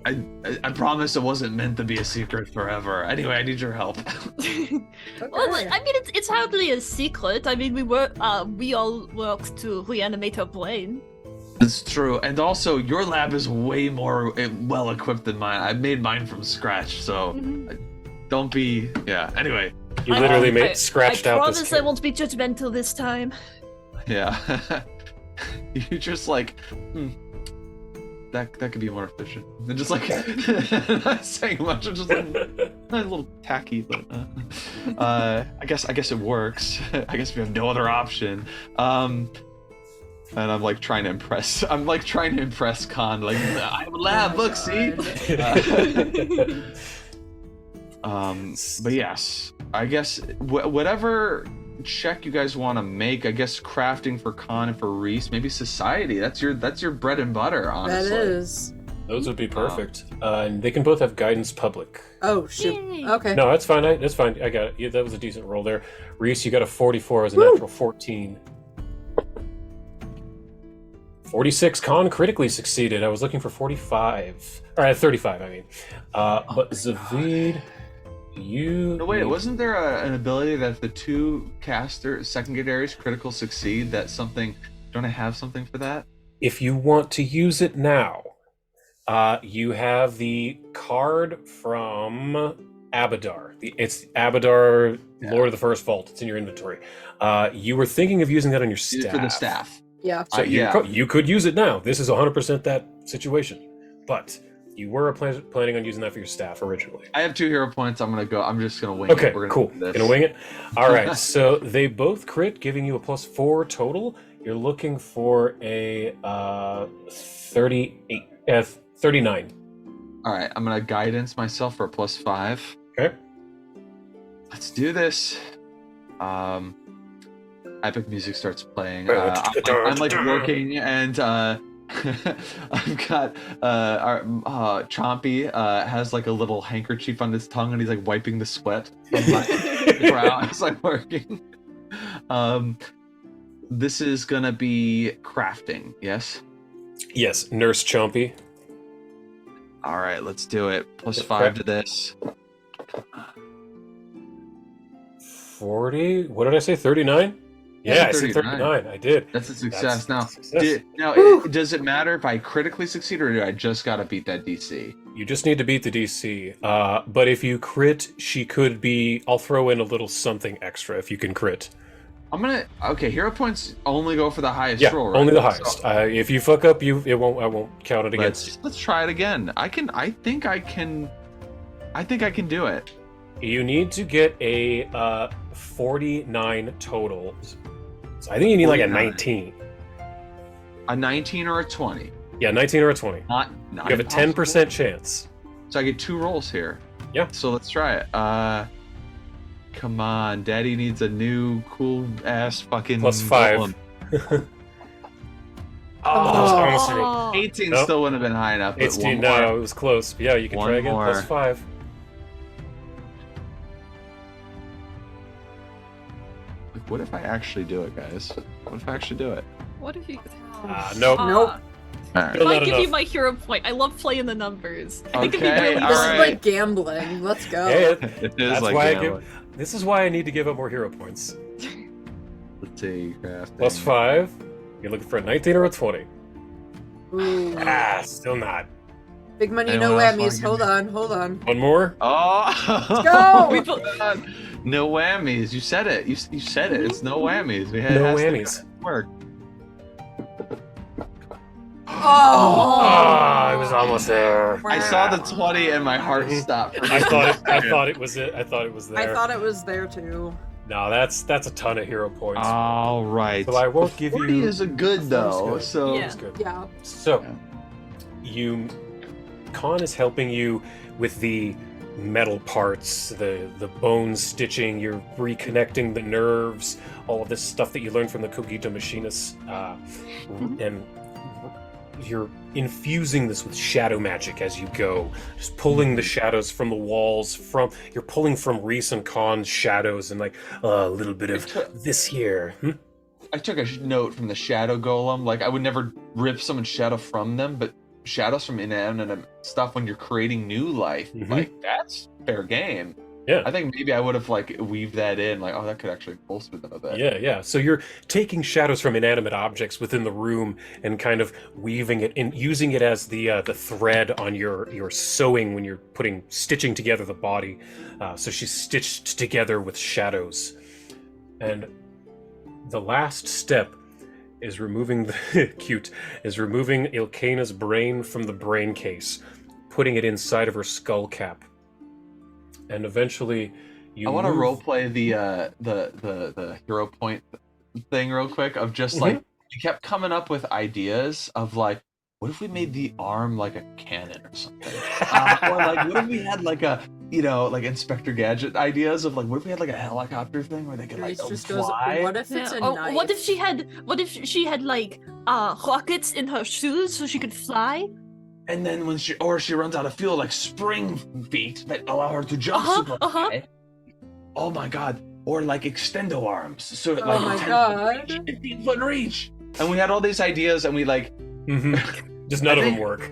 I promise it wasn't meant to be a secret forever. Anyway, I need your help. Well, I mean, it's hardly a secret. I mean, we all worked to reanimate her brain. It's true, and also your lab is way more well equipped than mine. I made mine from scratch, so don't be. Yeah. Anyway, You literally scratched out this. I promise I won't be judgmental this time. yeah. You just like. That could be more efficient. And just like not saying much. I'm just like a little tacky, but I guess it works. I guess we have no other option. And I'm like trying to impress. I'm like trying to impress Khan. Like I have a lab. Look, see. But yes, I guess whatever check you guys want to make, I guess crafting for Khan and for Reese, maybe society. That's your bread and butter, honestly. That is. Those would be perfect. And they can both have guidance public. Oh shoot. Yay. Okay. No, that's fine. That's fine. I got it. Yeah, that was a decent roll there. Reese, you got a 44 as a natural 14. 46. Khan critically succeeded. I was looking for 45. All right, 35. I mean, but Zavid. No, wait, wasn't there an ability that if the two secondaries critical succeed, don't I have something for that? If you want to use it now, you have the card from Abadar. It's Abadar, Lord of the First Vault. It's in your inventory. You were thinking of using that on your staff. For the staff. Yeah. So you could use it now. This is 100% that situation. But you were planning on using that for your staff originally. I have 2 hero points. I'm just gonna wing it. Okay, We're cool. Gonna wing it? All right, so they both crit, giving you a +4 total. You're looking for a 39. All right, I'm gonna guidance myself for a +5. Okay. Let's do this. Epic music starts playing. I'm like working, and I've got our Chompy has like a little handkerchief on his tongue, and he's like wiping the sweat from my brow. It's like working. This is gonna be crafting, yes? Yes, Nurse Chompy. All right, let's do it. +5 to this. 40. What did I say? 39? Yeah, I said 39. I did. That's a success. Does it matter if I critically succeed, or do I just gotta beat that DC? You just need to beat the DC. But if you crit, she could be. I'll throw in a little something extra if you can crit. Okay, hero points only go for the highest Yeah, roll, right? only the highest. If you fuck up, I won't count it against you. Let's try it again. I think I can do it. You need to get a 49 total. So I think you need 49. Like a 19. A 19 or a 20? Yeah, 19 or a 20. Not you have a 10% chance. So I get 2 rolls here. Yeah. So let's try it. Come on, Daddy needs a new cool ass fucking +5. almost 18 nope. Still wouldn't have been high enough. 18, no, it was close. But yeah, you can try again. +5. What if I actually do it, guys? What if I actually do it? What if you? Nope. Nope. Right. If I give you my hero point, I love playing the numbers. I think it'd be really This is like gambling. Let's go. Hey, it is like gambling. This is why I need to give up more hero points. Let's see, crafting. +5. You're looking for a 19 or a 20. Ooh. Still not. Big money, no whammies. Hold on. One more. Oh, let's go. No whammies. You said it. You said it. It's no whammies. No whammies. Work. Oh, it was almost there. I saw the 20 and my heart stopped. I thought it was it. I thought it was there. I thought it was there too. No, that's a ton of hero points. All right. So I won't give 40 you. is a good though. good. So Yeah. That's good. Yeah. So, Yeah. Khan is helping you with the metal parts, the bone stitching. You're reconnecting the nerves, all of this stuff that you learned from the Cogito Machinist, and you're infusing this with shadow magic as you go, just pulling the shadows from the walls. You're pulling from Reese and Khan's shadows, and like a little bit of this here. I took a note from the shadow golem. Like I would never rip someone's shadow from them, but shadows from inanimate stuff when you're creating new life, like that's fair game. Yeah. I think maybe I would have like weaved that in, like, oh, that could actually bolster them a bit. Yeah. So you're taking shadows from inanimate objects within the room and kind of weaving it and using it as the thread on your sewing when you're stitching together the body. So she's stitched together with shadows. And the last step is removing removing Ilkena's brain from the brain case, putting it inside of her skull cap. And eventually I want to roleplay the hero point thing real quick of just like you kept coming up with ideas of like, what if we made the arm like a cannon or something? Or like, what if we had like a, like Inspector Gadget ideas of like, what if we had like a helicopter thing where they could like Reese just fly? goes, what if it's a knife? What if she had like rockets in her shoes so she could fly? And then when she runs out of fuel, like spring feet that allow her to jump super high. Oh my god. Or like extendo arms. So like Oh my 10 god. 15 foot reach. And we had all these ideas and we like just none of them work.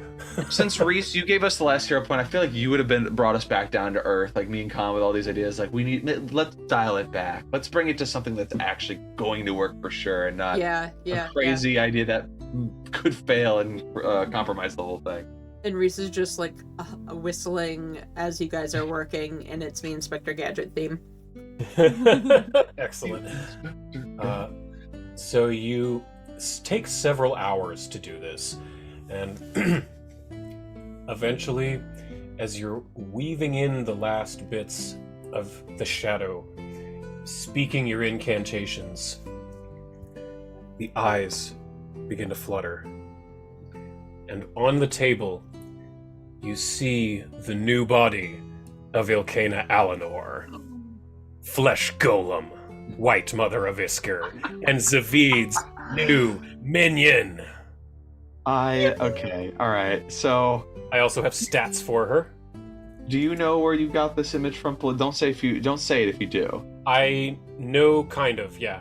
Since Reese, you gave us the last hero point, I feel like you would have brought us back down to earth, like me and Khan with all these ideas. Like let's dial it back. Let's bring it to something that's actually going to work for sure, and not a crazy idea that could fail and compromise the whole thing. And Reese is just like whistling as you guys are working, and it's the Inspector Gadget theme. Excellent. So you take several hours to do this, and eventually, as you're weaving in the last bits of the shadow, speaking your incantations, the eyes begin to flutter. And on the table, you see the new body of Ilkena Alinor, Flesh Golem, White Mother of Isker, and Zavid's new minion. Okay, alright, so I also have stats for her. do you know where you got this image from? Don't say it if you do. I know, kind of, yeah.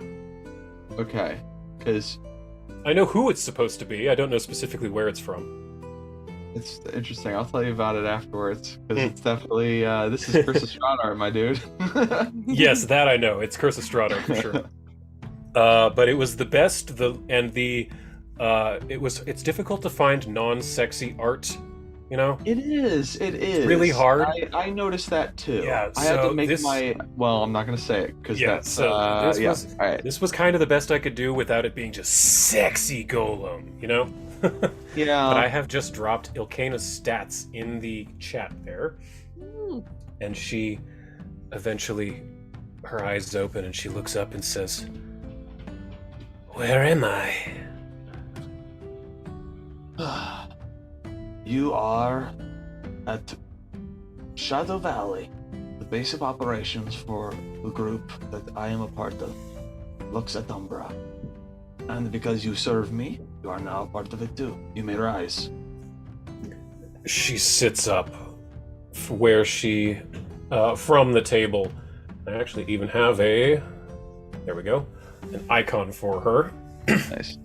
Okay, because I know who it's supposed to be. I don't know specifically where it's from. it's interesting. I'll tell you about it afterwards, because it's definitely, this is Chris Estrada, my dude. Yes, that I know. It's Curse of Strahd for sure. But it was the best. It's difficult to find non-sexy art. It is. really hard. I noticed that too. Yeah, I had so to make this- well, I'm not gonna say it because Yeah, that's so this was all right. this was kind of the best I could do without it being just sexy golem, Yeah. But I have just dropped Ilkena's stats in the chat there, and she eventually, her eyes open and she looks up and says, "Where am I?" You are at Shadow Valley, the base of operations for the group that I am a part of, Lux Et Umbra. And because you serve me, you are now a part of it too. You may rise. She sits up where she, from the table. I actually even have there we go, an icon for her. Nice.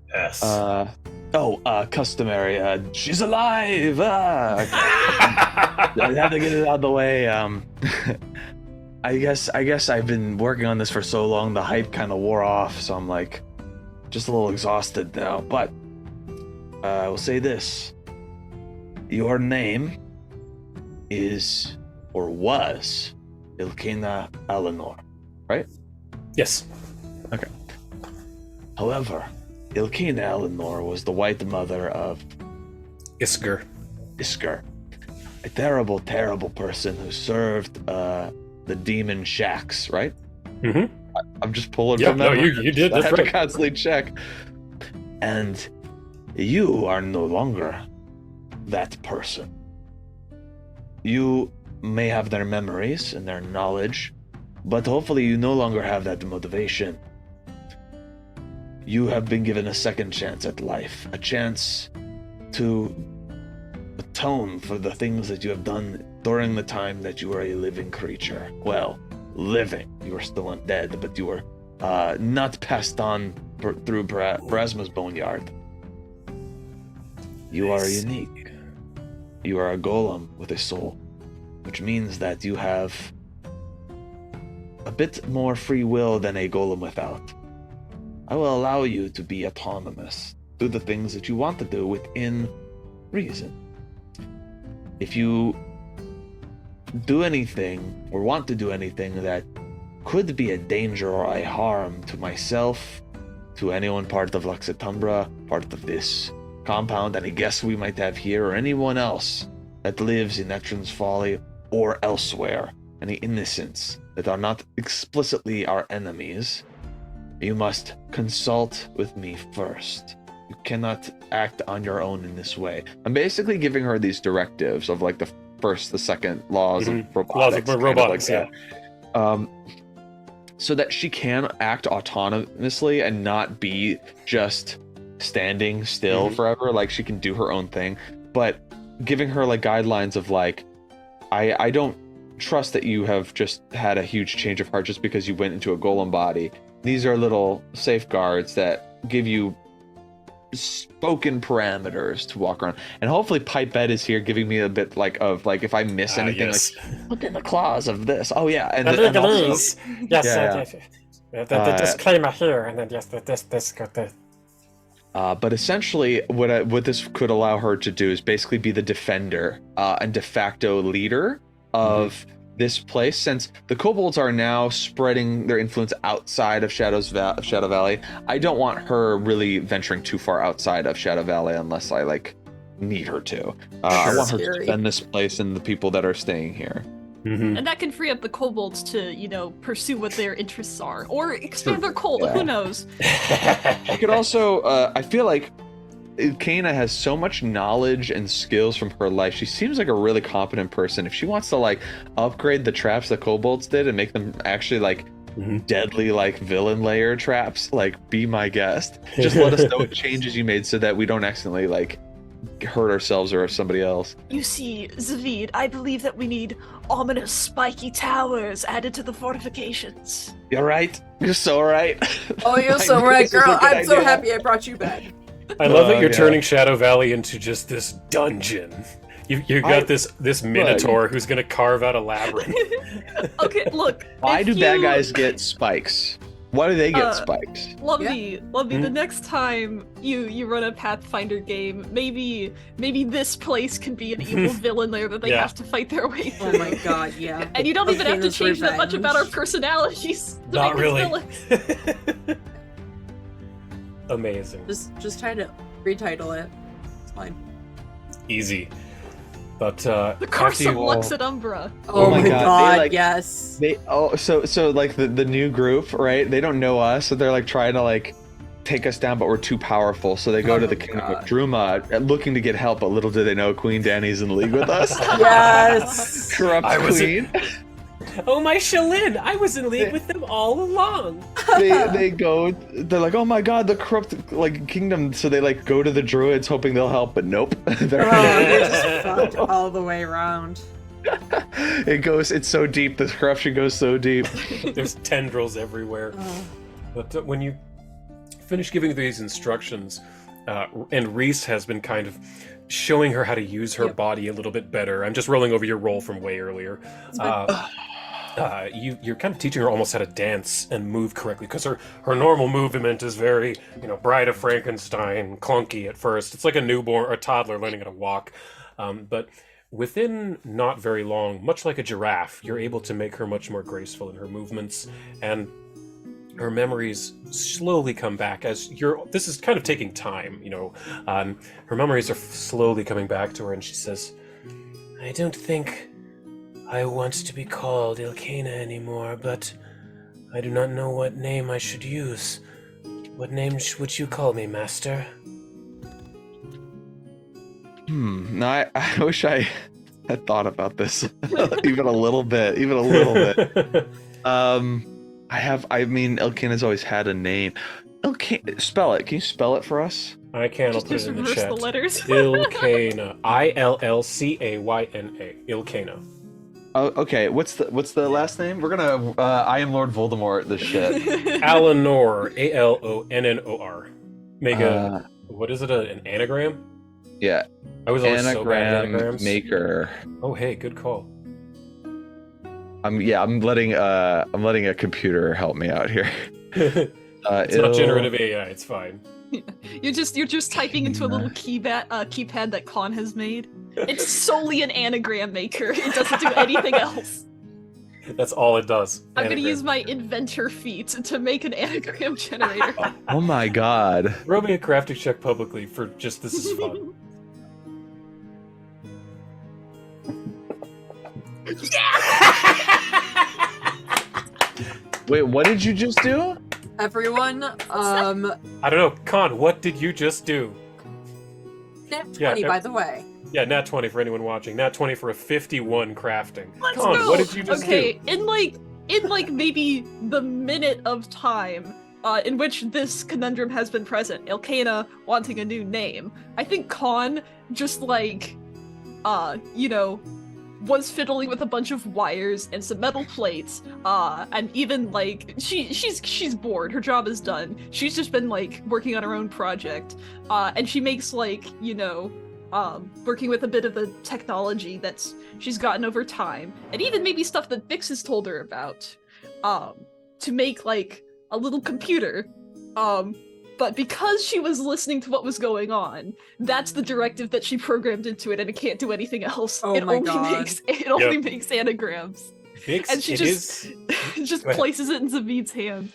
Yes. Customary. She's alive! I had to get it out of the way. I guess I've been working on this for so long, the hype kind of wore off, so I'm like, just a little exhausted now. But I will say this: your name is, or was, Ilkena Alinor, right? Yes. Okay. However, Ilkena Alinor was the White Mother of Isker. Isker, a terrible, terrible person who served the demon shacks, right? Mm-hmm. I'm just pulling Yeah, from no, memory. you did. I That's have to right. constantly check. And you are no longer that person. You may have their memories and their knowledge, but hopefully you no longer have that motivation. You have been given a second chance at life, a chance to atone for the things that you have done during the time that you were a living creature. Well, living. You were still undead, but you were not passed on through Brasma's boneyard. You are unique. You are a golem with a soul, which means that you have a bit more free will than a golem without. I will allow you to be autonomous, do the things that you want to do within reason. If you do anything or want to do anything that could be a danger or a harm to myself, to anyone part of Lux Et Umbra, part of this compound, any guests we might have here, or anyone else that lives in Etrin's Folly or elsewhere, any innocents that are not explicitly our enemies, you must consult with me first. You cannot act on your own in this way. I'm basically giving her these directives of like the first, the second laws of robotics. Laws of robotics, yeah. So that she can act autonomously and not be just standing still forever. Like she can do her own thing, but giving her like guidelines of like, I don't trust that you have just had a huge change of heart just because you went into a golem body. These are little safeguards that give you spoken parameters to walk around. And hopefully Pipette is here giving me a bit like of like if I miss anything, yes. like look at the clause of this. Oh yeah, and The and also, legalese. Yes, Yeah. the disclaimer here, and then yes, this got the. but essentially, what this could allow her to do is basically be the defender and de facto leader of this place, since the kobolds are now spreading their influence outside of Shadow Valley. I don't want her really venturing too far outside of Shadow Valley unless I like need her to. I want her to defend this place and the people that are staying here. And that can free up the kobolds to, you know, pursue what their interests are, or expand their cult. Who knows? I could also, I feel like Kana has so much knowledge and skills from her life. She seems like a really competent person. If she wants to like upgrade the traps the kobolds did and make them actually like deadly like villain layer traps, like be my guest. Just let us know what changes you made so that we don't accidentally like hurt ourselves or somebody else. You see, Zavid, I believe that we need ominous spiky towers added to the fortifications. You're right. You're so right. Oh, you're I so knew right, this was a girl. good I'm so idea. happy I brought you back. I love that you're yeah. turning Shadow Valley into just this dungeon. You got this minotaur who's gonna carve out a labyrinth. Okay, look. Why if do bad you- guys get spikes? Why do they get spikes? Lumpy, the next time you run a Pathfinder game, maybe this place can be an evil villain lair that they Yeah. have to fight their way Oh through. my god, yeah. And you don't even have to Athena's change that much about our revenge. personalities to Not make really. these villains. Amazing. Just try to retitle it. It's fine. Easy. But The curse after of you all- Lux Et Umbra. Oh, my my God, god, they, like- yes. So like the new group, right? They don't know us, so they're like trying to like take us down, but we're too powerful. So they go to the Kingdom of God. Druma looking to get help, but little do they know Queen Danny's in league with us. Yes. Corrupt I was queen. Oh my Shalyn, I was in league with them all along. They're like, oh my god, the corrupt like kingdom. So they like go to the druids hoping they'll help, but nope. They're You're just fucked all the way around. it's so deep. The corruption goes so deep. There's tendrils everywhere. But when you finish giving these instructions, and Reese has been kind of showing her how to use her body a little bit better. I'm just rolling over your roll from way earlier. You're kind of teaching her almost how to dance and move correctly, because her normal movement is very, Bride of Frankenstein, clunky at first. It's like a newborn or a toddler learning how to walk. But within not very long, much like a giraffe, you're able to make her much more graceful in her movements, and her memories slowly come back as this is kind of taking time, her memories are slowly coming back to her, and she says, I don't think I want to be called Ilkana anymore, but I do not know what name I should use. What name would you call me, Master? No, I wish I had thought about this even a little bit. Ilkana's always had a name. Spell it. Can you spell it for us? I can. I'll Just put it in the reverse chat. the letters. Ilkana. Illcayna. Ilkana. Oh, okay. What's the last name? We're gonna I am Lord Voldemort this shit. Alonor. Alonnor. Make a what is it? An anagram? Yeah. I was always so bad at Anagram anagrams. maker. Oh, hey, good call. I'm letting a computer help me out here. It's not generative AI. It's fine. You're just typing into a little keypad that Con has made. It's solely an anagram maker. It doesn't do anything else. That's all it does. I'm gonna Anagram. use my inventor feat to make an anagram generator. Oh my god. Throw me a crafting check publicly for just this is fun. Wait, what did you just do? Everyone, I don't know. Con, what did you just do? nat Yeah, 20, by the way. Yeah, nat 20 for anyone watching. Nat 20 for a 51 crafting. Let's Con, go! what did you just Okay, do? in maybe the minute of time in which this conundrum has been present, Ilkana wanting a new name, I think Con just was fiddling with a bunch of wires and some metal plates, and even she's bored. Her job is done. She's just been working on her own project, and she makes working with a bit of the technology that's she's gotten over time, and even maybe stuff that Vix has told her about, to make a little computer. But because she was listening to what was going on, that's the directive that she programmed into it, and it can't do anything else. Oh it my only God. makes anagrams. Vix, And she it just is- Go ahead. places it in Zavid's hand.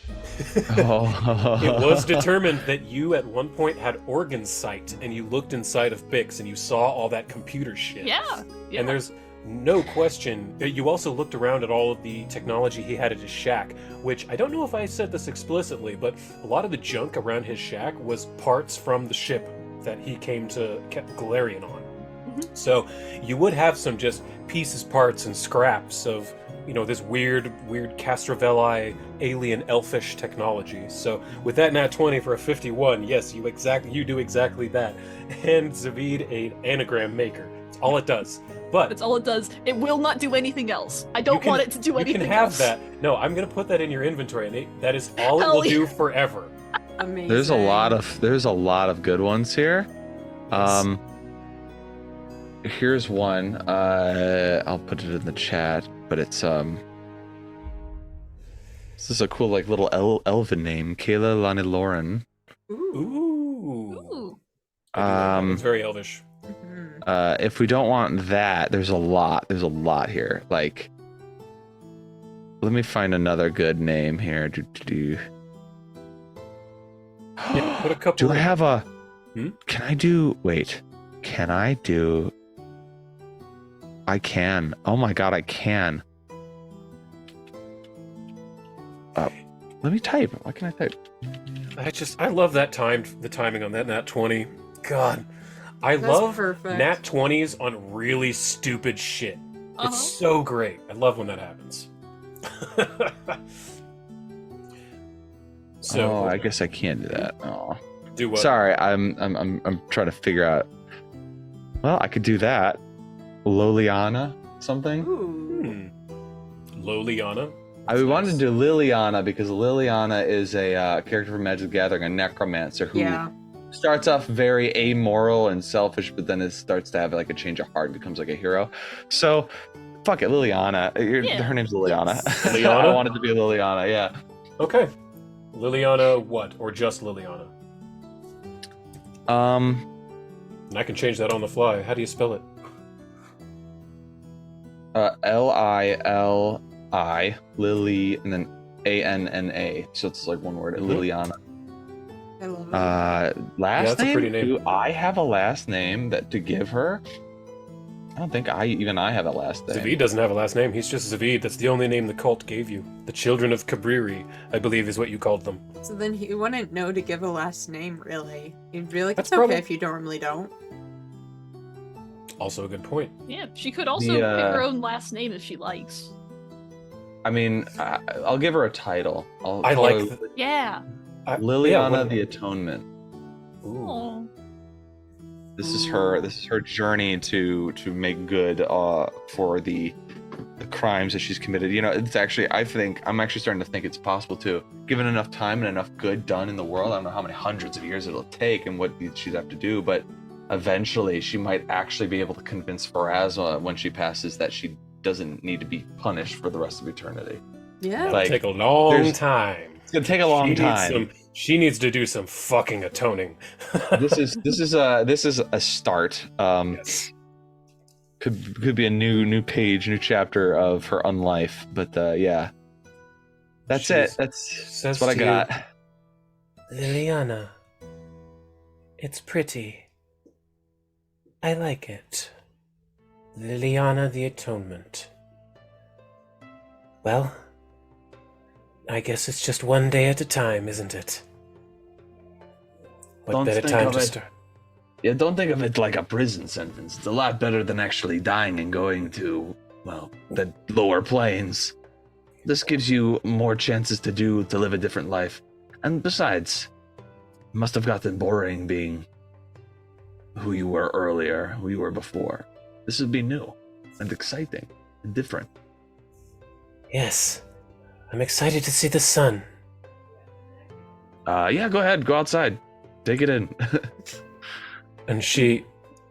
Oh. It was determined that you at one point had organ sight, and you looked inside of Bix, and you saw all that computer shit. Yeah. And there's no question that you also looked around at all of the technology he had at his shack, which I don't know if I said this explicitly, but a lot of the junk around his shack was parts from the ship that he came to Galarian on. Mhm. So you would have some just pieces, parts, and scraps of, this weird Castrovelli alien elfish technology. So with that nat 20 for a 51, yes, you do exactly that. And Zavid, an anagram maker. It's all it does. But That's all it does. It will not do anything else. I don't want it to do anything You can have else. that. No, I'm gonna put that in your inventory, and that is all it Hell will yeah. do forever. Amazing. There's a lot of good ones here. Here's one. I'll put it in the chat, but it's this is a cool little elven name, Kayla Laniloran. Ooh. Ooh. It's very elvish. Mhm. If we don't want that, there's a lot here. Let me find another good name here. Yeah, put a couple. Do I have a? Hmm? Can I do? Wait. Can I do? I can. Oh my god, I can. Let me type. What can I type? I love the timing on that nat 20. God, I That's love perfect. nat 20s on really stupid shit. Uh-huh. It's so great. I love when that happens. So I guess I can't do that. Oh, do what? sorry. I'm trying to figure out. Well, I could do that. Loliana something. Ooh. Loliana. I wanted to do Liliana because Liliana is a character from Magic the Gathering, a necromancer who Yeah. starts off very amoral and selfish, but then it starts to have a change of heart and becomes a hero. So, fuck it, Liliana. Yeah. Her name's Liliana. Liliana? I wanted to be Liliana, yeah. Okay. Liliana what? Or just Liliana? And I can change that on the fly. How do you spell it? Lili, Lily, and then Anna. So it's one word, Mhm. Liliana. I love it. Last Yeah, that's a name? pretty name. Do I have a last name to give her? I don't think I have a last name. Zavid doesn't have a last name. He's just Zavid. That's the only name the cult gave you. The Children of Cabriri, I believe, is what you called them. So then he wouldn't know to give a last name, really. He'd be like, That's it's okay probably- if you normally don't. Also a good point. Yeah, she could also pick her own last name if she likes. I mean, I'll give her a title. I call like... her Yeah. Liliana the Atonement. Ooh. Oh. This is her journey to make good for the crimes that she's committed. You know, it's actually I'm actually starting to think it's possible too. Given enough time and enough good done in the world, I don't know how many hundreds of years it'll take and what she'd have to do, but eventually she might actually be able to convince Pharasma when she passes that she doesn't need to be punished for the rest of eternity. Yeah. That'll Like, take a long time. It's gonna take a long time. She needs to do some fucking atoning. This is a start. Yes. Could be a new page, new chapter of her unlife. But yeah, that's it. That's what I got. Liliana, it's pretty. I like it. Liliana the Atonement. Well, I guess it's just one day at a time, isn't it? What Don't better think time of to it. start? Yeah, don't think of it like a prison sentence. It's a lot better than actually dying and going to, well, the lower planes. This gives you more chances to live a different life. And besides, it must have gotten boring being who you were earlier, who you were before. This would be new and exciting and different. Yes. I'm excited to see the sun. Yeah, go ahead, go outside. Take it in. And she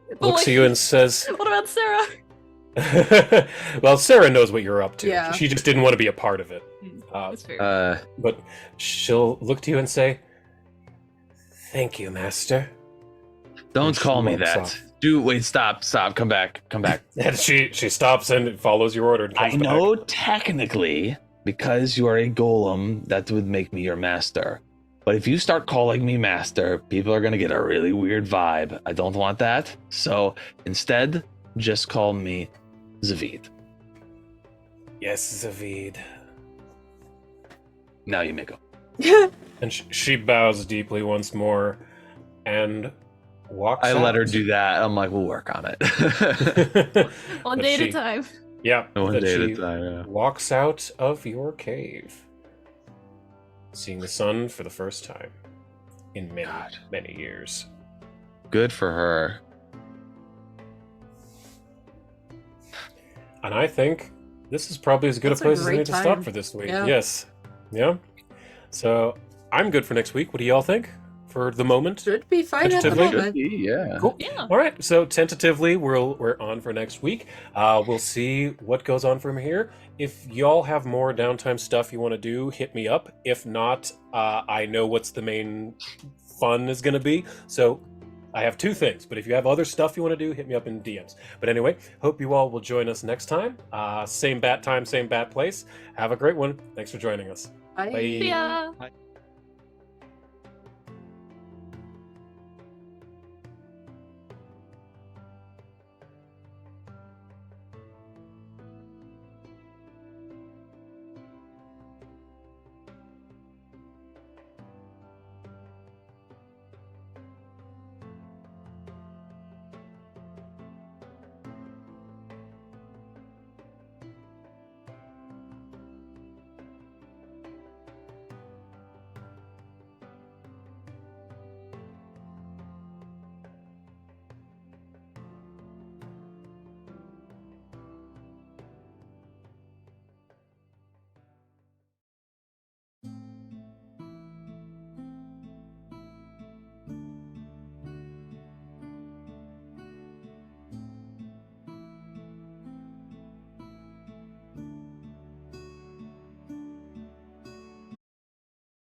But looks like, at you and says, what about Sarah? well, Sarah knows what you're up to. Yeah. She just didn't want to be a part of it. That's fair. But she'll look to you and say, Thank you, Master. Don't She call me walks that. off. Wait, stop, come back. and she stops and follows your order and I comes back. know technically, because you are a golem, that would make me your master. But if you start calling me master, people are going to get a really weird vibe. I don't want that. So instead, just call me Zavid. Yes, Zavid. Now you may go. And she bows deeply once more and walks I out. let her do that. I'm like, we'll work on it. One But day at a she- time. Yeah, One that day at a she time, yeah. walks out of your cave, seeing the sun for the first time in many, God. many years. Good for her. And I think this is probably as good That's a a place as I great need to stop time. for this week. Yeah. Yes. Yeah. So I'm good for next week. What do y'all think for the moment? Should be fine at the Tentatively? Should moment. be, yeah. Cool. Yeah. All right. So tentatively, we're on for next week. We'll see what goes on from here. If y'all have more downtime stuff you want to do, hit me up. If not, I know what's the main fun is going to be. So I have two things. But if you have other stuff you want to do, hit me up in DMs. But anyway, hope you all will join us next time. Same bat time, same bat place. Have a great one. Thanks for joining us. Bye. Bye. See ya.